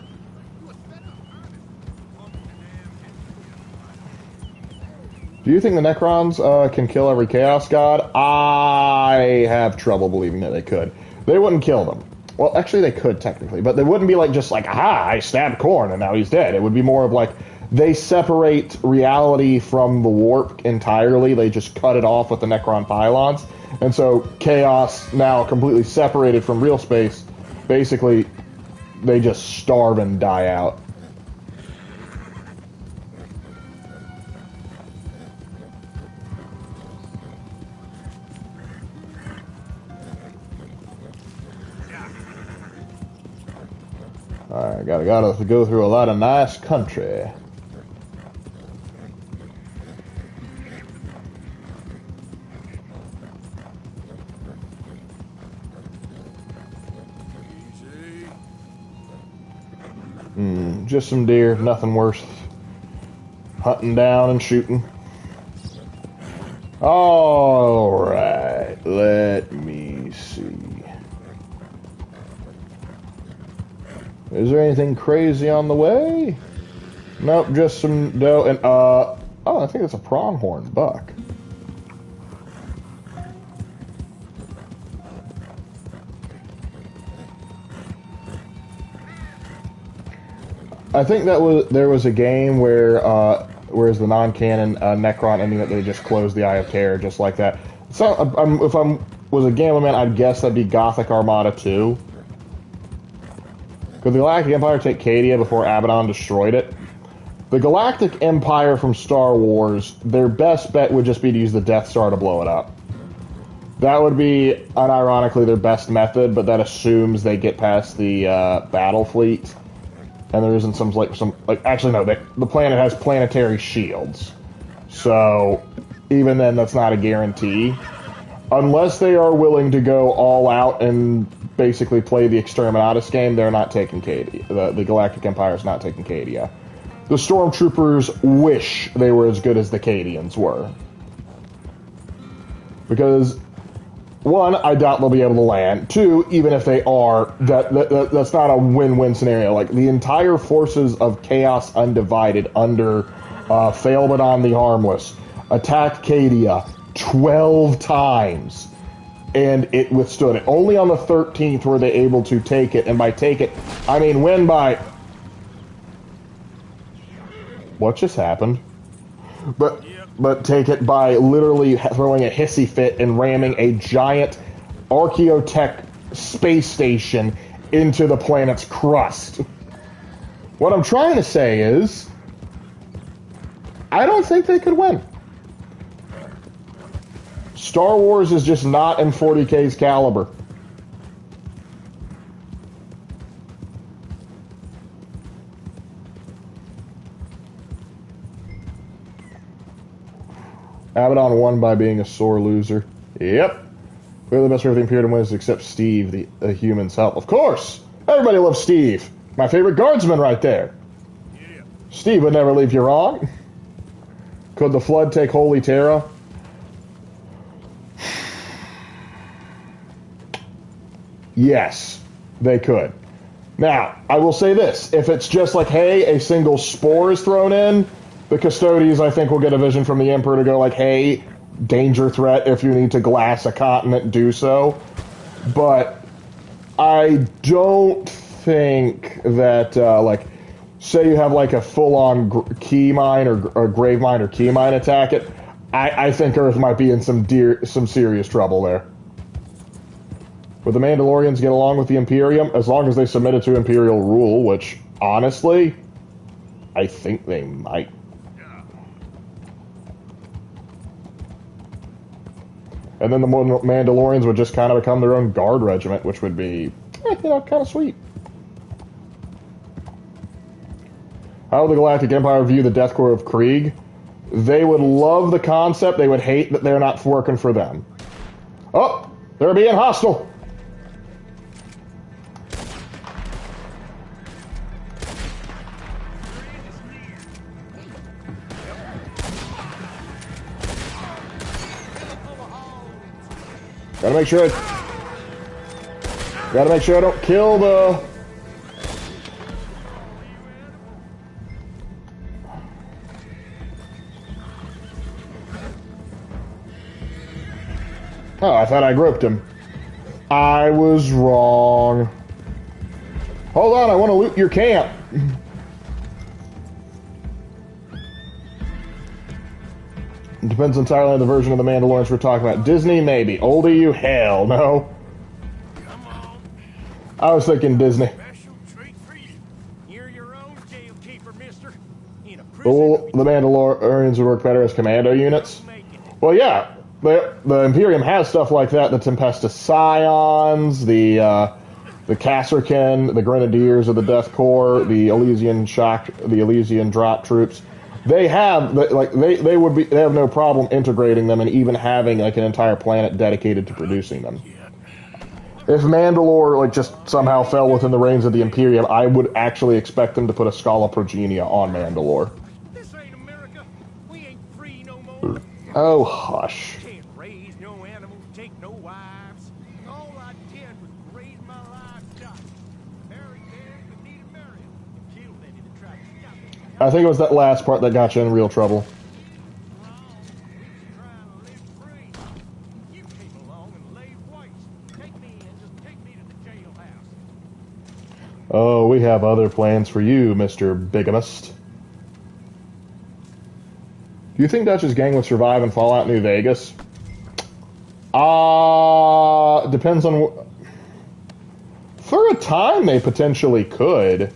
Do you think the Necrons can kill every Chaos God? I have trouble believing that they could. They wouldn't kill them. Well, actually they could technically, but they wouldn't be like just like, aha, I stabbed Korn and now he's dead. It would be more of like they separate reality from the warp entirely. They just cut it off with the Necron pylons. And so Chaos, now completely separated from real space, basically they just starve and die out. Alright, gotta go through a lot of nice country. Just some deer, nothing worse. Hunting down and shooting. Alright, let me see. Is there anything crazy on the way? Nope, just some doe and, oh, I think it's a pronghorn buck. I think there was a game whereas the non-canon Necron ending that they just closed the Eye of Terror just like that. So if I was a gambling man, I'd guess that'd be Gothic Armada 2. Could the Galactic Empire take Cadia before Abaddon destroyed it? The Galactic Empire from Star Wars, their best bet would just be to use the Death Star to blow it up. That would be, unironically, their best method, but that assumes they get past the battle fleet. And there isn't actually no, the planet has planetary shields. So, even then, that's not a guarantee. Unless they are willing to go all out and basically play the Exterminatus game, they're not taking Cadia. The Galactic Empire is not taking Cadia. The Stormtroopers wish they were as good as the Cadians were. Because, one, I doubt they'll be able to land. Two, even if they are, that's not a win-win scenario. Like, the entire forces of Chaos Undivided under Phaelbadon the Harmless attacked Cadia 12 times, and it withstood it. Only on the 13th were they able to take it, and by take it, I mean win by... What just happened? But take it by literally throwing a hissy fit and ramming a giant Archaeotech space station into the planet's crust. What I'm trying to say is, I don't think they could win. Star Wars is just not in 40K's caliber. Abaddon won by being a sore loser. Yep. We're the best way for the Imperium wins except Steve, the human's help. Of course! Everybody loves Steve. My favorite guardsman right there. Yeah. Steve would never leave you wrong. Could the Flood take Holy Terra? Yes, they could. Now, I will say this. If it's just like, hey, a single spore is thrown in, the Custodians, I think, will get a vision from the Emperor to go like, hey, danger threat, if you need to glass a continent, do so. But I don't think that, say you have like a full-on key mine or grave mine or key mine attack it, I think Earth might be in some serious trouble there. Would the Mandalorians get along with the Imperium? As long as they submitted to Imperial rule, which, honestly, I think they might. And then the Mandalorians would just kind of become their own guard regiment, which would be, kind of sweet. How would the Galactic Empire view the Death Corps of Krieg? They would love the concept. They would hate that they're not working for them. Oh, they're being hostile. Gotta make sure I don't kill the... Oh, I thought I gripped him. I was wrong. Hold on, I want to loot your camp. It depends entirely on the version of the Mandalorians we're talking about. Disney, maybe. Old EU, hell no. Come on. I was thinking Disney. Special treat for you. You're your own jailkeeper, mister. In a prison. Well, the Mandalorians would work better as commando units. Well, yeah. The Imperium has stuff like that. The Tempestus Scions, the Kasserkin, the Grenadiers of the Death Corps, the Elysian drop troops. They have they have no problem integrating them and even having like an entire planet dedicated to producing them. If Mandalore just somehow fell within the reins of the Imperium, I would actually expect them to put a Scala Progenia on Mandalore. This ain't America. We ain't free no more. Oh, hush. Can't raise no animals, take no wives. All I did was raise my livestock. Married there, you need to marry him. Killed any that tried to stop it. I think it was that last part that got you in real trouble. Oh, we have other plans for you, Mr. Bigamist. Do you think Dutch's gang would survive in Fallout New Vegas? Depends on... For a time, they potentially could.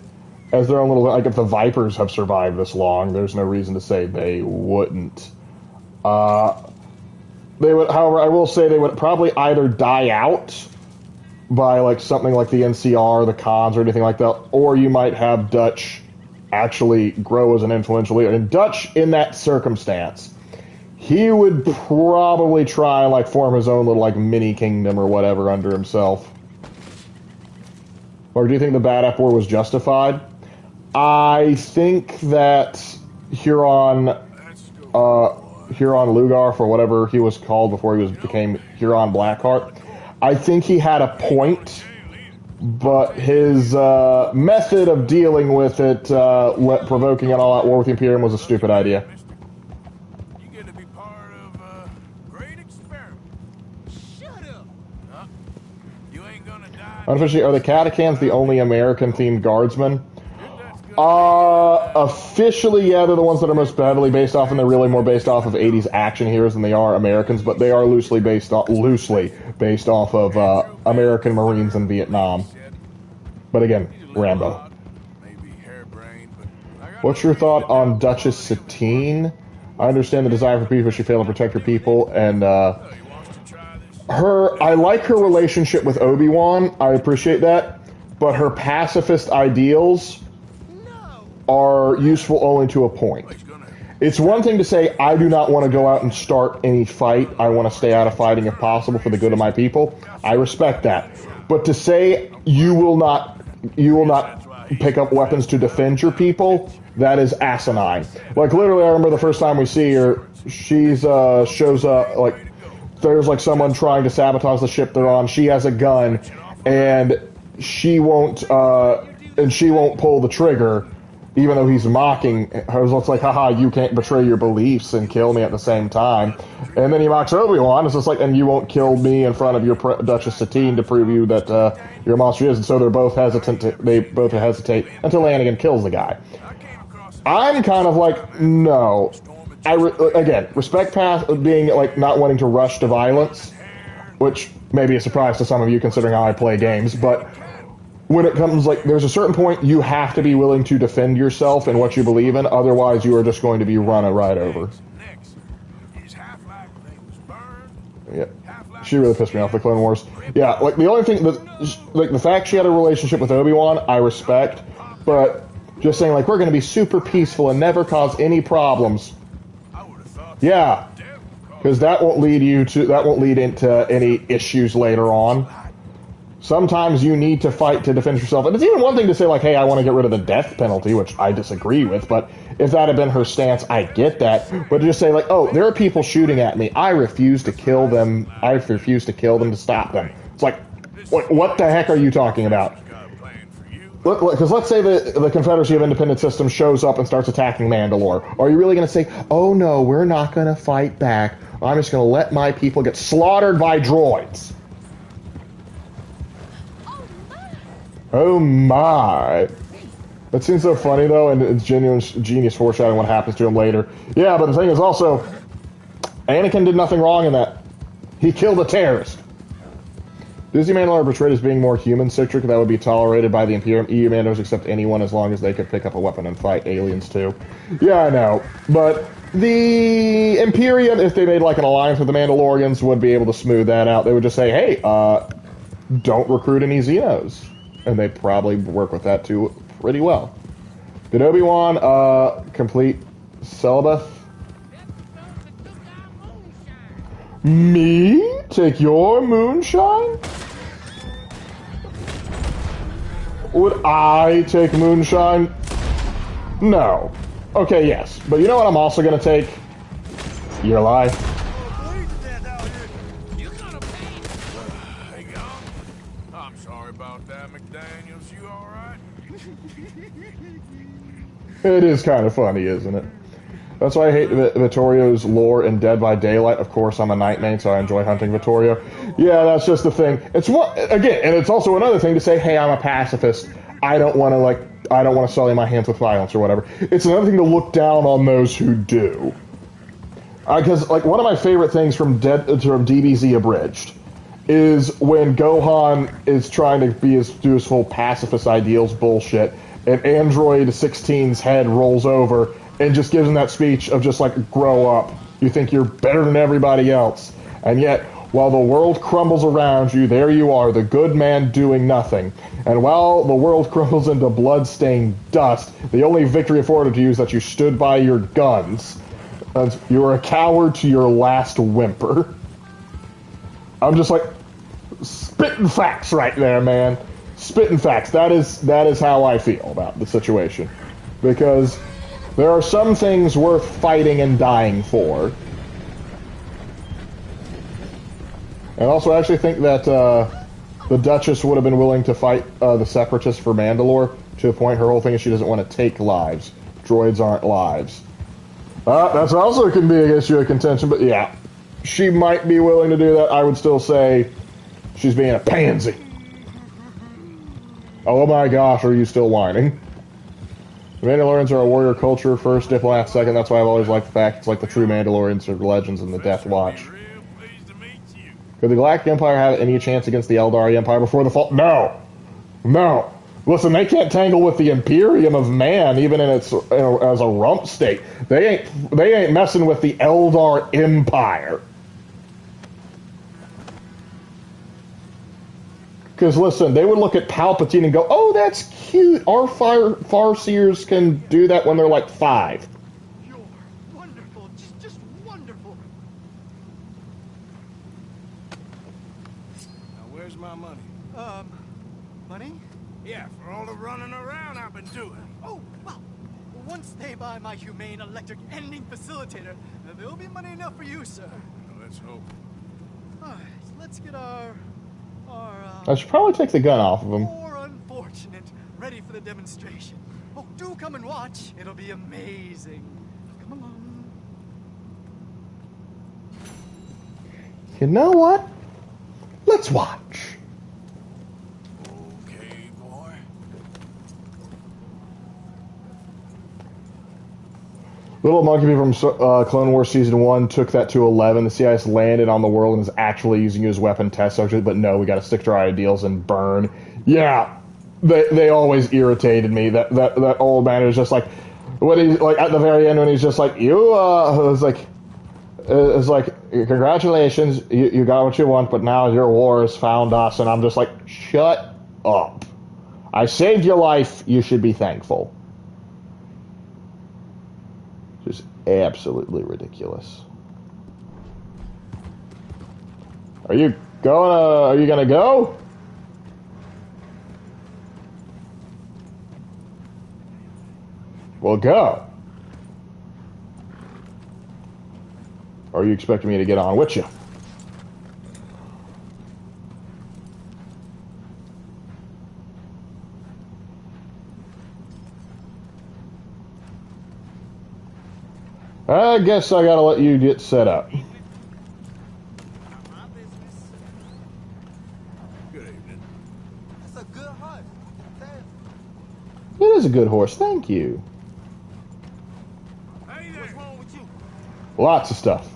As their own little... Like, if the Vipers have survived this long, there's no reason to say they wouldn't. They would, however, I will say they would probably either die out by, like, something like the NCR, the cons, or anything like that, or you might have Dutch actually grow as an influential leader. And Dutch, in that circumstance, he would probably try and, like, form his own little, like, mini kingdom or whatever under himself. Or do you think the Bad App War was justified? I think that Huron Lugarth, or whatever he was called before he became Huron Blackheart, I think he had a point, but his method of dealing with it, provoking an all-out war with the Imperium, was a stupid idea. You get to be part of a great experiment. Shut up! Huh? You ain't gonna die. Unofficially, are the Catacans the only American-themed guardsmen? Officially, yeah, they're the ones that are most heavily based off, and they're really more based off of 80s action heroes than they are Americans, but they are loosely based off of American Marines in Vietnam. But again, Rambo. What's your thought on Duchess Satine? I understand the desire for peace, but she failed to protect her people, and I like her relationship with Obi-Wan. I appreciate that, but her pacifist ideals are useful only to a point. It's one thing to say, I do not want to go out and start any fight. I want to stay out of fighting if possible for the good of my people. I respect that. But to say you will not pick up weapons to defend your people, that is asinine. Like, literally, I remember the first time we see her, she's shows up, like, there's like someone trying to sabotage the ship they're on. She has a gun, and she won't pull the trigger, even though he's mocking her. So it's like, haha, you can't betray your beliefs and kill me at the same time. And then he mocks Obi-Wan. It's just like, and you won't kill me in front of your Duchess Satine to prove you that you're a monster is. And so they both hesitate until Anakin kills the guy. I'm kind of like, no. Again, respect past being like not wanting to rush to violence, which may be a surprise to some of you considering how I play games, but when it comes, like, there's a certain point you have to be willing to defend yourself and what you believe in, otherwise you are just going to be run right over. Yeah, she really pissed me off, the Clone Wars. Yeah, like, the only thing, like, the fact she had a relationship with Obi-Wan, I respect, but just saying, like, we're going to be super peaceful and never cause any problems. Yeah, because that won't lead into any issues later on. Sometimes you need to fight to defend yourself. And it's even one thing to say, like, hey, I want to get rid of the death penalty, which I disagree with, but if that had been her stance, I get that. But to just say, like, oh, there are people shooting at me. I refuse to kill them. I refuse to kill them to stop them. It's like, what the heck are you talking about? Because let's say the Confederacy of Independent Systems shows up and starts attacking Mandalore. Are you really going to say, oh, no, we're not going to fight back. I'm just going to let my people get slaughtered by droids? Oh my. That seems so funny though, and it's genuine genius foreshadowing what happens to him later. Yeah, but the thing is also, Anakin did nothing wrong in that. He killed a terrorist. Disney Mandalore portrayed as being more human-centric, that would be tolerated by the Imperium. EU Mandos accept anyone as long as they could pick up a weapon and fight aliens too. Yeah, I know. But the Imperium, if they made like an alliance with the Mandalorians, would be able to smooth that out. They would just say, hey, don't recruit any Xenos. And they'd probably work with that too pretty well. Did Obi-Wan complete celibate? Me? Take your moonshine? Would I take moonshine? No. Okay, yes. But you know what I'm also going to take? Your life. I'm sorry about that, McDaniels. You alright? It is kind of funny, isn't it? That's why I hate Vittorio's lore in Dead by Daylight. Of course, I'm a night main, so I enjoy hunting Vittorio. Yeah, that's just the thing. It's one, again, and it's also another thing to say, hey, I'm a pacifist. I don't want to sully my hands with violence or whatever. It's another thing to look down on those who do. Because like one of my favorite things from DBZ Abridged is when Gohan is trying to do his full pacifist ideals bullshit, and Android 16's head rolls over and just gives him that speech of just like, grow up. You think you're better than everybody else. And yet, while the world crumbles around you, there you are, the good man doing nothing. And while the world crumbles into blood-stained dust, the only victory afforded to you is that you stood by your guns. And you were a coward to your last whimper. I'm just like, spitting facts right there, man. Spitting facts. That is how I feel about the situation. Because there are some things worth fighting and dying for. And also, I actually think that the Duchess would have been willing to fight the Separatists for Mandalore to a point. Her whole thing is she doesn't want to take lives. Droids aren't lives. That's also can be an issue of contention, but yeah. She might be willing to do that. I would still say she's being a pansy. Oh my gosh, are you still whining? The Mandalorians are a warrior culture, first, diplomat, second. That's why I've always liked the fact it's like the true Mandalorians are legends in the Death Watch. Could the Galactic Empire have any chance against the Eldari Empire before the fall? No! No! Listen, they can't tangle with the Imperium of Man, even in its as a rump state. They ain't messing with the Eldar Empire. Because listen, they would look at Palpatine and go, "Oh, that's cute. Our Farseers can do that when they're like 5." You're wonderful, just wonderful. Now, where's my money? Money? Yeah, for all the running around I've been doing. Oh, well, once they buy my humane electric ending facilitator, there'll be money enough for you, sir. Well, let's hope. All right, let's get our I should probably take the gun off of him. poor unfortunate ready for the demonstration. Oh, do come and watch. It'll be amazing. Come along. You know what? Let's watch. Okay, boy. Little Monkey from Clone Wars Season 1 took that to 11. The CIS landed on the world and is actually using it as weapon test subject, but no, we gotta stick to our ideals and burn. Yeah, they always irritated me. That old man was just like, what he like at the very end when he's just like, it was like, congratulations, you got what you want, but now your war has found us, and I'm just like, shut up. I saved your life, you should be thankful. Just absolutely ridiculous. Are you gonna go? Well, go. Or are you expecting me to get on with you? I guess I gotta let you get set up. Good evening. That's a good horse. It is a good horse, thank you. Hey there. What's wrong with you? Lots of stuff.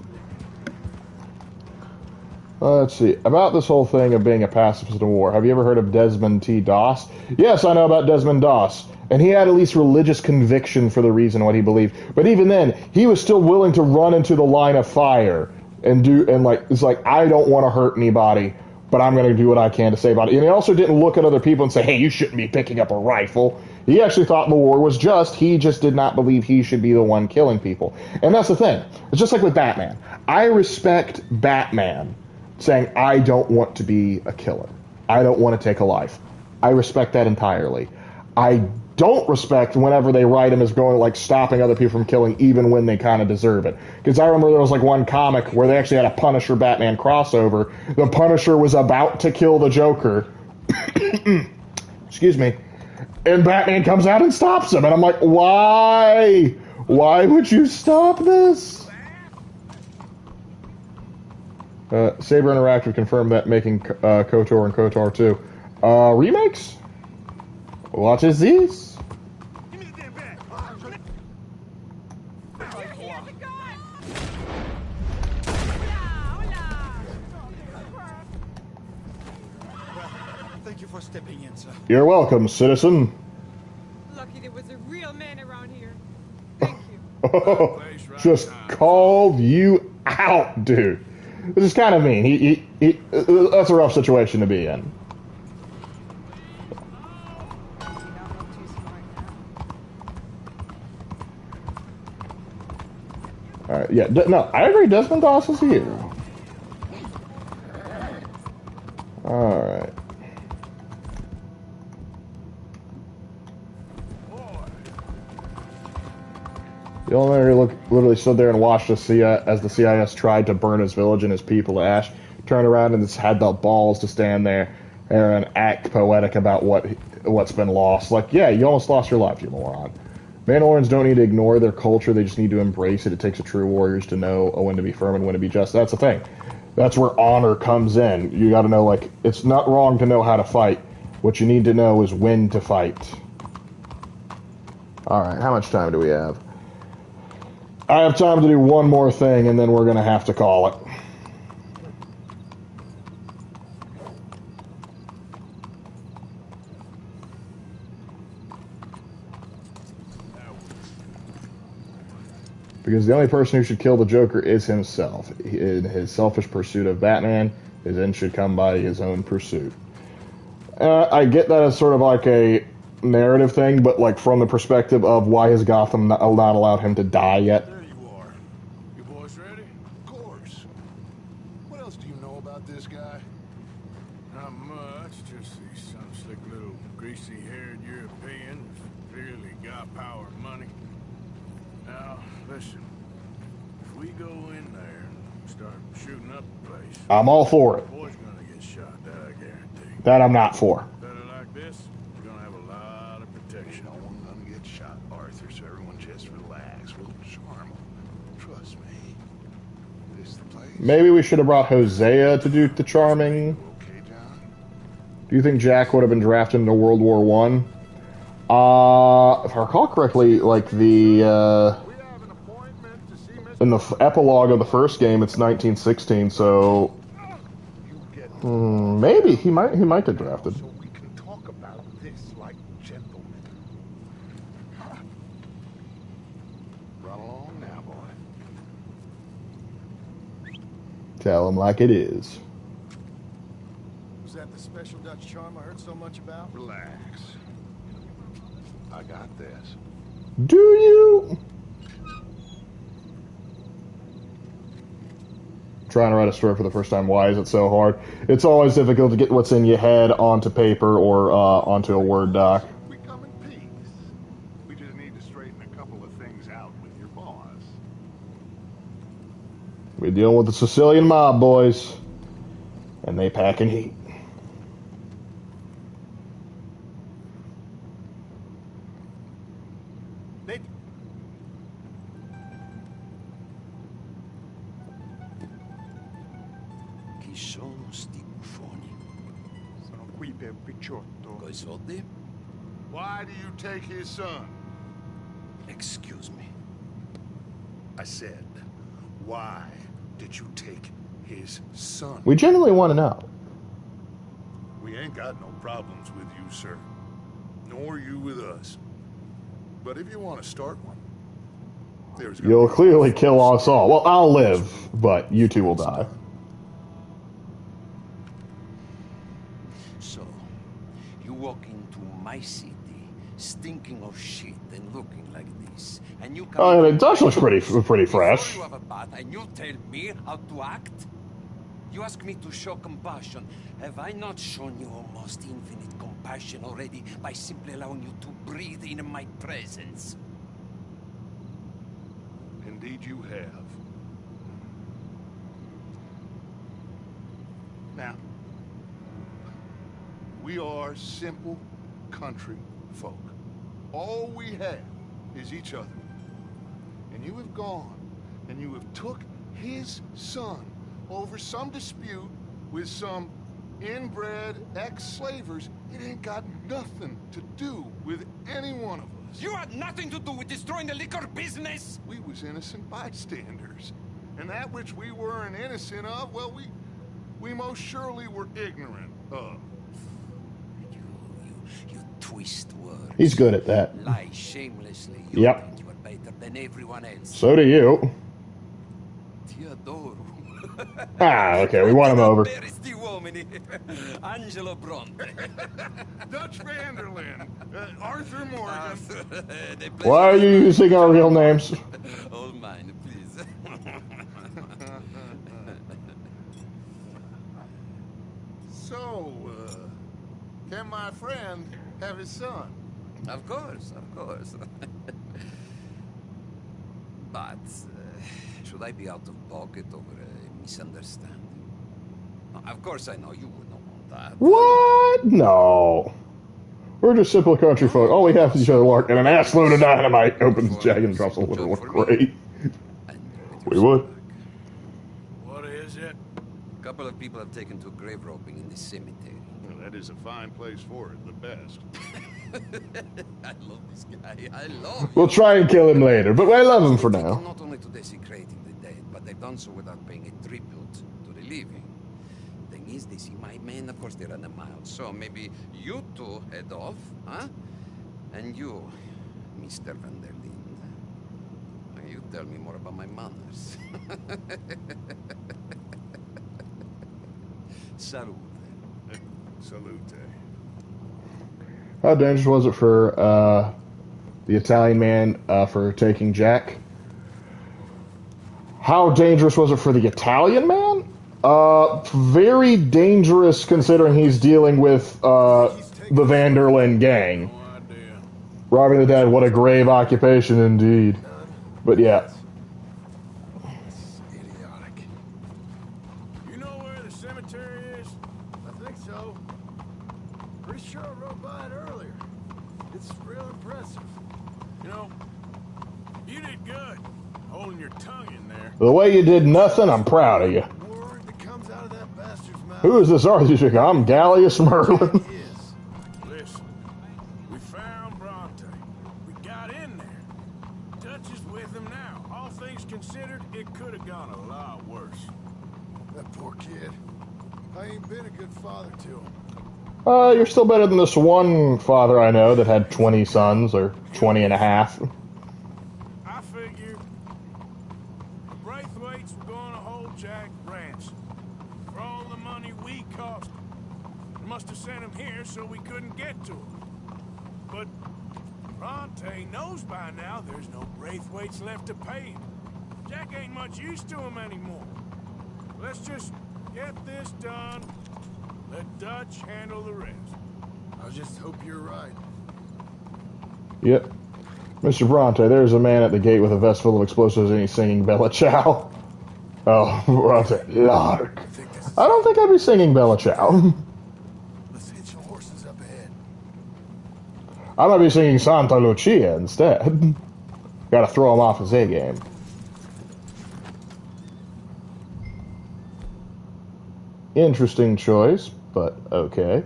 Let's see. About this whole thing of being a pacifist in war, have you ever heard of Desmond T. Doss? Yes, I know about Desmond Doss. And he had at least religious conviction for the reason what he believed. But even then, he was still willing to run into the line of fire and it's like, I don't want to hurt anybody, but I'm going to do what I can to save it. And he also didn't look at other people and say, hey, you shouldn't be picking up a rifle. He actually thought the war was just. He just did not believe he should be the one killing people. And that's the thing. It's just like with Batman. I respect Batman saying, I don't want to be a killer. I don't want to take a life. I respect that entirely. I don't respect whenever they write him as going like stopping other people from killing even when they kind of deserve it. Because I remember there was like one comic where they actually had a Punisher Batman crossover. The Punisher was about to kill the Joker. Excuse me. And Batman comes out and stops him. And I'm like, why? Why would you stop this? Saber Interactive confirmed that making KOTOR and KOTOR 2. Remakes? What is this? Thank you for stepping in, sir. You're welcome, citizen. Lucky there was a real man around here. Just called you out, dude. This is kind of mean. He that's a rough situation to be in. Alright, yeah, no, I agree, Desmond Doss is here. Alright. The old man literally stood there and watched as the CIS tried to burn his village and his people to ash. Turned around and just had the balls to stand there and act poetic about what's been lost. Like, yeah, you almost lost your life, you moron. Mandalorians don't need to ignore their culture, they just need to embrace it. It takes a true warriors to know when to be firm and when to be just. That's the thing. That's where honor comes in. You gotta know, like, it's not wrong to know how to fight. What you need to know is when to fight. Alright, how much time do we have? I have time to do one more thing, and then we're gonna have to call it. Because the only person who should kill the Joker is himself. In his selfish pursuit of Batman, his end should come by his own pursuit. I get that as sort of like a narrative thing, but like from the perspective of why has Gotham not allowed him to die yet? There you are. You boys ready? Of course. What else do you know about this guy? Not much. Just he's some slick little greasy-haired European who's clearly got power and money. Now, listen. If we go in there and start shooting up the place, I'm all for it. the boy's gonna get shot. That I guarantee. That I'm not for. Better like this, we're gonna have a lot of protection. No one gonna get shot, Arthur, so everyone just relax. We'll charm them. Trust me. This is the place. Maybe we should have brought Hosea to do the charming. Okay, John? Do you think Jack would have been drafted into World War I? If I recall correctly, like the in the epilogue of the first game, it's 1916. So maybe he might get drafted. So we can talk about this like gentlemen. Run along now, boy. Tell him like it is. Was that the special Dutch charm I heard so much about? Relax. I got this. Do you? Trying to write a story for the first time. Why is it so hard? It's always difficult to get what's in your head onto paper or onto a Word doc. We come in peace. We just need to straighten a couple of things out with your boss. We're dealing with the Sicilian mob, boys. And they packing heat. Chi sono sti buffoni? Sono qui per Picciotto. Coi soldi? Why do you take his son? Excuse me. I said, why did you take his son? We genuinely want to know. We ain't got no problems with you, sir. Nor you with us. But if you want to start one, there's You'll clearly kill us all. Well, I'll live, but you two will die. So, you walk into my city, stinking of shit and looking like this, and you come... Oh, yeah, it does look pretty fresh. You have a bath, and you tell me how to act? You ask me to show compassion. Have I not shown you almost infinite compassion already by simply allowing you to breathe in my presence? Indeed you have. Now, we are simple country folk. All we have is each other. And you have gone and you have took his son over some dispute with some inbred ex-slavers It ain't got nothing to do with any one of us. You had nothing to do with destroying the liquor business! We was innocent bystanders. And that which we weren't innocent of, well, we most surely were ignorant of. You twist words. He's good at that. Lie shamelessly. You Yep. think you are better than everyone else. So do you. Teodoro. Okay, we won him over. Sti uomini. Angelo Bronte. Dutch Vanderlyn. Arthur Morgan. Why are you using our real names? All mine, please. So, can my friend have his son? Of course, of course. But should I be out of pocket over a misunderstanding? Of course I know you wouldn't want that. What? No. We're just simple country folk. All we have is each other, Lark, and an ass load of dynamite. Opens the jacket and drops a little. Great. We would. What is it? A couple of people have taken to grave roping in this cemetery. Well, that is a fine place for it, the best. I love this guy. I love him. We'll try and kill him later, but I love him for now. Not only to desecrating the dead, but they've done so without paying a tribute to the living. Thing is, they see my men, of course they run a mile. So maybe you two head off, huh? And you, Mr. Van der Linde, you tell me more about my manners. Salute. Salute. How dangerous was it for the Italian man for taking Jack? How dangerous was it for the Italian man? Very dangerous considering he's dealing with the Vanderlyn gang. Robbing the dead, what a grave occupation indeed. But yeah. Idiotic. You know where the cemetery is? I think so. Pretty sure I rode by it earlier. It's real impressive. You know, you did good holding your tongue in there. The way you did nothing, I'm proud of you. Word that comes out of that bastard's mouth. Who is this Arthur? I'm Gallius Merlin. Listen, we found Bronte. We got in there. Dutch is with him now. All things considered, it could have gone a lot worse. That poor kid. I ain't been a good father to him. You're still better than this one father I know that had 20 sons, or 20 and a half. I figured the Braithwaites were going to hold Jack ransom for all the money we cost him. They must have sent him here so we couldn't get to him. But Bronte knows by now there's no Braithwaites left to pay him. Jack ain't much use to him anymore. Let's just get this done. Let Dutch handle the rest. I just hope you're right. Yep. Mr. Bronte, there's a man at the gate with a vest full of explosives and he's singing Bella Ciao. Oh, Bronte, Lark. I don't think I'd be singing Bella Ciao. Let's hitch the horses up ahead. I might be singing Santa Lucia instead. Gotta throw him off his A game. Interesting choice, but okay.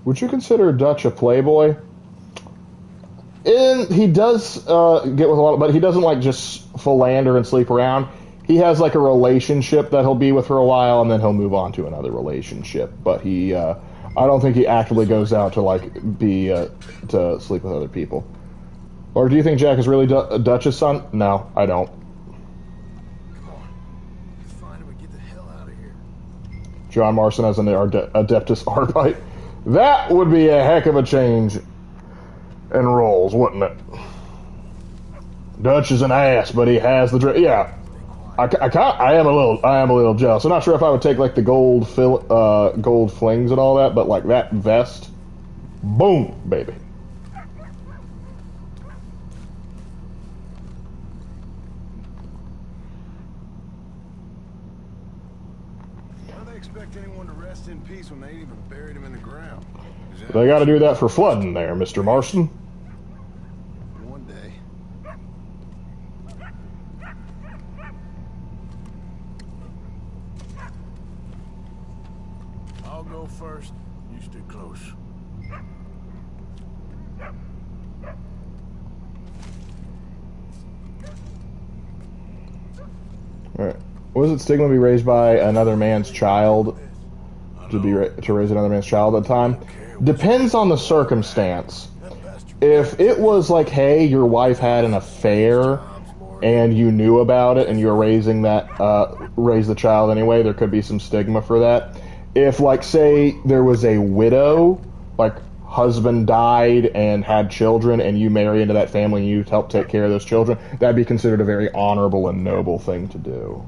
Would you consider Dutch a playboy? He does get with a lot, but he doesn't like just philander and sleep around. He has like a relationship that he'll be with for a while, and then he'll move on to another relationship. But I don't think he actively goes out to like be to sleep with other people. Or do you think Jack is really Dutch's son? No, I don't. John Marston as an Adeptus Arbite. That would be a heck of a change in roles, wouldn't it? Dutch is an ass, but he has the yeah. I am a little jealous. I'm not sure if I would take like the gold flings and all that, but like that vest, boom, baby. Anyone to rest in peace when they ain't even buried him in the ground. They got to do that for flooding there, Mr. Marston. One day. I'll go go first. You stay close. Alright. Was it stigma to be raised by another man's child? To raise another man's child at the time? Depends on the circumstance. If it was like, hey, your wife had an affair and you knew about it and you were raising that, raise the child anyway, there could be some stigma for that. If, like, say there was a widow, like husband died and had children and you marry into that family and you help take care of those children, that'd be considered a very honorable and noble thing to do.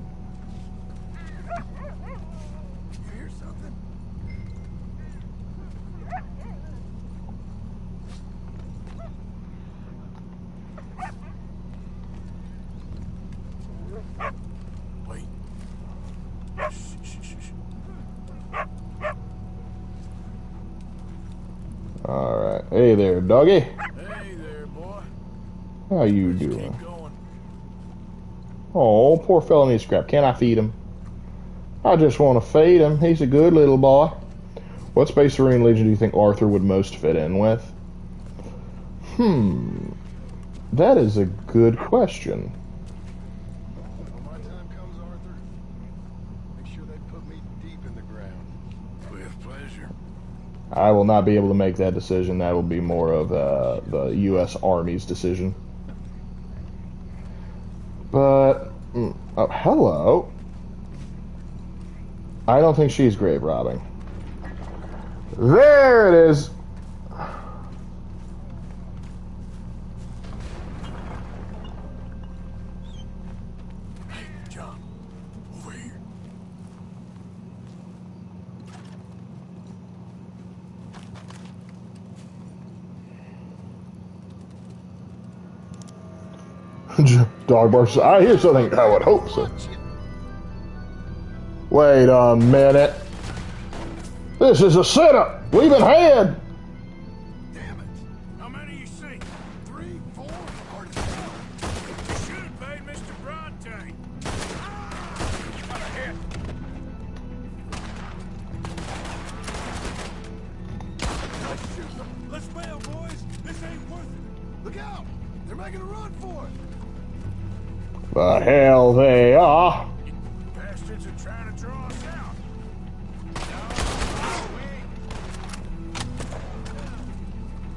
Alright. Hey there, doggy. Hey there, boy. How you doing? Oh, poor fella needs scrap. Can I feed him? I just want to feed him. He's a good little boy. What Space Marine Legion do you think Arthur would most fit in with? That is a good question. When my time comes, Arthur, make sure they put me deep in the ground. With pleasure. I will not be able to make that decision. That will be more of the U.S. Army's decision. But, oh, hello. I don't think she's grave robbing. There it is. Hey, John, over here. Dog barks. I hear something. I would hope so. Wait a minute. This is a setup. We've been had. Damn it. How many you see? 3, 4? Hard to tell. You should have paid Mr. Bronte. Got a hit. Let's shoot them. Let's bail, boys. This ain't worth it. Look out. They're making a run for it. The hell they are. Bastards are trying to draw us out.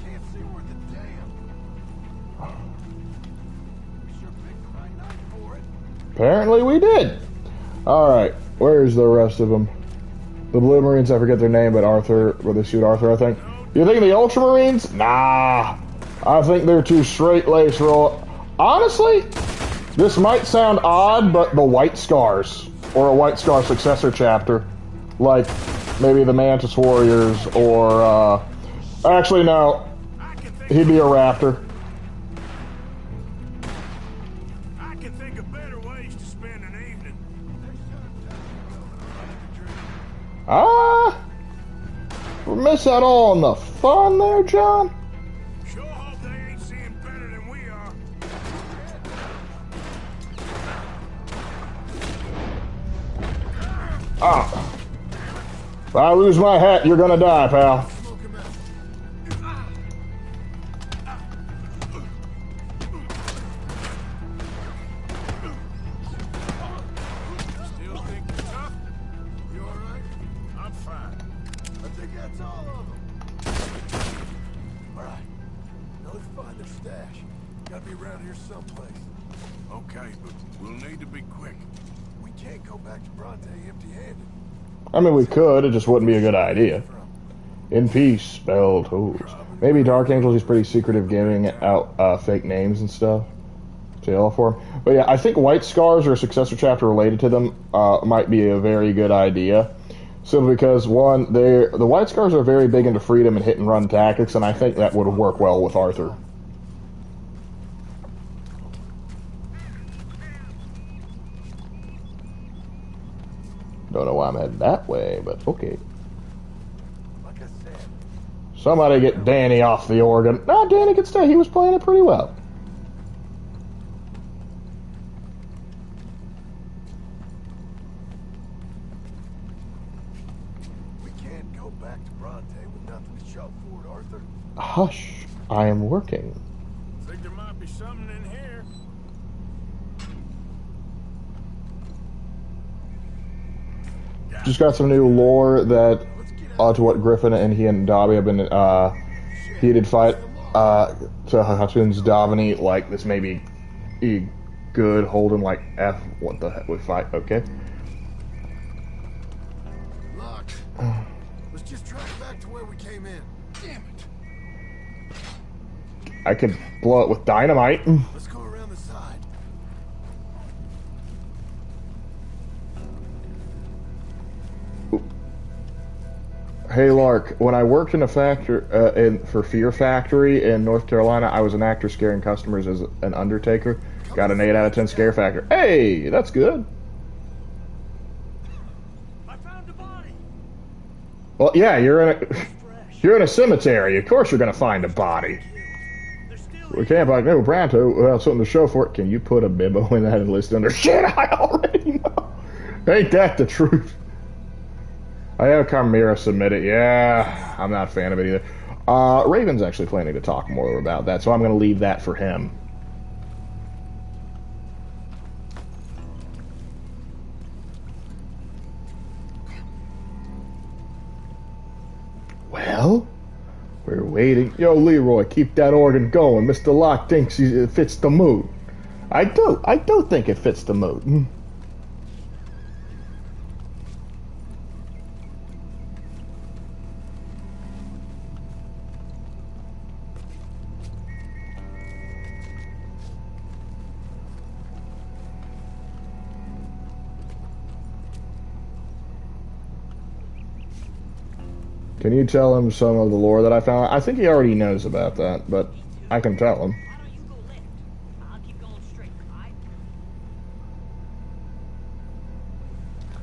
Can't see worth a damn. We sure picked the right night for it. Apparently we did. Alright, where's the rest of them? The Blue Marines, I forget their name, but Arthur, well, they shoot Arthur, I think. You think the Ultramarines? Nah. I think they're too straight-laced roll. Honestly, this might sound odd, but the White Scars, or a White Scar successor chapter, like maybe the Mantis Warriors, or, actually, no, he'd be a Raptor. I can think of better ways to spend an evening. We miss out on the fun there, John. Sure hope they ain't seeing better than we are. Ah. If I lose my hat, you're gonna die, pal. Still think you're tough? You alright? I'm fine. I think that's all of them. Alright. Now let's find their stash. Gotta be around here someplace. Okay, but we'll need to be quick. We can't go back to Bronte empty-handed. I mean, we could. It just wouldn't be a good idea. In peace, spell tools. Maybe Dark Angels is pretty secretive, giving out fake names and stuff. Jail for him. But yeah, I think White Scars or a successor chapter related to them might be a very good idea. Simply because, one, the White Scars are very big into freedom and hit-and-run tactics, and I think that would work well with Arthur. Don't know why I'm heading that way, but okay. Somebody get Danny off the organ. No, Danny could stay. He was playing it pretty well. We can't go back to Bronte with nothing to show for it, Arthur. Hush, I am working. Think there might be something in here. Just got some new lore that to what Griffin and he and Dobby have been heated fight. So Hutchins Davini like this may be good holding like F. What the heck we fight? Okay. Lark, let's just track back to where we came in. Damn it. I could blow it with dynamite. Let's go around the side. Hey Lark, when I worked in a factory for Fear Factory in North Carolina, I was an actor scaring customers as an undertaker. Got an 8 out of 10 scare factor. Hey, that's good. I found a body. Well, yeah, you're in a cemetery. Of course, you're gonna find a body. We can't like no Branto without something to show for it. Can you put a memo in that and list under shit? I already know. Ain't that the truth? I have Chimera submit it. Yeah, I'm not a fan of it either. Raven's actually planning to talk more about that, so I'm going to leave that for him. Well, we're waiting. Yo, Leroy, keep that organ going. Mr. Locke thinks it fits the mood. I do think it fits the mood. Can you tell him some of the lore that I found? I think he already knows about that, but I can tell him.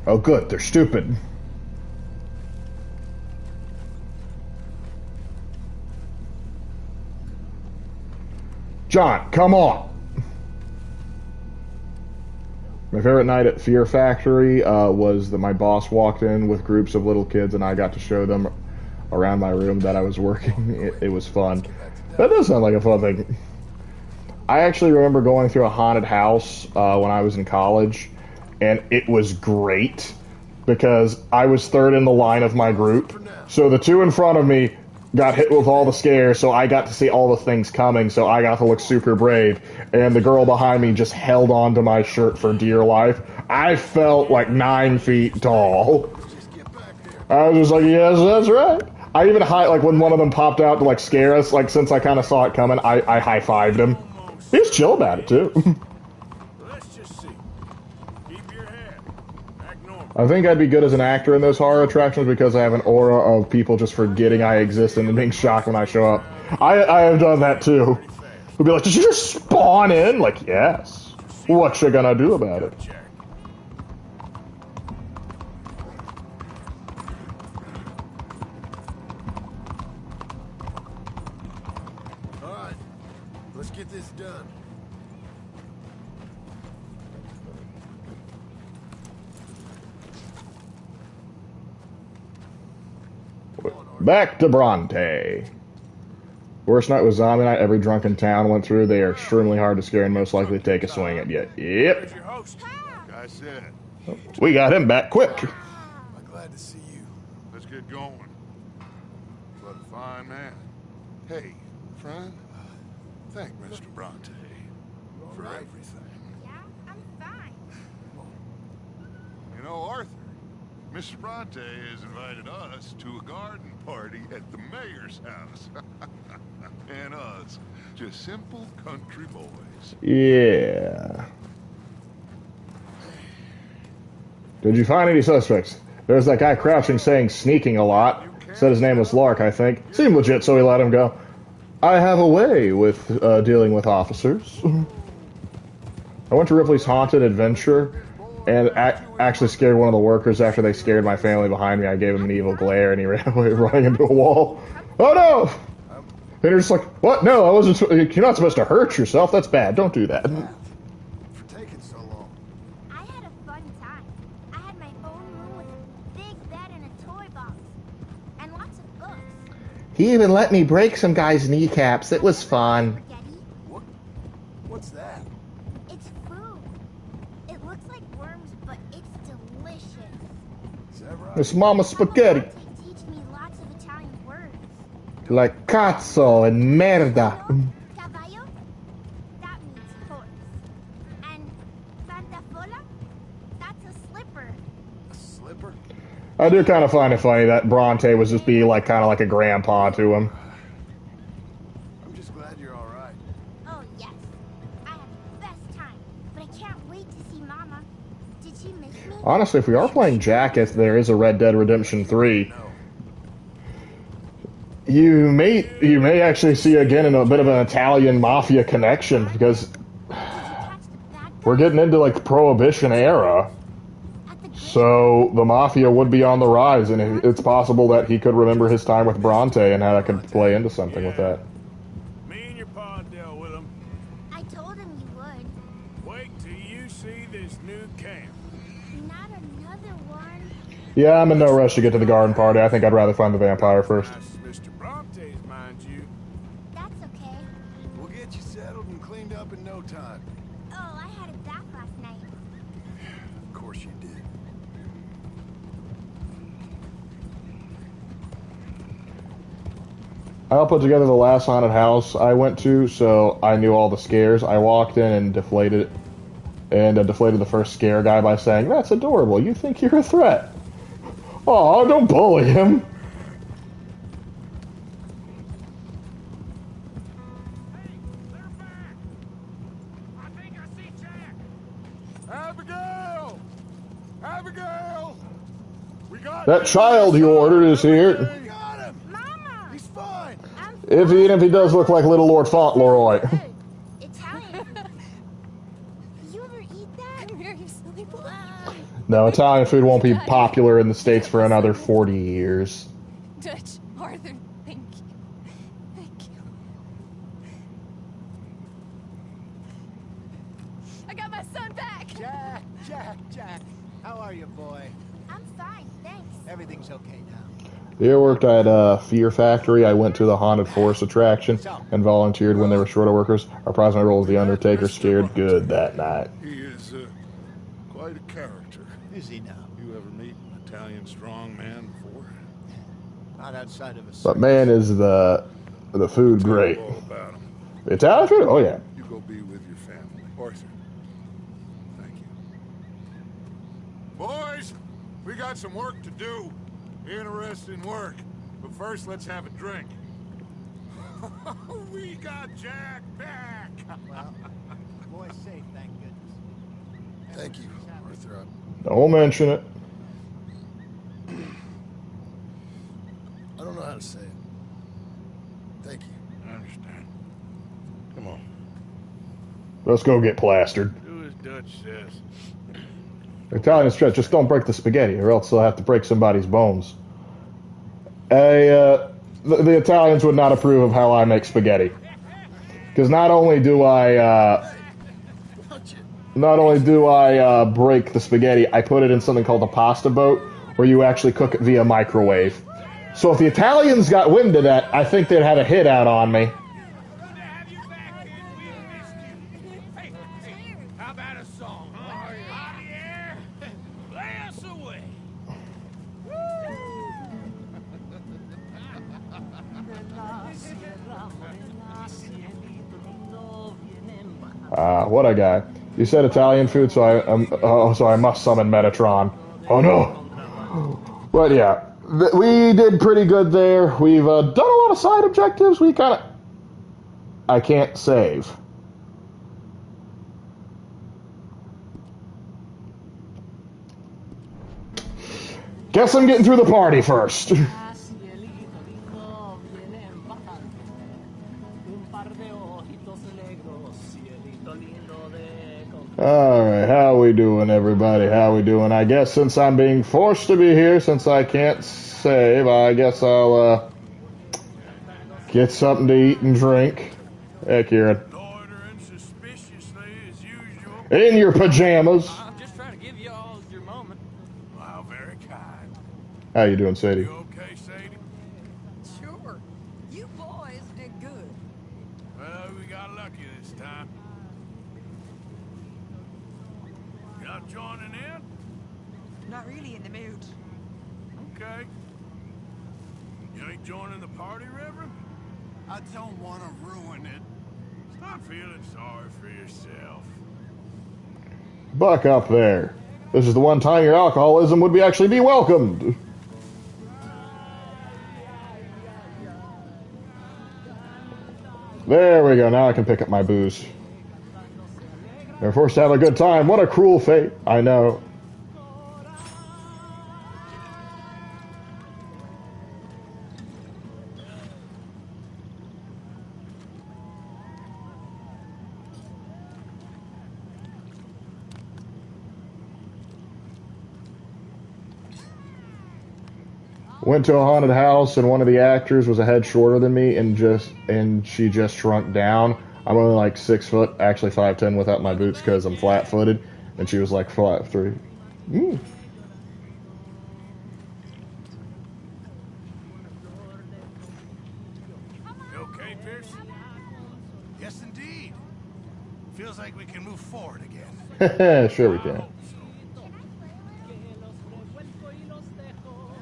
Oh good, they're stupid. John, come on! My favorite night at Fear Factory was that my boss walked in with groups of little kids and I got to show them around my room that I was working. It was fun. That does sound like a fun thing. I actually remember going through a haunted house when I was in college, and it was great because I was third in the line of my group. So the two in front of me got hit with all the scares, so I got to see all the things coming, so I got to look super brave. And the girl behind me just held on to my shirt for dear life. I felt like 9 feet tall. I was just like, yes, that's right. I even like when one of them popped out to like scare us, like since I kind of saw it coming, I high-fived him. He was chill about it too. Let's just see. Keep your head. Act normal. I think I'd be good as an actor in those horror attractions because I have an aura of people just forgetting I exist and being shocked when I show up. I have done that too. We'll be like, did you just spawn in? Like, yes. What you gonna do about it? Alright, let's get this done. Back to Bronte. Worst night was zombie night. Every drunken town went through. They are extremely hard to scare and most likely to take a swing at you. Yep. Like I said. We got him back quick. I'm glad to see you. Let's get going. What a fine man. Hey, friend. Thank Mr. Bronte for everything. Yeah, I'm fine. You know, Arthur, Mr. Bronte has invited us to a garden party at the mayor's house. And us, just simple country boys. Yeah. Did you find any suspects? There's that guy crouching saying sneaking a lot. Said his name was Lark, I think. Seemed legit, so we let him go. I have a way with dealing with officers. I went to Ripley's Haunted Adventure and actually scared one of the workers after they scared my family behind me. I gave him an evil glare and he ran away running into a wall. Oh no! And you're just like, what? No, I wasn't. You're not supposed to hurt yourself. That's bad. Don't do that. For taking so long. I had a fun time. I had my own room with a big bed and a toy box. And He even let me break some guy's kneecaps. It was fun. What's that? It's food. It looks like worms, but it's delicious. Is that right? It's Mama Spaghetti. Teach me lots of Italian words. Like cazzo and merda. Cavallo? That means horse. And pantafola? That's a slipper. A slipper? I do kind of find it funny that Bronte was just being like kind of like a grandpa to him. I'm just glad you're all right. Oh, yes. I had the best time, but I can't wait to see Mama. Did she miss me? Honestly, if we are playing Jack, if there is a Red Dead Redemption 3, you may actually see again a bit of an Italian mafia connection because we're getting into like Prohibition era. So the mafia would be on the rise, and it's possible that he could remember his time with Bronte and how that could play into something with that. Me and your pa dealt with him. I told him you would. Wait till you see this new camp. Not another one. Yeah, I'm in no rush to get to the garden party. I think I'd rather find the vampire first. Mr. Bronte's, mind you. That's okay. We'll get you settled and cleaned up in no time. Oh, I had a bath last night. Of course you did. I'll put together the last haunted house I went to, so I knew all the scares. I walked in and deflated the first scare guy by saying, "That's adorable. You think you're a threat." Oh, don't bully him. Abigail! Abigail! We got That child you ordered is here. Mama! He's fine. Even if he does look like Little Lord Fauntleroy. Italian. You ever eat that? Come here, you silly boy. No, Italian food won't be popular in the States for another 40 years. Dutch, Arthur, thank you. Thank you. I got my son back! Jack. How are you, boy? I'm fine, thanks. Everything's okay now. You worked at Fear Factory. I went to the Haunted Forest attraction and volunteered when they were short of workers. I reprised my role as the Undertaker. Scared good that night. He is quite a character. Is he now? You ever meet an Italian strongman before? Not outside of a... But man, is the food great. All about him. The Italian food? Oh yeah. You go be with your family. Arthur. Thank you. Boys, we got some work to do. Interesting work. But first, let's have a drink. We got Jack back. Well, boy's safe, thank goodness. Thank you, Arthur. Don't mention it. I don't know how to say it. Thank you. I understand. Come on. Let's go get plastered. Do as Dutch says. Italian stretch, just don't break the spaghetti, or else they'll have to break somebody's bones. The Italians would not approve of how I make spaghetti, because not only do I break the spaghetti, I put it in something called a pasta boat, where you actually cook it via microwave. So if the Italians got wind of that, I think they'd have a hit out on me. How about a song, huh? Javier, lay us away. What a guy. You said Italian food, so I must summon Metatron. Oh no! But yeah, we did pretty good there. We've done a lot of side objectives. I can't save. Guess I'm getting through the party first. Alright, how we doing, everybody? How we doing? I guess since I'm being forced to be here, since I can't save, I guess I'll get something to eat and drink. Hey, Kieran. In your pajamas. I'm just trying to give you all your moment. Wow, very kind. How you doing, Sadie? You okay, Sadie? Sure. You boys did good. Well, we got lucky this time. Y'all joining in? Not really in the mood. Okay. You ain't joining the party, Reverend? I don't want to ruin it. Stop feeling sorry for yourself. Buck up there. This is the one time your alcoholism would actually be welcomed. There we go. Now I can pick up my booze. They're forced to have a good time. What a cruel fate. I know. Went to a haunted house, and one of the actors was a head shorter than me, and she just shrunk down. I'm only like 6 foot, actually 5'10" without my boots because I'm flat-footed, and she was like 5'3". Mm. You okay, Pierce? Yes, indeed. Feels like we can move forward again. Sure we can.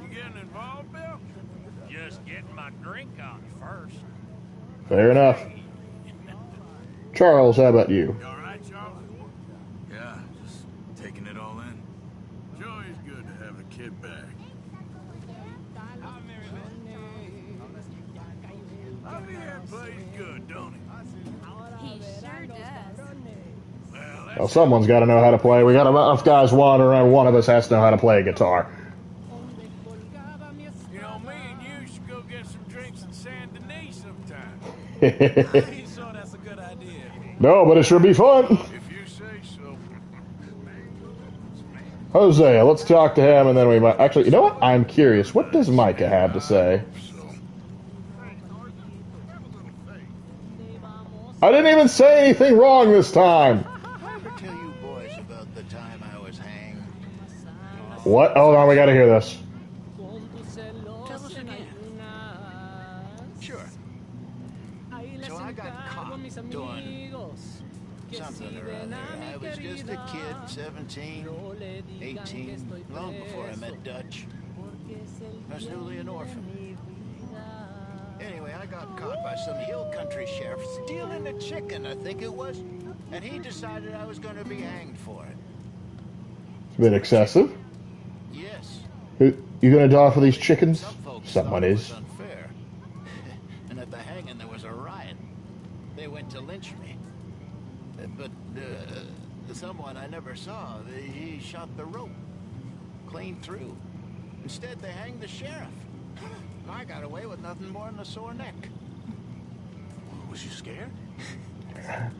You getting involved, Bill? Just getting my drink on first. Fair enough. Charles, how about you? You all right, Charles? Yeah, just taking it all in. It's always good to have a kid back. Javier plays good, don't he? He sure does. Well, someone's got to know how to play. We got enough guys wandering around. One of us has to know how to play a guitar. You know, me and you should go get some drinks in San Denis sometime. I ain't sure that's a good idea. No, but it should be fun. If you say so. Jose, let's talk to him, and then we might... Actually, you know what? I'm curious. What does Micah have to say? I didn't even say anything wrong this time. I ever tell you boys about the time I was hanged? What? Hold on, we gotta hear this. Tell us again. Sure. So I got caught doing something or other. I was just a kid, 17, 18, long before I met Dutch. I was newly an orphan. Anyway, I got caught by some hill country sheriff stealing a chicken, I think it was. And he decided I was going to be hanged for it. It's a bit excessive. Yes. You gonna die for these chickens? Someone is. Unfair. And at the hanging, there was a riot. They went to lynch me. But someone I never saw, he shot the rope clean through. Instead, they hanged the sheriff. I got away with nothing more than a sore neck. Was you scared?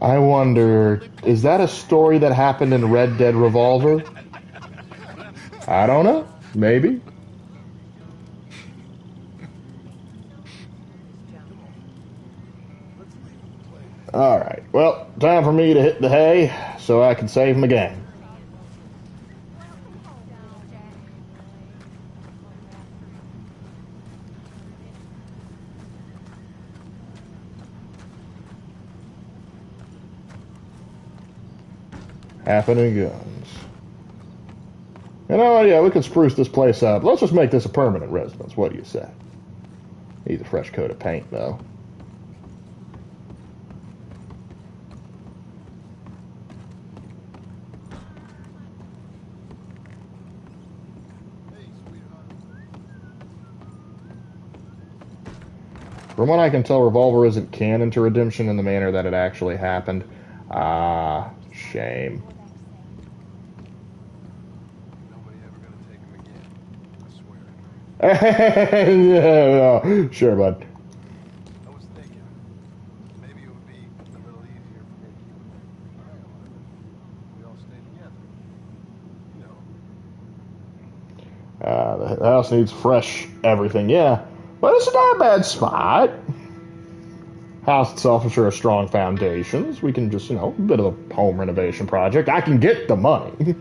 I wonder, is that a story that happened in Red Dead Revolver? I don't know. Maybe. Alright, well, time for me to hit the hay so I can save my game. Happening guns. And oh yeah, we could spruce this place up. Let's just make this a permanent residence. What do you say? Needs a fresh coat of paint, though. From what I can tell, Revolver isn't canon to Redemption in the manner that it actually happened. Ah, shame. Yeah, no, sure, bud. I was thinking, maybe it would be a little easier for me to keep an eye on it. We all stay together. You know. The house needs fresh everything, yeah. But it's not a bad spot. House itself, I'm sure, has strong foundations. We can just, you know, a bit of a home renovation project. I can get the money.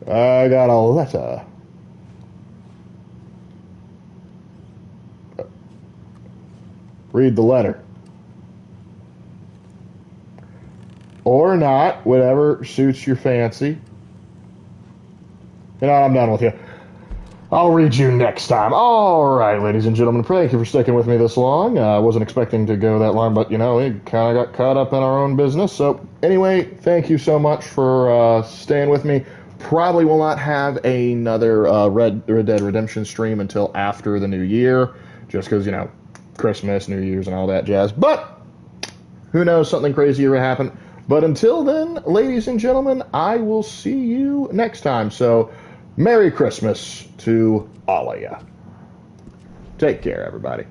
I got a letter. Read the letter. Or not, whatever suits your fancy. You know, I'm done with you. I'll read you next time. All right, ladies and gentlemen, thank you for sticking with me this long. I wasn't expecting to go that long, but, you know, we kind of got caught up in our own business. So, anyway, thank you so much for staying with me. Probably will not have another Red Dead Redemption stream until after the new year, just because, you know, Christmas, New Year's, and all that jazz. But, who knows, something crazy will happen. But until then, ladies and gentlemen, I will see you next time. So, Merry Christmas to all of you. Take care, everybody.